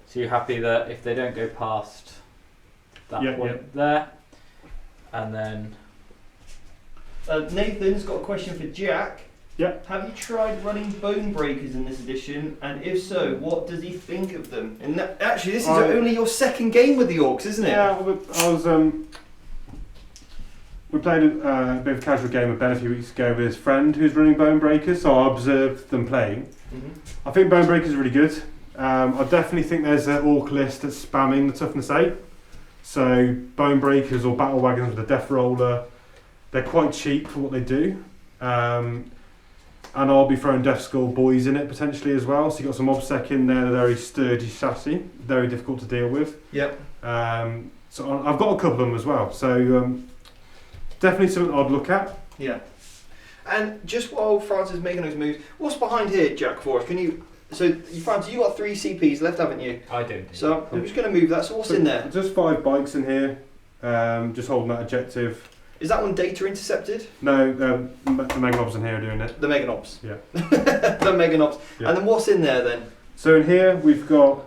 So you're happy that if they don't go past that Yeah, point there, and then Nathan's got a question for Jack. Yeah. Have you tried running bone breakers in this edition? And if so, what does he think of them? And actually, this is only your second game with the Orks, isn't it? Yeah, I was. We played a bit of a casual game with Ben a few weeks ago with his friend who's running Bone Breakers, so I observed them playing. Mm-hmm. I think Bone Breakers are really good. I definitely think there's an Orc list that's spamming the toughness 8. So Bone Breakers or Battle Wagons with a Death Roller, they're quite cheap for what they do. And I'll be throwing Death Skull boys in it potentially as well. So you've got some OBSEC in there, they're very sturdy chassis, very difficult to deal with. Yep. So I've got a couple of them as well. So definitely something I'd look at. Yeah. And just while Francis is making those moves, what's behind here, Jack, for us? Francis, you got 3 CPs left, haven't you? I do. So I'm just going to move that. So what's in there? Just 5 bikes in here, just holding that objective. Is that one data intercepted? No, the Meganobs in here are doing it. The Meganobs. Yeah. The Meganobs. Yeah. And then what's in there then? So in here we've got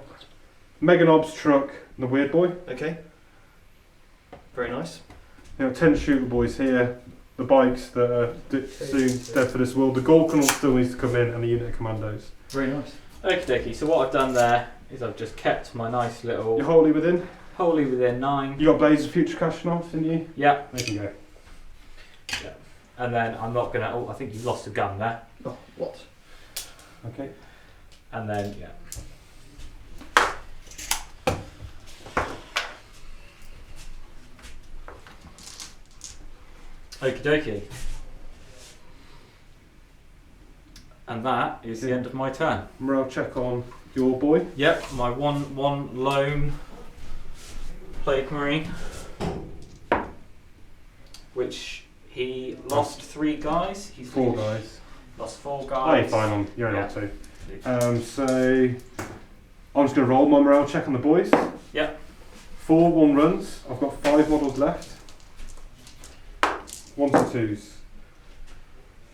Meganobs, Truck, and the Weird Boy. Okay. Very nice. 10 shooter boys here. The bikes that are soon dead for this world. The Gorkanal still needs to come in, and the unit of commandos. Very nice. Okie dokie. So what I've done there is I've just kept my nice little You're wholly within. wholly within 9. You got Blades of Future Cashing off, didn't you? Yeah. There you go. And then I'm not gonna. Oh, I think you lost a gun there. Oh, what? Okay. And then yeah. Okie dokie. And that is the end of my turn. Morale check on your boy. Yep, my one lone Plague Marine, which he lost 3 guys. He's 4 guys. Lost 4 Oh, guys. you're fine on. You're only Yeah. on 2. So I'm just going to roll my morale check on the boys. Yep. 4 1 runs. I've got 5 models left. 1s and 2s.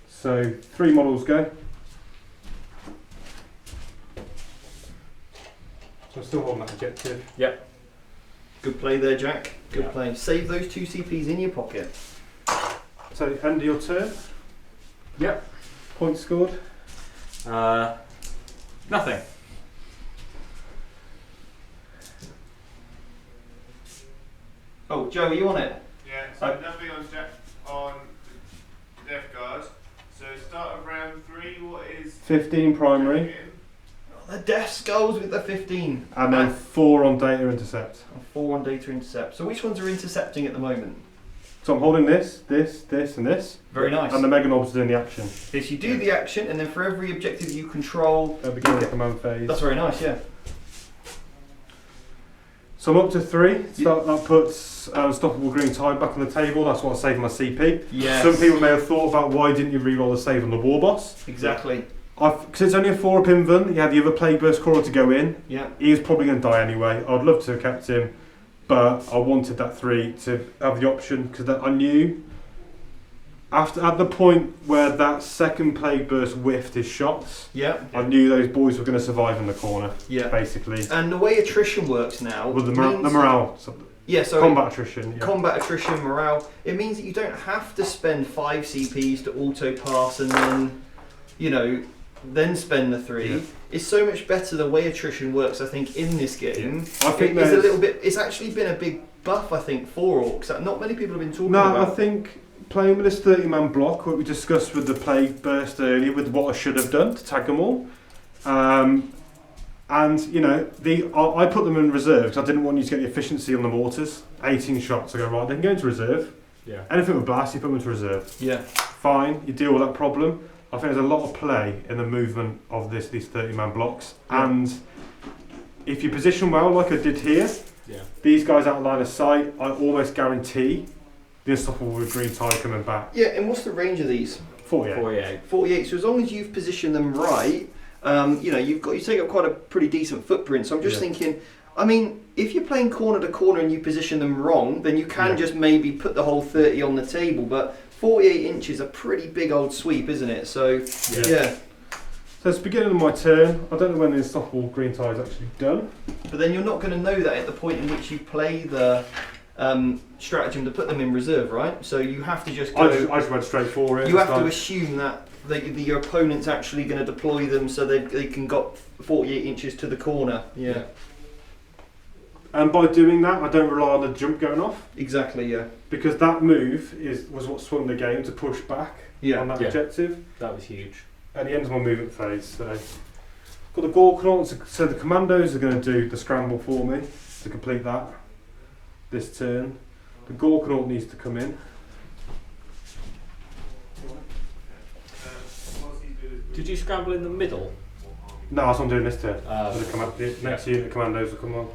So 3 models go. So I'm still holding that objective. Good play there, Jack. Good Yeah. play. Save those 2 CPs in your pocket. So end of your turn. Yep. Points scored. Nothing. Oh, Joe, are you on it? Yeah, so nothing on Death Guard. So start of round 3, what is 15 primary. The Death Skulls with the 15. And then 4 on data intercept. 4 on data intercept. So which ones are intercepting at the moment? So I'm holding this, and this. Very nice. And the Meganobs are doing the action. If you do the action, and then for every objective you control... At the beginning of the command phase. That's very nice, yeah. So I'm up to 3. So that puts Unstoppable Green Tide back on the table. That's what I saved my CP. Yes. Some people may have thought about why didn't you reroll the save on the War Boss. Exactly. Because it's only a 4 up Invan, you had the other Plague Burst Crawler to go in. Yeah. He was probably going to die anyway. I'd love to have kept him, but I wanted that 3 to have the option because I knew at the point where that second Plague Burst whiffed his shots, Yeah. I knew those boys were going to survive in the corner. Yeah. Basically. And the way attrition works now... With the means- morale. Yeah, so... Combat attrition. Yeah. Combat attrition, morale. It means that you don't have to spend 5 CPs to auto pass and then, then spend the 3. Yeah. It's so much better the way attrition works, I think, in this game. I think it's a little bit. It's actually been a big buff, I think, for Orks that not many people have been talking about. No, I think playing with this 30-man block, what we discussed with the plague burst earlier, with what I should have done to tag them all. And you know, I put them in reserve because I didn't want you to get the efficiency on the mortars. 18 shots. I go right, they can go into reserve. Yeah. Anything with blast, you put them into reserve. Yeah. Fine, you deal with that problem. I think there's a lot of play in the movement of these 30-man blocks, and if you position well, like I did here, these guys out of line of sight, I almost guarantee the unstoppable with green tide coming back. Yeah, and what's the range of these? 48. 48. So as long as you've positioned them right, you know, you take up quite a pretty decent footprint. So I'm just thinking, I mean, if you're playing corner to corner and you position them wrong, then you can just maybe put the whole 30 on the table, but 48 inches a pretty big old sweep, isn't it? So yeah. So it's the beginning of my turn. I don't know when the unstoppable green tide is actually done. But then you're not going to know that at the point in which you play the stratagem to put them in reserve, right? So you have to just go... I just went straight for it. You have to assume that your opponent's actually going to deploy them so they can got 48 inches to the corner. Yeah. And by doing that, I don't rely on the jump going off. Exactly, yeah. Because that move was what swung the game to push back on that objective. That was huge. At the end of my movement phase, so got the Gorkanaut, so the commandos are going to do the scramble for me to complete that this turn. The Gorkanaut needs to come in. Did you scramble in the middle? No, that's what I'm doing this turn. The next unit of commandos will come on.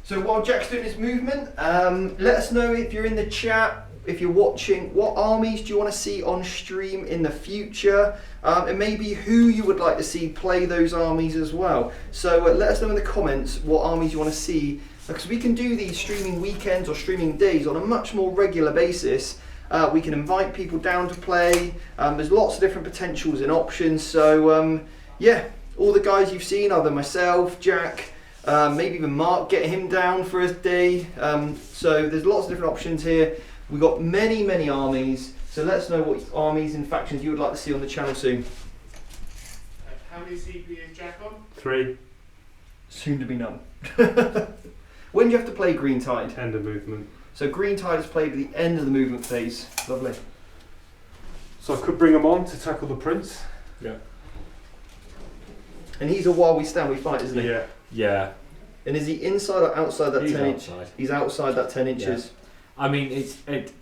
So while Jack's doing his movement, let us know if you're in the chat, if you're watching, what armies do you want to see on stream in the future, and maybe who you would like to see play those armies as well. So let us know in the comments what armies you want to see, because we can do these streaming weekends or streaming days on a much more regular basis. We can invite people down to play. There's lots of different potentials and options. So yeah, all the guys you've seen, either myself, Jack, maybe even Mark, get him down for a day. So there's lots of different options here. We've got many armies. So let us know what armies and factions you would like to see on the channel soon. How many CP is Jack on? 3. Soon to be none. When do you have to play Green Tide? End of movement. So Green Tide is played at the end of the movement phase. Lovely. So I could bring him on to tackle the prince. Yeah. And he's a while we stand, we fight, isn't he? Yeah. Yeah. And is he inside or outside that 10 inch? Outside. He's outside that 10 inches. Yeah. I mean,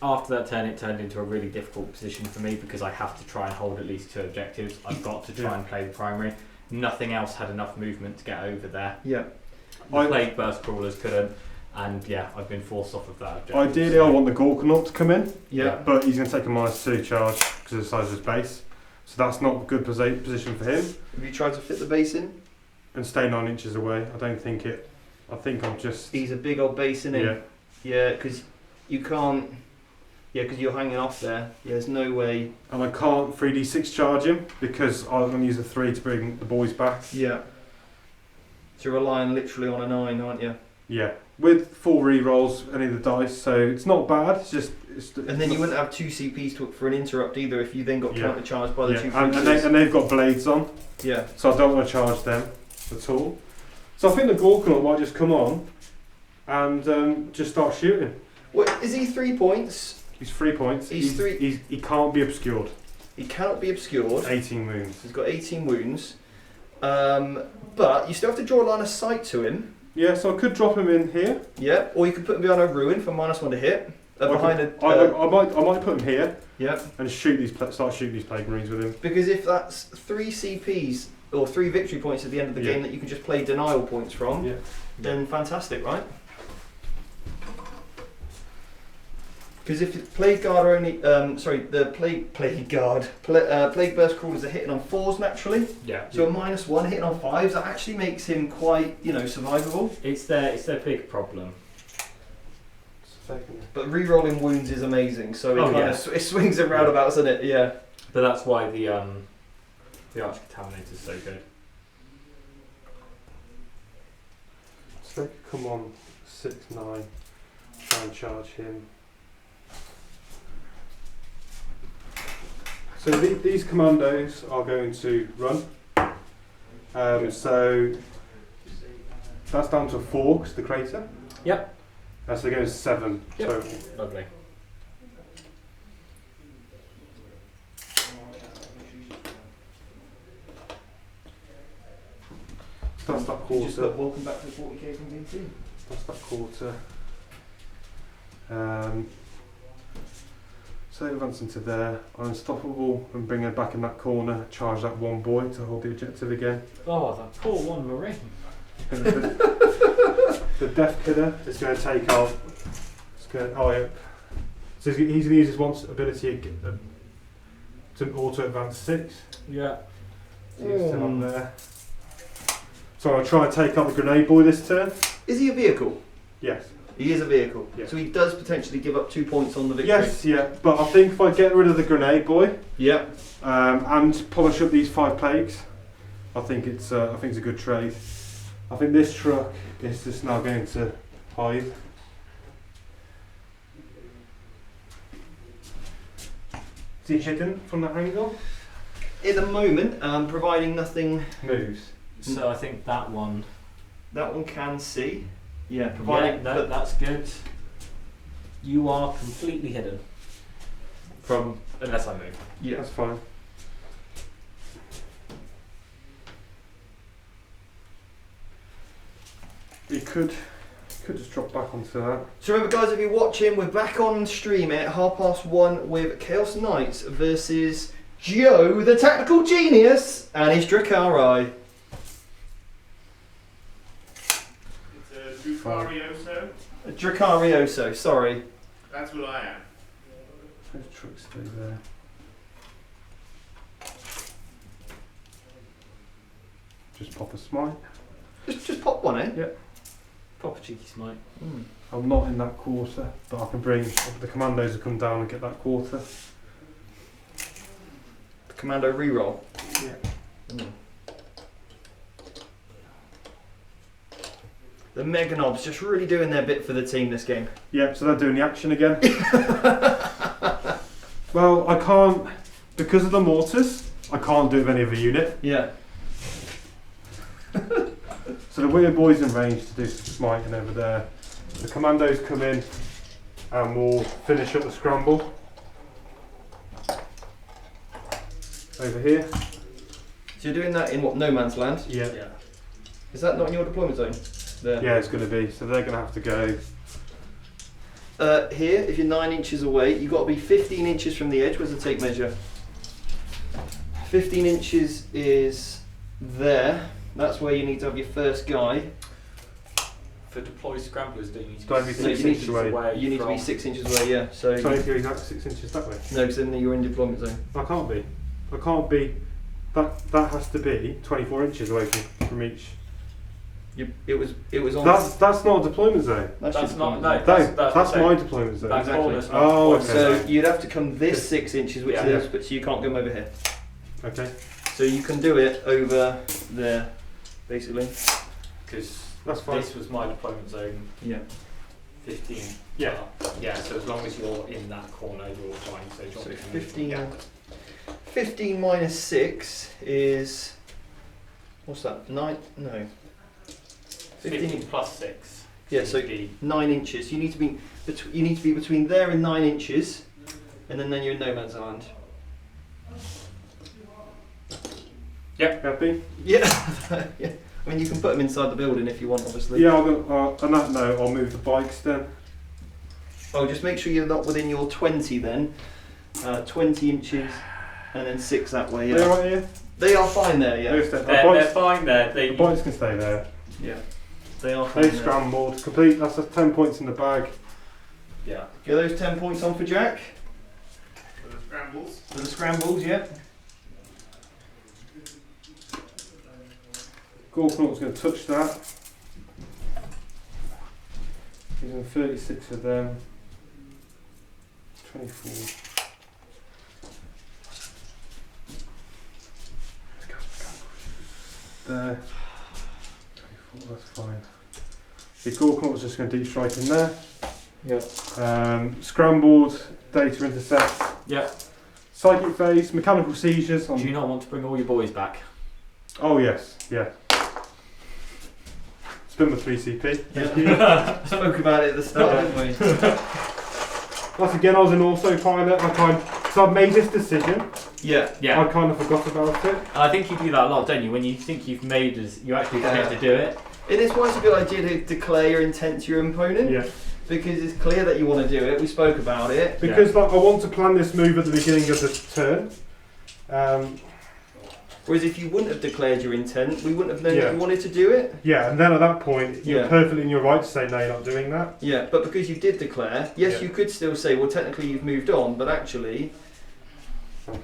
after that turn, it turned into a really difficult position for me because I have to try and hold at least 2 objectives. I've got to try and play the primary. Nothing else had enough movement to get over there. Yeah. The plague burst crawlers couldn't, and yeah, I've been forced off of that objective. Ideally, I want the Gorkanaut to come in. Yeah. But he's going to take a -2 charge because of the size of his base. So that's not a good position for him. Have you tried to fit the base in? And stay 9 inches away. I don't think it. I think I'm just. He's a big old base, isn't he? Yeah. Yeah, because you can't. Yeah, because you're hanging off there. Yeah, there's no way. And I can't 3d6 charge him because I'm going to use a 3 to bring the boys back. Yeah. So you're relying literally on a 9, aren't you? Yeah. With 4 re-rolls, any of the dice, so it's not bad. It's just. And then you wouldn't have 2 CPs for an interrupt either if you then got counter-charged by the 2 and they've got blades on. Yeah. So I don't want to charge them at all. So I think the Gorkanaut might just come on and just start shooting. What, is he 3 points? He's 3 points. He's 3. He can't be obscured. He cannot be obscured. 18 wounds. He's got 18 wounds. But you still have to draw a line of sight to him. Yeah, so I could drop him in here. Yeah, or you could put him behind a ruin for -1 to hit. Behind I might put him here. Yeah. And start shooting these plague marines with him. Because if that's 3 CPs or 3 victory points at the end of the game that you can just play denial points from, then fantastic, right? Because if Plague Guard are only, the Plague Burst Crawlers are hitting on 4s naturally. Yeah. So a -1 hitting on 5s, that actually makes him quite, survivable. It's their big problem. But re-rolling wounds is amazing, so it swings and roundabouts, doesn't it? Yeah. But that's why the Arch Contaminator is so good. So they could come on 6-9, try and charge him. So these commandos are going to run. So that's down to 4 because the crater. Yep. So they're going to 7 Yep. total. Lovely. That's that Just put quarter. welcome back to the 40k from VT. That's that quarter. So advance into there. Unstoppable and bring her back in that corner. Charge that one boy to hold the objective again. Oh, that poor one Marine. And the Death Killer is going to take out. Yep. So he's going to use his one ability to auto advance 6. Yeah. So he's still on there. So I'll try and take out the grenade boy this turn. Is he a vehicle? Yes. He is a vehicle. Yeah. So he does potentially give up 2 points on the victory. Yes, yeah. But I think if I get rid of the grenade boy, Yep. and polish up these 5 plagues, I think it's a good trade. I think this truck is just now going to hide. Is he hidden from that angle? At the moment, providing nothing, Moves. So I think that one. that one can see. Yeah, providing. Yeah, no, that's good. You are completely hidden. From unless I move. Yeah. That's fine. You could just drop back onto that. So remember, guys, if you're watching, we're back on stream at 1:30 with Chaos Knights versus Joe, the Tactical Genius, and his Drakari. It's a Drufarioso. Dracarioso, sorry. That's what I am. Those trucks stay there. Just pop a smite. Just pop one in. Proper cheeky smite. I'm not in that quarter, but I can bring the commandos to come down and get that quarter. The Commando reroll. Yeah. The Mega Knobs just really doing their bit for the team this game. Yeah, so they're doing the action again. Well, I can't, because of the mortars, I can't do it with any other unit. Yeah. So the weird boys in range to do some smiting over there. The commandos come in and we'll finish up the scramble. Over here. So you're doing that in what, no man's land? Yeah. Yeah. Is that not in your deployment zone? There. Yeah, it's going to be. So they're going to have to go. Here, if you're 9 inches away, you've got to be 15 inches from the edge. Where's the tape measure? 15 inches is there. That's where you need to have your first guy. For deploy scramblers, do you need to Gotta be No, you 6 need inches to- away. You need to be 6 inches away, yeah. So, So I need to go exactly 6 inches that way. no, because then you're in deployment zone. I can't be. I can't be. That has to be 24 inches away from each. It was on. That's not a deployment zone. That's your That's not. deployment No, zone. That's my deployment zone. That Exactly. corner's not. Oh, okay. So you'd have to come this 6 inches, which Yeah. is, but so you can't come over here. Okay. So you can do it over there, basically. Because That's fine. this was my deployment zone. Yeah. 15. Yeah. Yeah. So as long as you're in that corner, you're fine. So, So drop it 15. Yeah. 15 minus 6 is, what's that? 9? No. 15 plus 6. Yeah, so 50. 9 inches. You need to be between there and 9 inches, and then you're in no man's land. Happy? Yeah. Yeah. I mean, you can put them inside the building if you want, obviously. Yeah. On that note, I'll move the bikes then. Oh, just make sure you're not within your 20 then. 20 inches, and then 6 that way. Yeah. They're right here. They are fine there. Yeah. They're fine there. The bikes can stay there. Yeah. They are fine. They've There. scrambled. Complete. That's 10 points in the bag. Yeah. Get those 10 points on for Jack. For the scrambles. For the scrambles, yeah. Gorknaut's going to touch that. Using 36 of them. 24. There. 24, that's fine. The Gorknaut's just going to deep strike in there. Yeah. Scrambled, data intercept. Yeah. Psychic phase, mechanical seizures. Do you not want to bring all your boys back? Oh yes, yeah. Spin with 3 CP. Yeah. Spoke about it at the start, didn't we? Once again, I was an autopilot. So I've made this decision. Yeah. I kind of forgot about it. I think you do that a lot, don't you? When you think you've made us, you actually forget to do it. It is why it's a good idea to declare your intent to your opponent. Yeah. Because it's clear that you want to do it. We spoke about it. Because like, I want to plan this move at the beginning of the turn. Whereas if you wouldn't have declared your intent, we wouldn't have known Yeah. that you wanted to do it. Yeah, and then at that point, you're Yeah. perfectly in your right to say no, you're not doing that. Yeah, but because you did declare, yes, Yeah. you could still say, well, technically you've moved on, but actually, Okay.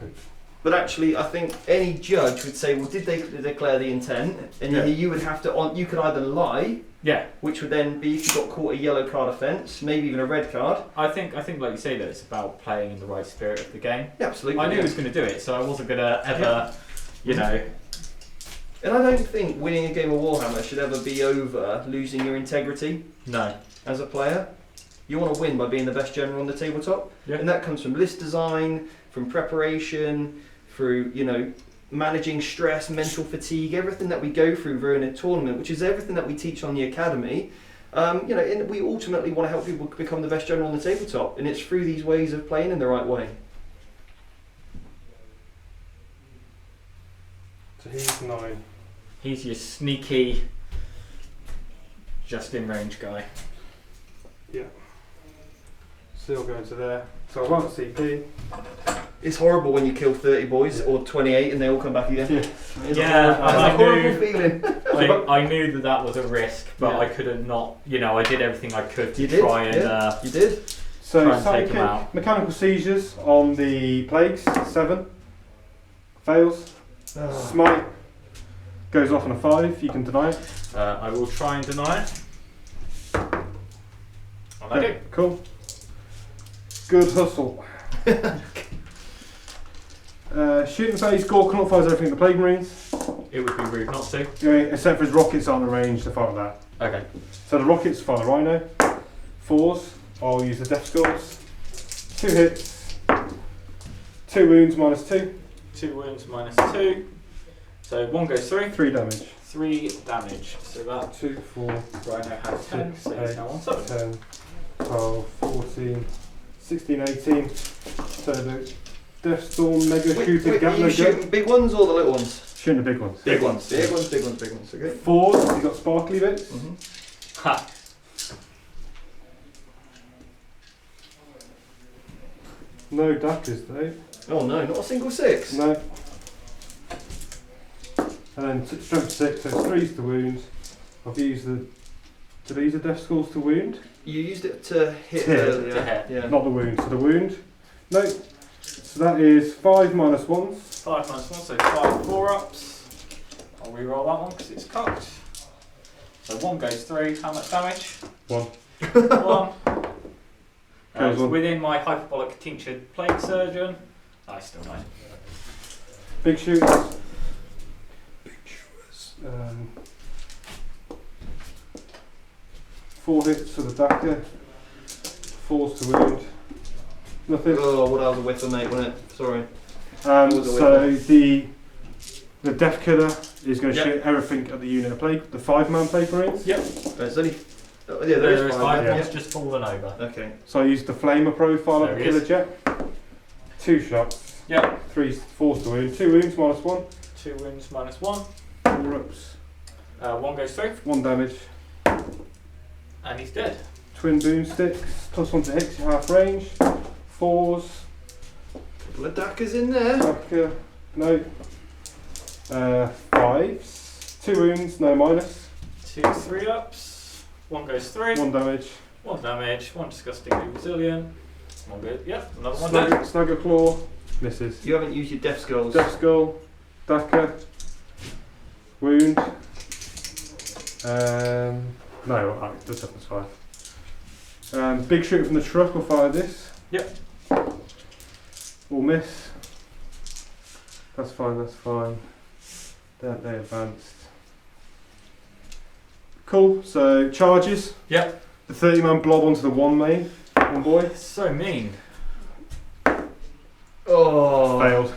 I think any judge would say, well, did they declare the intent? And Yeah. you would have to, you could either lie, Yeah. which would then be if you got caught a yellow card offence, maybe even a red card. I think, like you say, that it's about playing in the right spirit of the game. Yeah, absolutely. I knew he was going to do it, so I wasn't going to ever, you know. And I don't think winning a game of Warhammer should ever be over losing your integrity No. as a player. You want to win by being the best general on the tabletop. Yeah. And that comes from list design, from preparation, through, managing stress, mental fatigue, everything that we go through during a tournament, which is everything that we teach on the academy. And we ultimately want to help people become the best general on the tabletop, and it's through these ways of playing in the right way. So he's 9. He's your sneaky, just in range guy. Still going to there. So I want CP. It's horrible when you kill 30 boys or 28 and they all come back again. Yeah. It's Yeah, a I horrible knew- feeling. I knew that was a risk, but Yeah. I couldn't not. I did everything I could to You did, try and. yeah. You did. So Try and take him okay, out. mechanical seizures on the plagues, 7. Fails. Smite goes off on a 5, you can deny it. I will try and deny it. And I do. Cool. Good hustle. Shooting phase, Gorkanaut fires everything at the Plague Marines. It would be rude not to. Except for his rockets aren't arranged to fire that. Okay. So the rockets fire the Rhino. 4s, I'll use the Death Skulls. 2 hits. 2 wounds minus 2. 2 wounds minus 2. So 1 goes through. 3 damage. 3 damage. So that 2, 4, Rhino has 10, so he's now on 7. 10, 12, 14, 16, 18. So the Death Storm Mega Shooter Are Gatler you shooting big ones or the little ones? Shooting the big ones. Big ones. Big ones, big ones, big ones. Okay. 4s, you got sparkly bits. Mm-hmm. Ha! No dackers though. Oh no, not a single 6. No. And then strength 6, so it's 3s to wound. I've used the. Did I use the Death Skulls to wound? You used it to hit To hit. earlier. To hit. Yeah. Not the wound, so the wound. No. So that is 5 minus 1s. 5 minus 1, so 5 4-ups. I'll re-roll that one because it's cocked. So 1 goes through. How much damage? 1. 1. Goes It's one. within my hyperbolic tinctured plague surgeon. I still know. Big shooters. 4 hits for the Dacker. 4s to wound. Nothing. Oh, well, that was a whiffer, mate, wasn't it? Sorry. was a So the Death Killer is going to Yep. shoot everything at the unit of plague, the 5-man Plague Marines. Yep. There's only. Oh, yeah, there is 5. five yeah. ones just fallen over. Okay. So I used the Flamer profile There of the he Killer is. Jet. 2 shots. Yep. 4s to wound. 2 wounds minus 1. 2 wounds minus 1. 4 ups. 1 goes through. 1 damage. And he's dead. Twin boomsticks. +1 to hit, half range. 4s. Couple of dackers in there. Dacker. No. 5s. 2 wounds, no minus. 2 3-ups. 1 goes through. 1 damage. 1 damage. 1 disgustingly resilient. 1 good. Yep. Another 1 dead. Snagger Claw. Misses. You haven't used your Death Skulls. Death Skull. Dacker. Wound. No, alright, the toughness 5. Big shoot from the truck will fire this. Yep. Will miss. That's fine, that's fine. They advanced. Cool, so charges. Yep. The 30-man blob onto the 1 main. 1 boy. So mean. Oh, failed.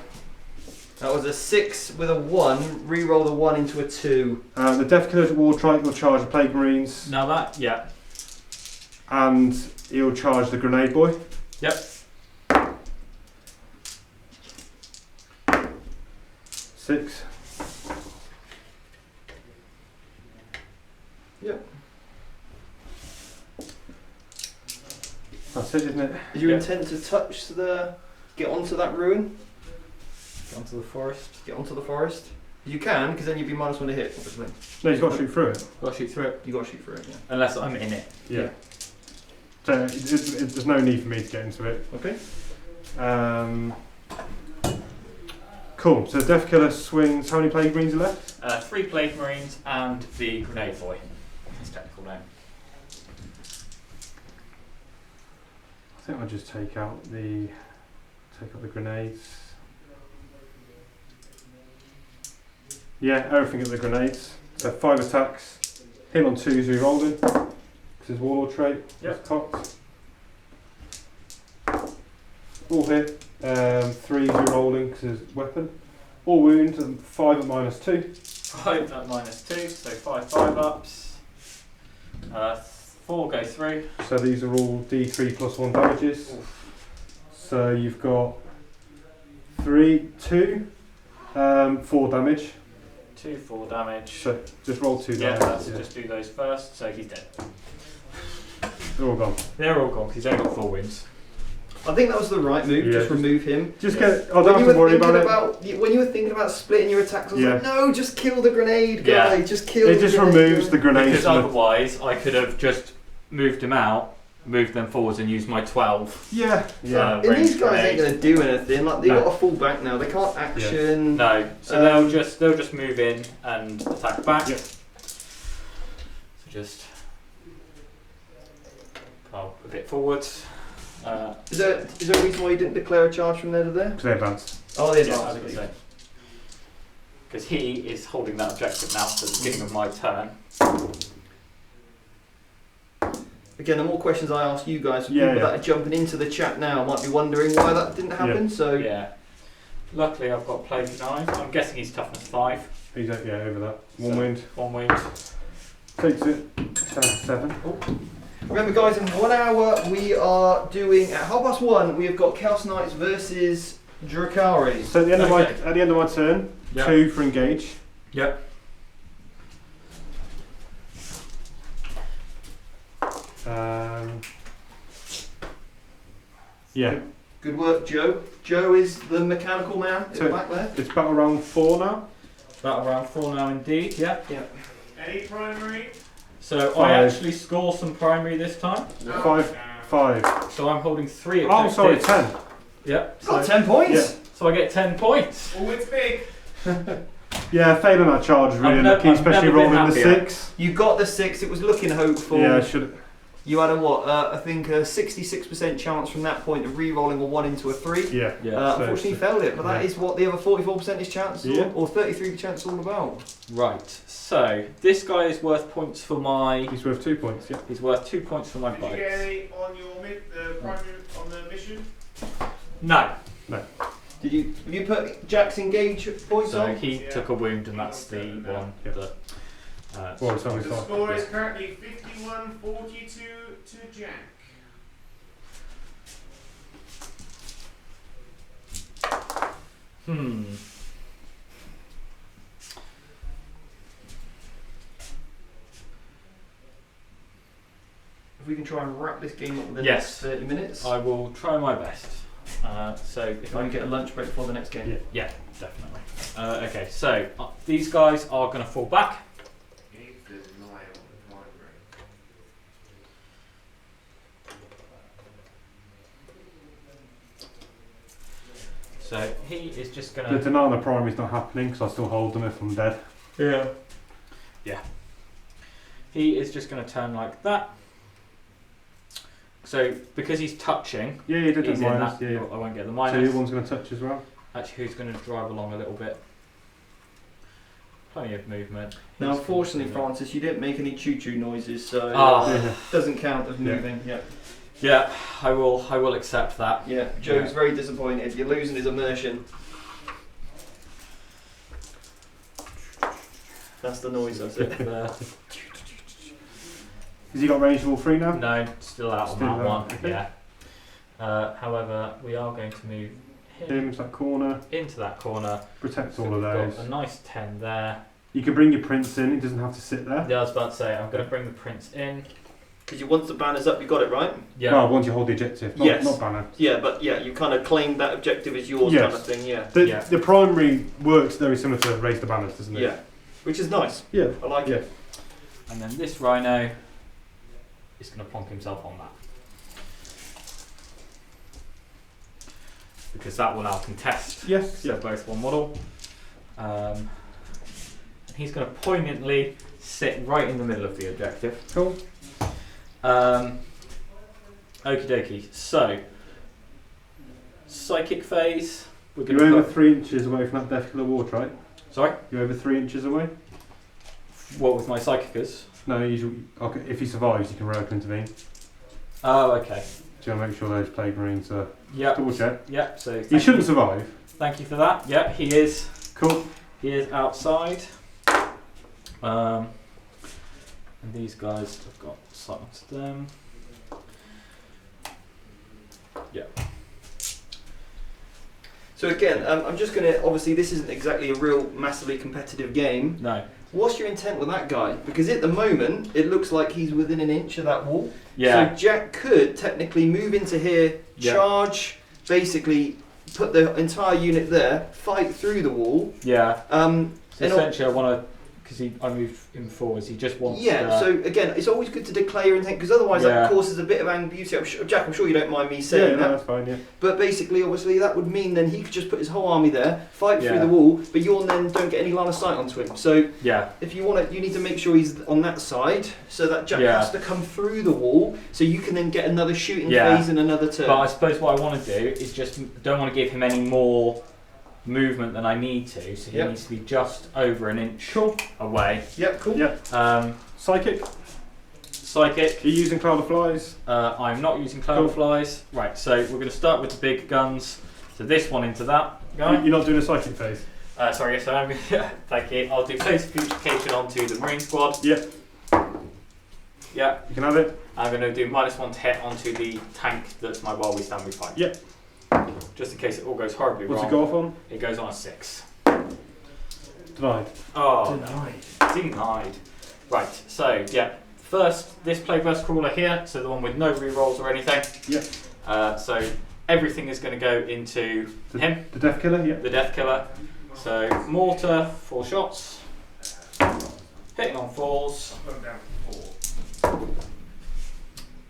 That was a 6 with a 1. Re-roll the 1 into a 2. The Death Killer's War Trike will charge the Plague Marines. Now that, yeah. And he'll charge the Grenade Boy. Yep. 6. Yep. That's it, isn't it? Is your Yeah. intent to touch get onto that ruin? Get onto the forest. Get onto the forest? You can, because then you'd be -1 to hit, obviously. No, you've got to shoot through it. Got to shoot through it. You got to shoot for it, yeah. Unless I'm in it. Yeah. So there's no need for me to get into it. Okay. Cool. So the Death Killer swings. How many Plague Marines are left? 3 Plague Marines and the Grenade Boy. His technical name. I think I'll just take out the grenades. Yeah, everything at the grenades. So 5 attacks. Hit on 2s re-rolling. Because his Warlord trait. Yep. It's cocked. All hit. 3s re-rolling because his weapon. All wound and 5 at -2. 5 at -2, so 5 5-ups. 4 go through. So these are all D3 plus 1 damages. So you've got 2, 4 damage. 2 4 damage. So just roll 2 Yeah, damage. let's just do those first. So he's dead. They're all gone. They're all gone because he's only got 4 wounds. I think that was the right move. Yeah, just remove him. Just get. I don't have to worry about it. When you were thinking about splitting your attacks, I was Yeah. like, no, just kill the grenade guy. Yeah. Just kill. It just removes the grenades. Because from the- otherwise, I could have just moved him out, moved them forwards, and used my 12. Yeah. Yeah. And these range guys grenade. ain't gonna do anything. Like they No. got to fall back now. They can't action. No, so they'll just move in and attack back. Yep. So just pile a bit forwards. Is there a reason why you didn't declare a charge from there to there? Because they advanced. Oh, there's Yeah, because he is holding that objective now at the beginning of my turn. Again, the more questions I ask you guys, Yeah, people yeah. that are jumping into the chat now might be wondering why that didn't happen. So Yeah. Luckily, I've got Plague 9. I'm guessing he's toughness 5. He's over that. 1 So- wound. 1 wound. Takes it down to 7. remember, guys, in 1 hour we are doing at 1:30. We have got Chaos Knights versus Dracaris. So at the end Okay. of my turn, Yep. 2 for engage. Yep. Yeah. Good work, Joe. Joe is the mechanical man in So- the back there. It's battle round 4 now. Battle round 4 now, indeed. Yeah. Any primary? So I 5. actually score some primary this time. 5. So I'm holding 3 Oh, objectives. sorry, 10. Yep. It's got 10 points. Yeah. So I get 10 points. Oh, it's big. Yeah, failing that charge is really I've lucky, never especially been rolling the happier. 6. You got the 6. It was looking hopeful. Yeah, I should. You had a what? I think a 66% chance from that point of re-rolling a 1 into a 3. Yeah. Yeah. so- Unfortunately, you failed it, but that yeah. is what the other 44% is chance, Yeah. or 33% chance all about. Right. So this guy is worth points for my. He's worth 2 points, yeah. He's worth 2 points for my Did you bikes. get any on your primary on the mission? No. Did you put Jack's engage points So on? he took a wound, and that's the one Yeah. that. Well, it's only The 5. score is currently 51-42 to Jack. If we can try and wrap this game up within Yes. the next 30 minutes. I will try my best. So if If I can get a lunch break before the next game. Yeah. Yeah, definitely. Okay, so these guys are going to fall back. Gave the 9 on the primary. So he is just going The to. denial on the primary's not happening because I still hold them if I'm dead. Yeah. Yeah. He is just going to turn like that. So because he's touching, Yeah, you did he's the in minus. that. Yeah, I won't get the So minus. your one's going to touch as well. Actually, who's going to drive along a little bit? Plenty of movement. Now, He's unfortunately, gonna- Francis, you didn't make any choo-choo noises, so Ah. Yeah. doesn't count as Yeah. moving. Yeah. Yeah, I will accept that. Yeah, Joe's very disappointed. You're losing his immersion. That's the noise, that's it. Has he got range of all three now? No, still out Still on that out, one. okay. Yeah. However, we are going to move Him to that corner. into that corner. Protect So all of we've those. got a nice 10 there. You can bring your prince in. He doesn't have to sit there. Yeah, I was about to say, I'm going to bring the prince in. Because once the banner's up, you got it, right? Yeah. Well, once you hold the objective. Not, Yes. not banner. Yeah, but yeah, you kind of claim that objective as yours, Yes. kind of thing. Yeah. The primary works very similar to raise the banners, doesn't it? Yeah. Which is nice. Yeah. I like it. And then this rhino is going to plonk himself on that. Because that will now contest. Yes. So both one model. And he's going to poignantly sit right in the middle of the objective. Cool. Okie dokie. So, psychic phase. We're going You're to over 3 inches away from that Death Killer War Trike. Sorry? You're over 3 inches away? What with my psychicus? No, usually, okay, if he survives, you can rope intervene. Oh, okay. So you want to make sure those Plague Marines are Yep. double check. Yep. So He shouldn't survive. Thank you for that. Yep, he is. Cool. He is outside. And these guys have got silence to them. Yeah. So again, I'm just going to, obviously this isn't exactly a real massively competitive game. No. What's your intent with that guy? Because at the moment, it looks like he's within an inch of that wall. Yeah. So Jack could technically move into here, Yeah. charge, basically put the entire unit there, fight through the wall. Yeah. So and essentially, I want to, because I moved him forwards. He just wants. Yeah, so again, it's always good to declare your intent, because otherwise Yeah. that causes a bit of ambiguity. Jack, I'm sure you don't mind me Yeah, saying no, that. that's fine, yeah. But basically, obviously, that would mean then he could just put his whole army there, fight through Yeah. the wall, but you then don't get any line of sight onto him. So Yeah. if you want to, you need to make sure he's on that side, so that Jack Yeah. has to come through the wall, so you can then get another shooting Yeah. phase in another turn. But I suppose what I want to do is just don't want to give him any more movement than I need to. So he Yep. needs to be just over an inch Cool. away. Yep, cool. Yeah. Psychic. Psychic. Are you using Cloud of Flies? I'm not using cloud flies. Right. So we're going to start with the big guns. So this one into that guy. You're not doing a psychic phase? Sorry, yes, I am. Thank you. I'll do phase purification onto the Marine squad. Yeah. Yeah. You can have it. I'm going to do -1 to hit onto the tank that's my while we stand we fight. Yep. Just in case it all goes horribly What's wrong. it go off on? It goes on a 6. Denied. Oh, denied. Right, so yeah. First, this Plague Burst Crawler here, so the one with no rerolls or anything. Yep. So everything is going to go into him, The Death Killer, yeah. the Death Killer. So mortar, 4 shots. Hitting on 4s.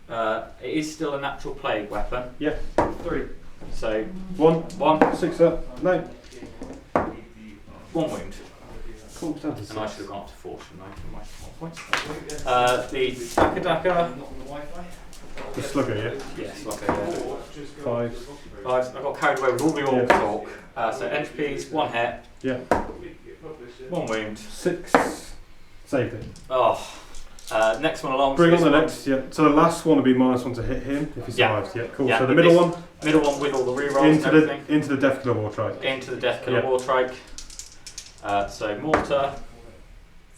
It is still a natural plague weapon. Yeah. 3. So 1. 1 6 up. No. wound. Cool. Down to And I 6. should have gone up to 4, shouldn't I? For my small points. The Daka. The Slugger, yeah. Yes, okay. 5. I got carried away with all the orc talk. So entropies, 1 hit, Yeah. 1 wound. 6. Saved it. Oh. Next one along. Bring so on the this one- next, yeah. So the last one will be -1 to hit him if he Yeah. survives. Yeah, cool. Yeah, So the but middle this- one Middle one with all the rerolls and everything. into the Death Killer War Trike. Into the Death Killer Yeah. War Trike. So mortar,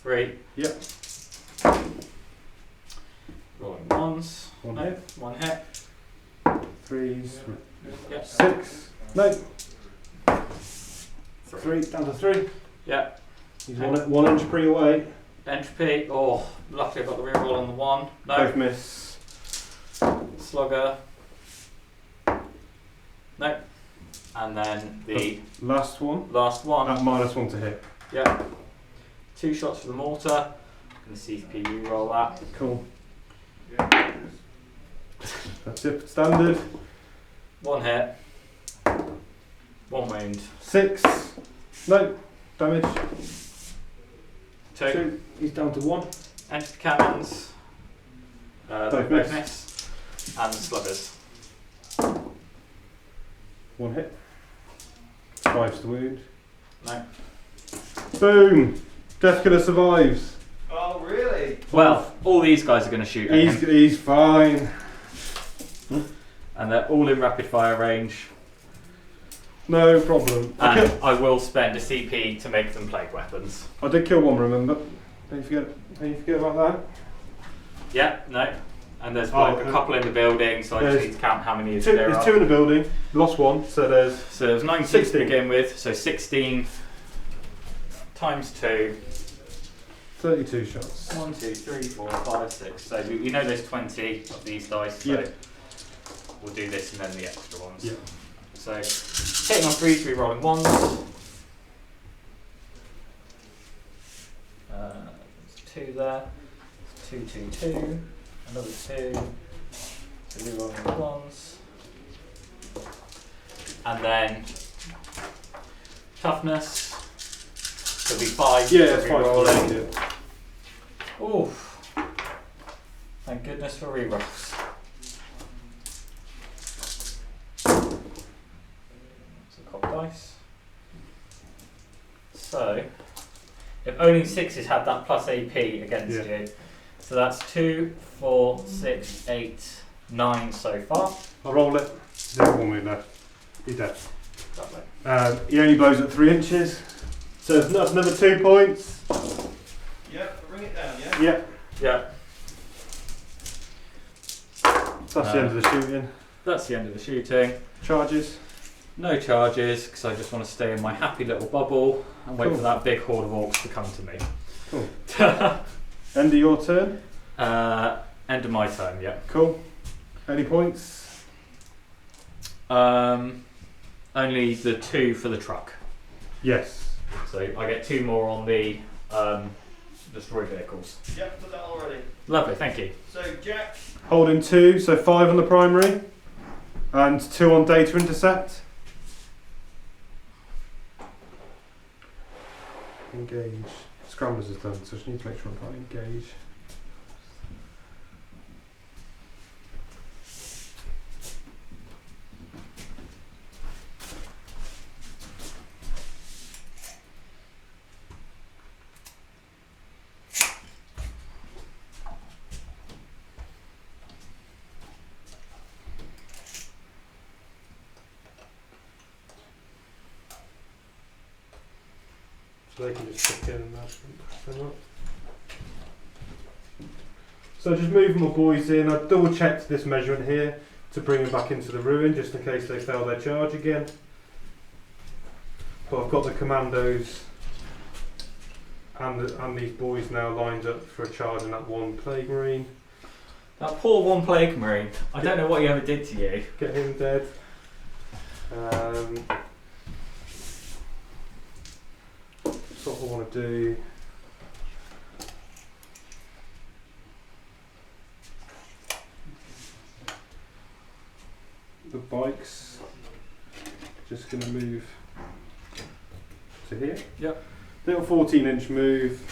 3. Yep. Rolling 1s. 1 No, hit. 1 hit. 3s. Yep. 6. No. 3. 3. Down to 3. Yeah. He's 1 inch pre away. Entropy. Oh, luckily I got the reroll on the 1. No. Both miss. Slugger. No. And then the Last one. last one. At -1 to hit. Yeah. 2 shots for the mortar. And the CP reroll that. Cool. That's it. Standard. 1 hit. 1 wound. 6. No. Damage. 2. 2. He's down to 1. Entropy cannons. Both both miss. miss. And the sluggers. 1 hit. 5's the wound. No. Boom. Death Killer survives. Oh, really? Well, all these guys are going to shoot at him. He's fine. And they're all in rapid fire range. No problem. And I will spend a CP to make them plague weapons. I did kill one, remember? Don't you forget about that? Yeah, no. And there's like a couple in the building, so I just need to count how many there are. There's 2 in the building, lost 1, so there's 19 16 to begin with, so 16 times 2. 32 shots. 1, 2, 3, 4, 5, 6. So we know there's 20 of these dice, so we'll do this and then the extra ones. Yeah. So hitting on 3, 3 rolling 1s. There's 2 there. 2, 2, 2. Another 2. 3 rolling 1s. And then toughness. It'll be 5. Yeah, it's 5 rolling. Yeah. Oof. Thank goodness for rerolls. So cop dice. So if only 6s had that plus AP against you. So that's 2, 4, 6, 8, 9 so far. I'll roll it. There's 1 minute left. You're dead. Lovely. He only blows at 3 inches. So that's another 2 points. Yep, bring it down, yeah? Yeah. Yeah. So that's the end of the shooting. That's the end of the shooting. Charges. No charges, because I just want to stay in my happy little bubble and wait for that big horde of orcs to come to me. Cool. End of your turn. End of my turn, yeah. Cool. Any points? Only the 2 for the truck. Yes. So I get 2 more on the destroy vehicles. Yep, put that already. Lovely, thank you. So, Jack. Holding 2, so 5 on the primary. And 2 on data intercept. Engage. Scramblers is done, so I just need to make sure I'm not engage. So they can just stick in and that. So just moving my boys in. I double checked this measurement here to bring them back into the ruin just in case they fail their charge again. But I've got the commandos and these boys now lined up for a charge in that 1 plague marine. That poor 1 plague marine. I don't know what he ever did to you. Get him dead. So what I want to do. The bikes. Just going to move to here. Yep. Little 14-inch move.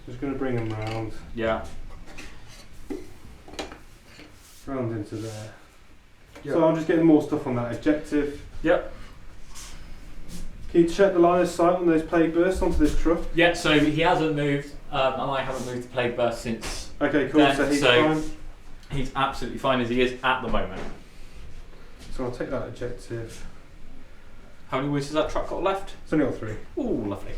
Just going to bring them round. Yeah. Round into there. Yep. So I'm just getting more stuff on that objective. Yep. Can you check the line of sight on those plague bursts onto this truck? Yeah, so he hasn't moved, and I haven't moved the plague burst since. Okay, cool. Then, So he's so fine. He's absolutely fine as he is at the moment. So I'll take that objective. How many wounds has that truck got left? It's only got 3. Ooh, lovely.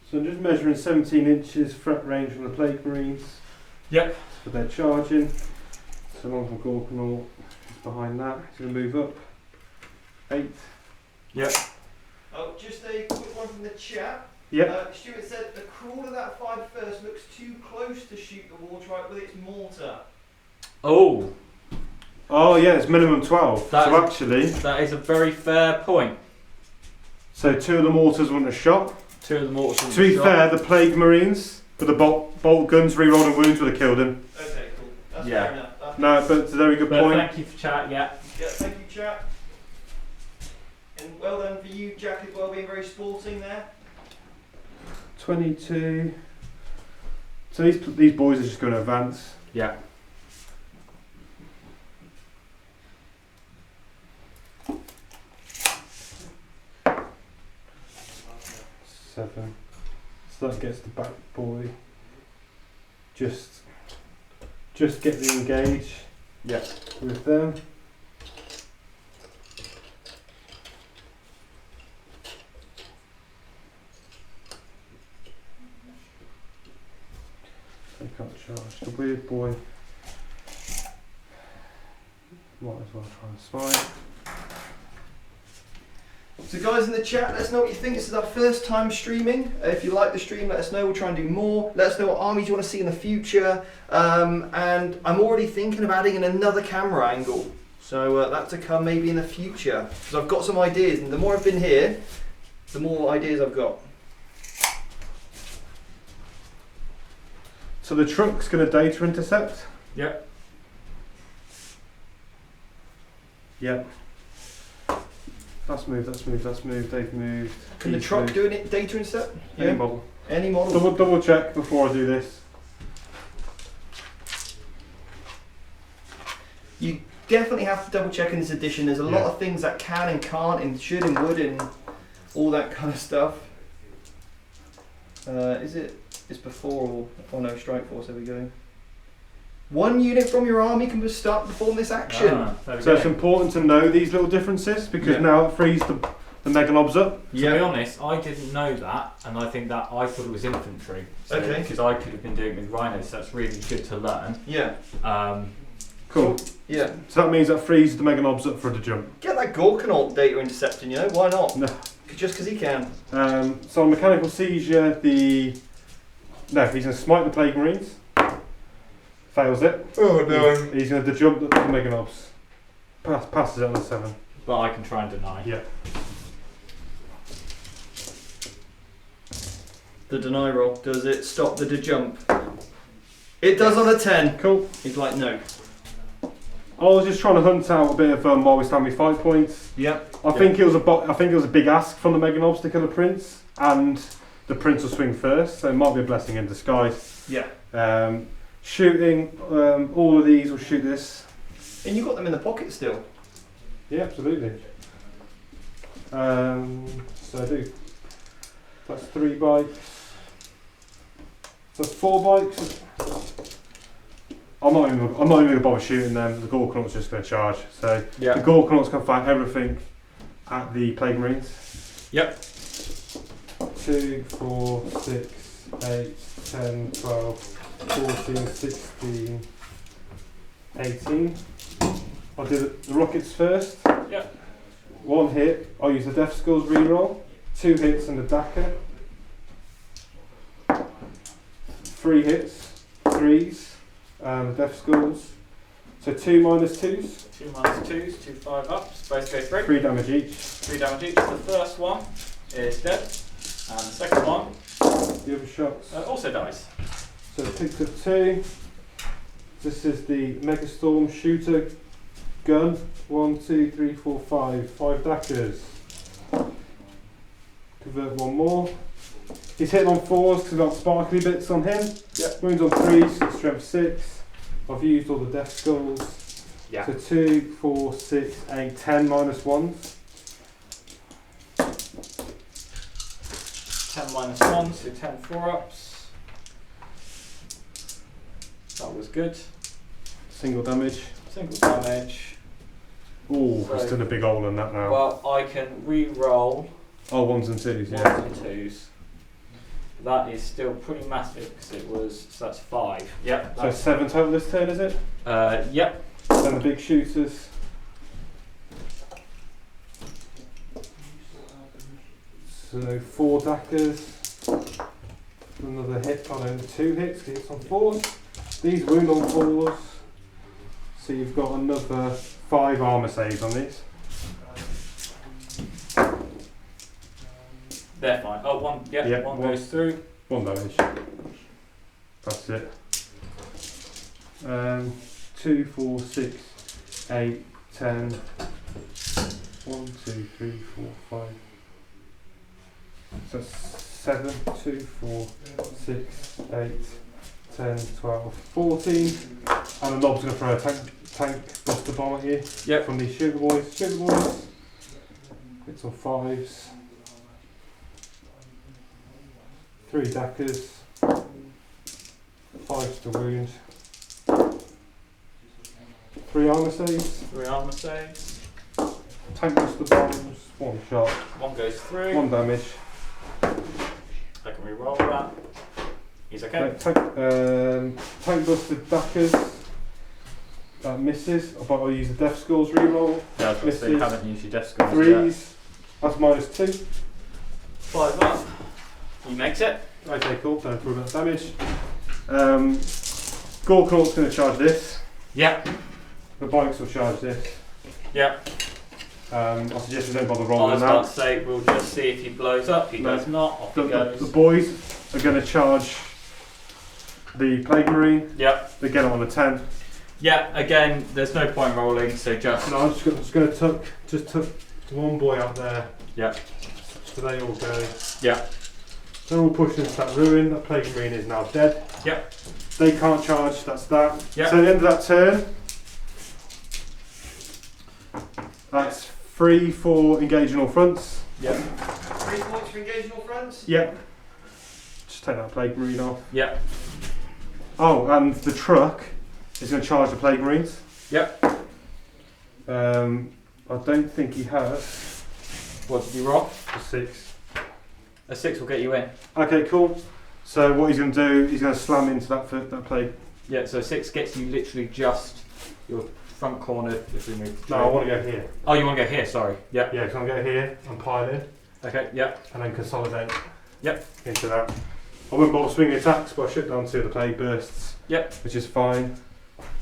So I'm just measuring 17 inches front range from the plague marines. Yep. So they're charging. So long as my Gorkanor is behind that, he's going to move up. 8. Yep. Oh, just a quick one from the chat. Yep. Stuart said the crawl of that 5 first looks too close to shoot the water right with its mortar. Oh. Oh yeah, it's minimum 12. That so is- actually, That is a very fair point. so 2 of the mortars wouldn't have shot. 2 of the mortars. To be fair, the plague marines with the bolt guns, rerolling wounds would have killed him. Okay, cool. That's Yeah. fair enough. No, but it's a very good But point. thank you for chat. Yeah. Yeah, thank you, chap. And well done for you, Jack, as well, being very sporting there. 22. So these boys are just going to advance. Yeah. Seven. So that gets the back boy. Just get the engage. Yeah. With them. They can't charge. The weird boy. Might as well try and smite. So guys in the chat, let us know what you think. This is our first time streaming. If you like the stream, let us know. We'll try and do more. Let us know what armies you want to see in the future. And I'm already thinking of adding in another camera angle. So that's to come maybe in the future. Because I've got some ideas, and the more I've been here, the more ideas I've got. So the truck's going to data intercept? Yep. Yep. That's moved, they've moved. Can the he's truck moved. do it data instead? Any model. Any model. Double check before I do this. You definitely have to double check in this edition. There's a lot of things that can and can't and should and would and all that kind of stuff. It's before or oh no, strike force, there we go. One unit from your army can start to perform this action. So it's important to know these little differences because now it frees the mega lobs up. To be honest, I didn't know that, and I think that I thought it was infantry. So, Okay. Because I could have been doing it with rhinos, so that's really good to learn. Yeah. Cool. Yeah. So that means that frees the mega lobs up for the jump. Get that Gorkanaut data intercepting, you know, why not? No. Just because he can. So on mechanical seizure, he's going to smite the plague marines. Fails it. Oh no. He's going to jump the mega lobs. Passes it on the 7. But I can try and deny. Yeah. The deny roll, does it stop the jump? It does on a 10. Cool. He's like, no. I was just trying to hunt out a bit of while we stand with fight points. Yep. I think it was a big ask from the mega lobs to kill the prince, and the prince will swing first, so it might be a blessing in disguise. Yeah. Shooting, all of these will shoot this. And you got them in the pocket still. Yeah, absolutely. So I do. That's 3 bikes. So that's 4 bikes. I'm not even going to bother shooting them. The Gorkanaut's just going to charge. So the Gorkanaut's going to fight everything at the Plague Marines. Yep. 2, 4, 6, 8, 10, 12, 14, 16, 18. I'll do the rockets first. Yep. 1 hit. I'll use the Death Skulls reroll. 2 hits and the Daka. 3 hits. 3s. Death Skulls. So 2 minus 2s. 2 minus 2s, 2 5 ups, both go through. 3 damage each. 3 damage each. The first one is dead, and the second one The other shots. also dies. So it picks up 2. This is the Megastorm Shooter gun. 1, 2, 3, 4, 5. 5 Dakas. Convert 1 more. He's hitting on 4s because I've got sparkly bits on him. Yep. Wounds on 3s, strength 6. I've used all the Death Skulls. Yeah. So 2, 4, 6, 8, 10 minus 1s. 10 minus 1, so 10 4 ups. That was good. Single damage. Single damage. Ooh, So- it's done a big hole in that now. Well, I can re-roll Oh, 1s and 2s, 1s yeah. and 2s. That is still pretty massive because it was, so that's 5. Yep. So That's, 7 total this turn, is it? yep. Then the big shooters. So 4 Dakas. Another hit on 2 hits, 'cause it's on 4s. These wound on 4s. So you've got another 5 armour saves on these. They're fine. Oh, one, Yeah, one one. goes through. 1 damage. That's it. 2, 4, 6, 8, 10. 1, 2, 3, 4, 5. So 7, 2, 4, 6, 8, 10, 12, 14. And the knob's going to throw a tank buster bomb at you. Yep. From these sugar boys. Sugar boys. It's on 5s. 3 dackers. 5s to wound. 3 armour saves. 3 armour saves. Tank buster bombs. 1 shot. 1 goes through. 1 damage. I can re-roll that. He's okay. Tank buster dackers. That misses. But I'll use the death scores reroll. Yeah, I was going to say you haven't used your death scores 3s. That's -2. 5 up. He makes it. Okay, cool. Don't worry about damage. Gorknaught's going to charge this. Yep. The bikes will charge this. Yep. I suggest you don't bother I rolling was that. about to say, we'll just see if he blows up. He does not. Off he goes. The boys are going to charge the Plague Marine. Yep. They get it on a 10. Yeah, again, there's no point rolling, so just... No, I'm just going to tuck one boy out there. Yep. So they all go. Yep. They're all pushed into that ruin. That Plague Marine is now dead. Yep. They can't charge, that's that. Yep. So at the end of that turn, that's 3 for engaging all fronts. Yep. 3 points for engaging all fronts? Yep. Just take that Plague Marine off. Yep. Oh, and the truck is going to charge the Plague Marines. Yep. I don't think he has. What did you roll? A 6. A 6 will get you in. Okay, cool. So what he's going to do, he's going to slam into that Plague. Yeah, so 6 gets you literally just your front corner if we move. No, I want to go here. Oh, you want to go here, sorry. Yep. Yeah, because I'm going to go here and pile in. Okay, yep. And then consolidate. Yep. Into that. I wouldn't bother swinging attacks, but I shut down 2 of the Plague Bursts. Yep. Which is fine.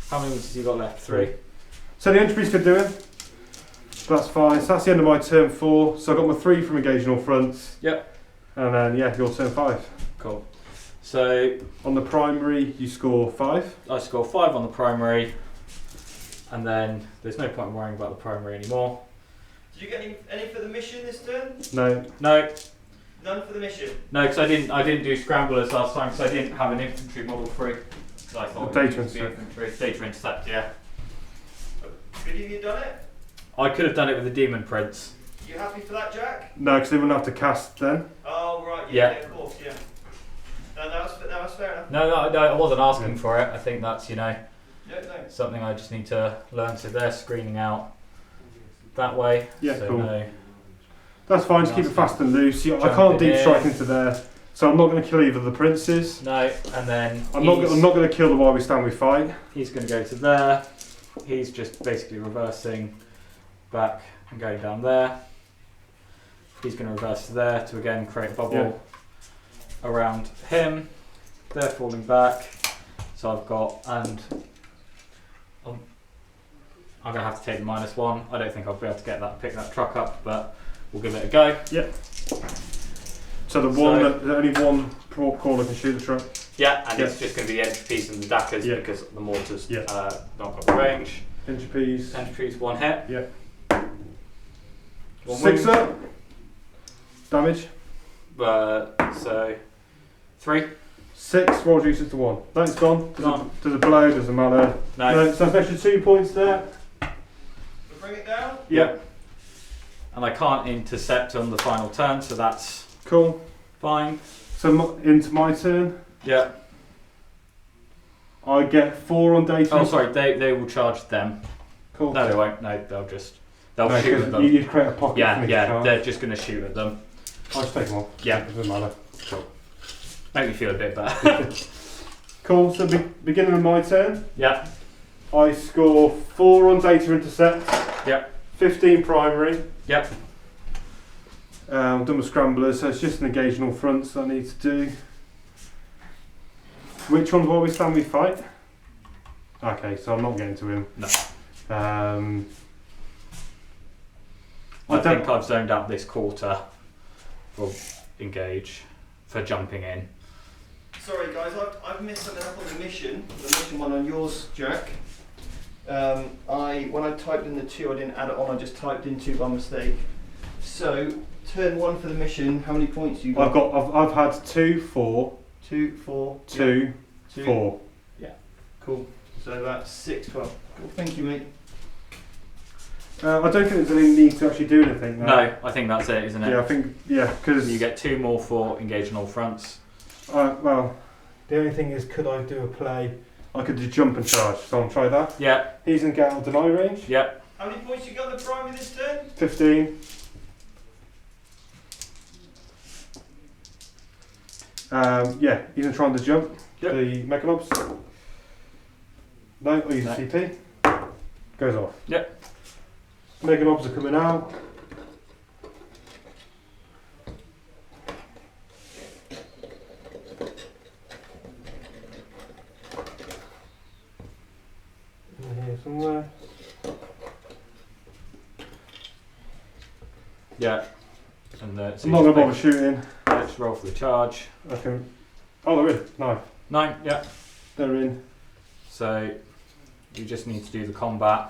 How many wounds have you got left? 3. So the entropy's good doing. That's fine. So that's the end of my turn 4. So I got my 3 from engaging all fronts. Yep. And then yeah, your turn 5. Cool. So on the primary, you score 5. I score 5 on the primary, and then there's no point in worrying about the primary anymore. Did you get any for the mission this turn? No. No. None for the mission. No, because I didn't do scramblers last time because I didn't have an infantry model free. So I thought data intercept. Data intercept, yeah. Could you have done it? I could have done it with the demon prince. You happy for that, Jack? No, because they wouldn't have to cast then. Oh right, Yeah. yeah, of course, yeah. No, that's fair enough. No, I wasn't asking for it. I think that's Yeah, no. something I just need to learn. So they're screening out that way. Yeah, so cool. No. That's fine. Just keep it fast and loose. I can't deep strike into there, so I'm not going to kill either of the princes. No, and then I'm not going to kill the while we stand we fight. He's going to go to there. He's just basically reversing back and going down there. He's going to reverse to there to again create a bubble around him. They're falling back. So I've got, and I'm going to have to take the -1. I don't think I'll be able to pick that truck up, but we'll give it a go. Yep. So only one crawler can shoot the truck. Yeah, and it's just going to be the entropy and the dackers because the mortar's not got the range. Entropies. Entropy's 1 hit. Yep. 1 6 wound. up. Damage. So 3. 6. Roll reduces to 1. That's gone. Does a blow? Doesn't matter. No. So that's an extra 2 points there. We'll bring it down? Yep. And I can't intercept on the final turn, so that's Cool. fine. So into my turn. Yeah. I get 4 on data. Oh, sorry. They will charge them. Cool. No, they won't. No, they'll No, shoot at them. You'd create a pocket. Yeah, for me to yeah. charge. They're just going to shoot at them. I'll just take them off. Yeah. It doesn't matter. Make me feel a bit better. Cool. So beginning of my turn. Yeah. I score 4 on data intercept. Yep. 15 primary. Yep. I'm done with scramblers, so it's just an engaging all fronts that I need to do. Which ones will we stand we fight? Okay, so I'm not getting to him. No. I think I've zoned out this quarter for engage, for jumping in. Sorry guys, I've messed something up on the mission one on yours, Jack. When I typed in the 2, I didn't add it on, I just typed in 2 by mistake. So, turn 1 for the mission, how many points do you got? I've had 2, 4. 2, 4. 2, yeah. 4. Yeah, cool. So that's 6, 12. Cool, thank you mate. I don't think there's any need to actually do anything now. No, I think that's it, isn't it? Yeah, I think, because... You get 2 more for engage on all fronts. Well, the only thing is, could I do a play? I could do jump and charge, so I'll try that. Yeah. He's in get out of deny range. Yeah. How many points you got in the primary this turn? 15. Yeah, he's gonna try and jump. Yep. The Mechanobs. No, I use No. CP. Goes off. Yep. Mechanobs are coming out. In here somewhere. Yeah. And I'm not gonna bother shooting. Let's roll for the charge. I can. Oh, they're in. No, 9, yeah. they're in. So you just need to do the combat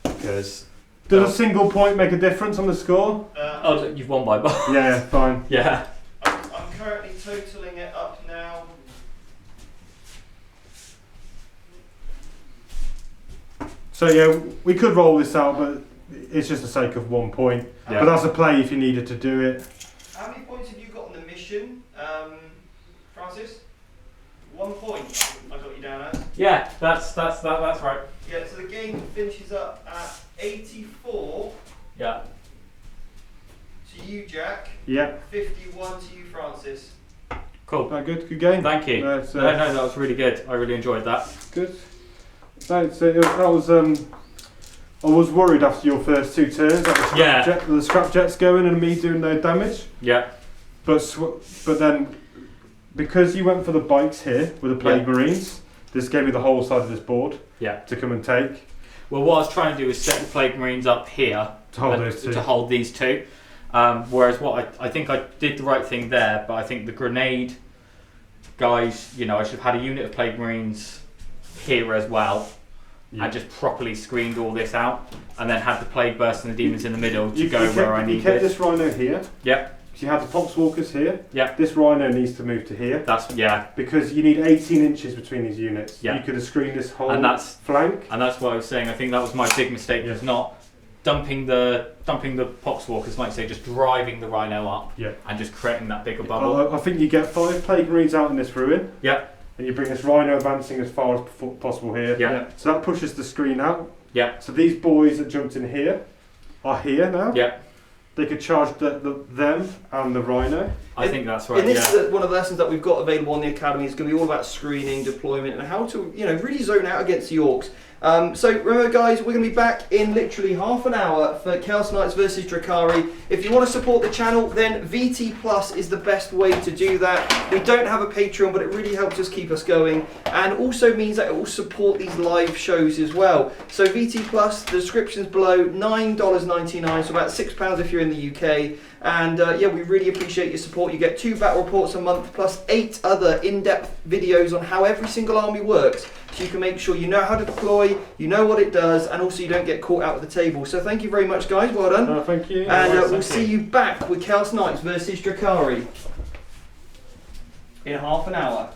because. Does a single point make a difference on the score? Oh, you've won by bar. Yeah, fine. Yeah. I'm currently totaling it up now. So yeah, we could roll this out, but it's just the sake of 1 point. Yeah. But that's a play if you needed to do it. How many points have you got on the mission, Francis? 1 point. I got you down as. Yeah, that's right. Yeah, so the game finishes up at 84 Yeah. to you, Jack. Yeah. 51 to you, Francis. Cool. Good. Good game. Thank you. No, No, that was really good. I really enjoyed that. Good. No, so that was. I was worried after your first 2 turns that the scrap jets going and me doing no damage. Yeah. But then, because you went for the bikes here with the Plague Marines, this gave me the whole side of this board. Yeah. To come and take. Well, what I was trying to do is set the Plague Marines up here To hold those 2. to hold these 2. Whereas I think I did the right thing there, but I think the grenade guys, I should have had a unit of Plague Marines here as well, and just properly screened all this out, and then had the Plague Burst and the Demons in the middle to go where I needed. You kept this Rhino here. Yep. You had the Poxwalkers here. Yep. This Rhino needs to move to here. Because you need 18 inches between these units. Yeah. You could have screened this whole flank. And that's what I was saying. I think that was my big mistake, was not dumping the Poxwalkers, like say, just driving the Rhino up and just creating that bigger bubble. I think you get 5 Plague Marines out in this ruin. Yeah. And you bring this Rhino advancing as far as possible here. Yeah. So that pushes the screen out. Yeah. So these boys that jumped in here are here now. Yeah. They could charge them and the Rhino. I think that's right. And this is one of the lessons that we've got available on the Academy. It's going to be all about screening, deployment, and how to really zone out against the Orks. So remember guys, we're going to be back in literally half an hour for Chaos Knights versus Drakari. If you want to support the channel, then VT Plus is the best way to do that. We don't have a Patreon, but it really helps us keep us going, and also means that it will support these live shows as well. So VT Plus, the description's below, $9.99, so about £6 if you're in the UK. And we really appreciate your support. You get 2 battle reports a month, plus 8 other in-depth videos on how every single army works. So you can make sure you know how to deploy, you know what it does, and also you don't get caught out at the table. So thank you very much, guys. Well done. Thank you. And we'll see you back with Chaos Knights versus Drakari in half an hour.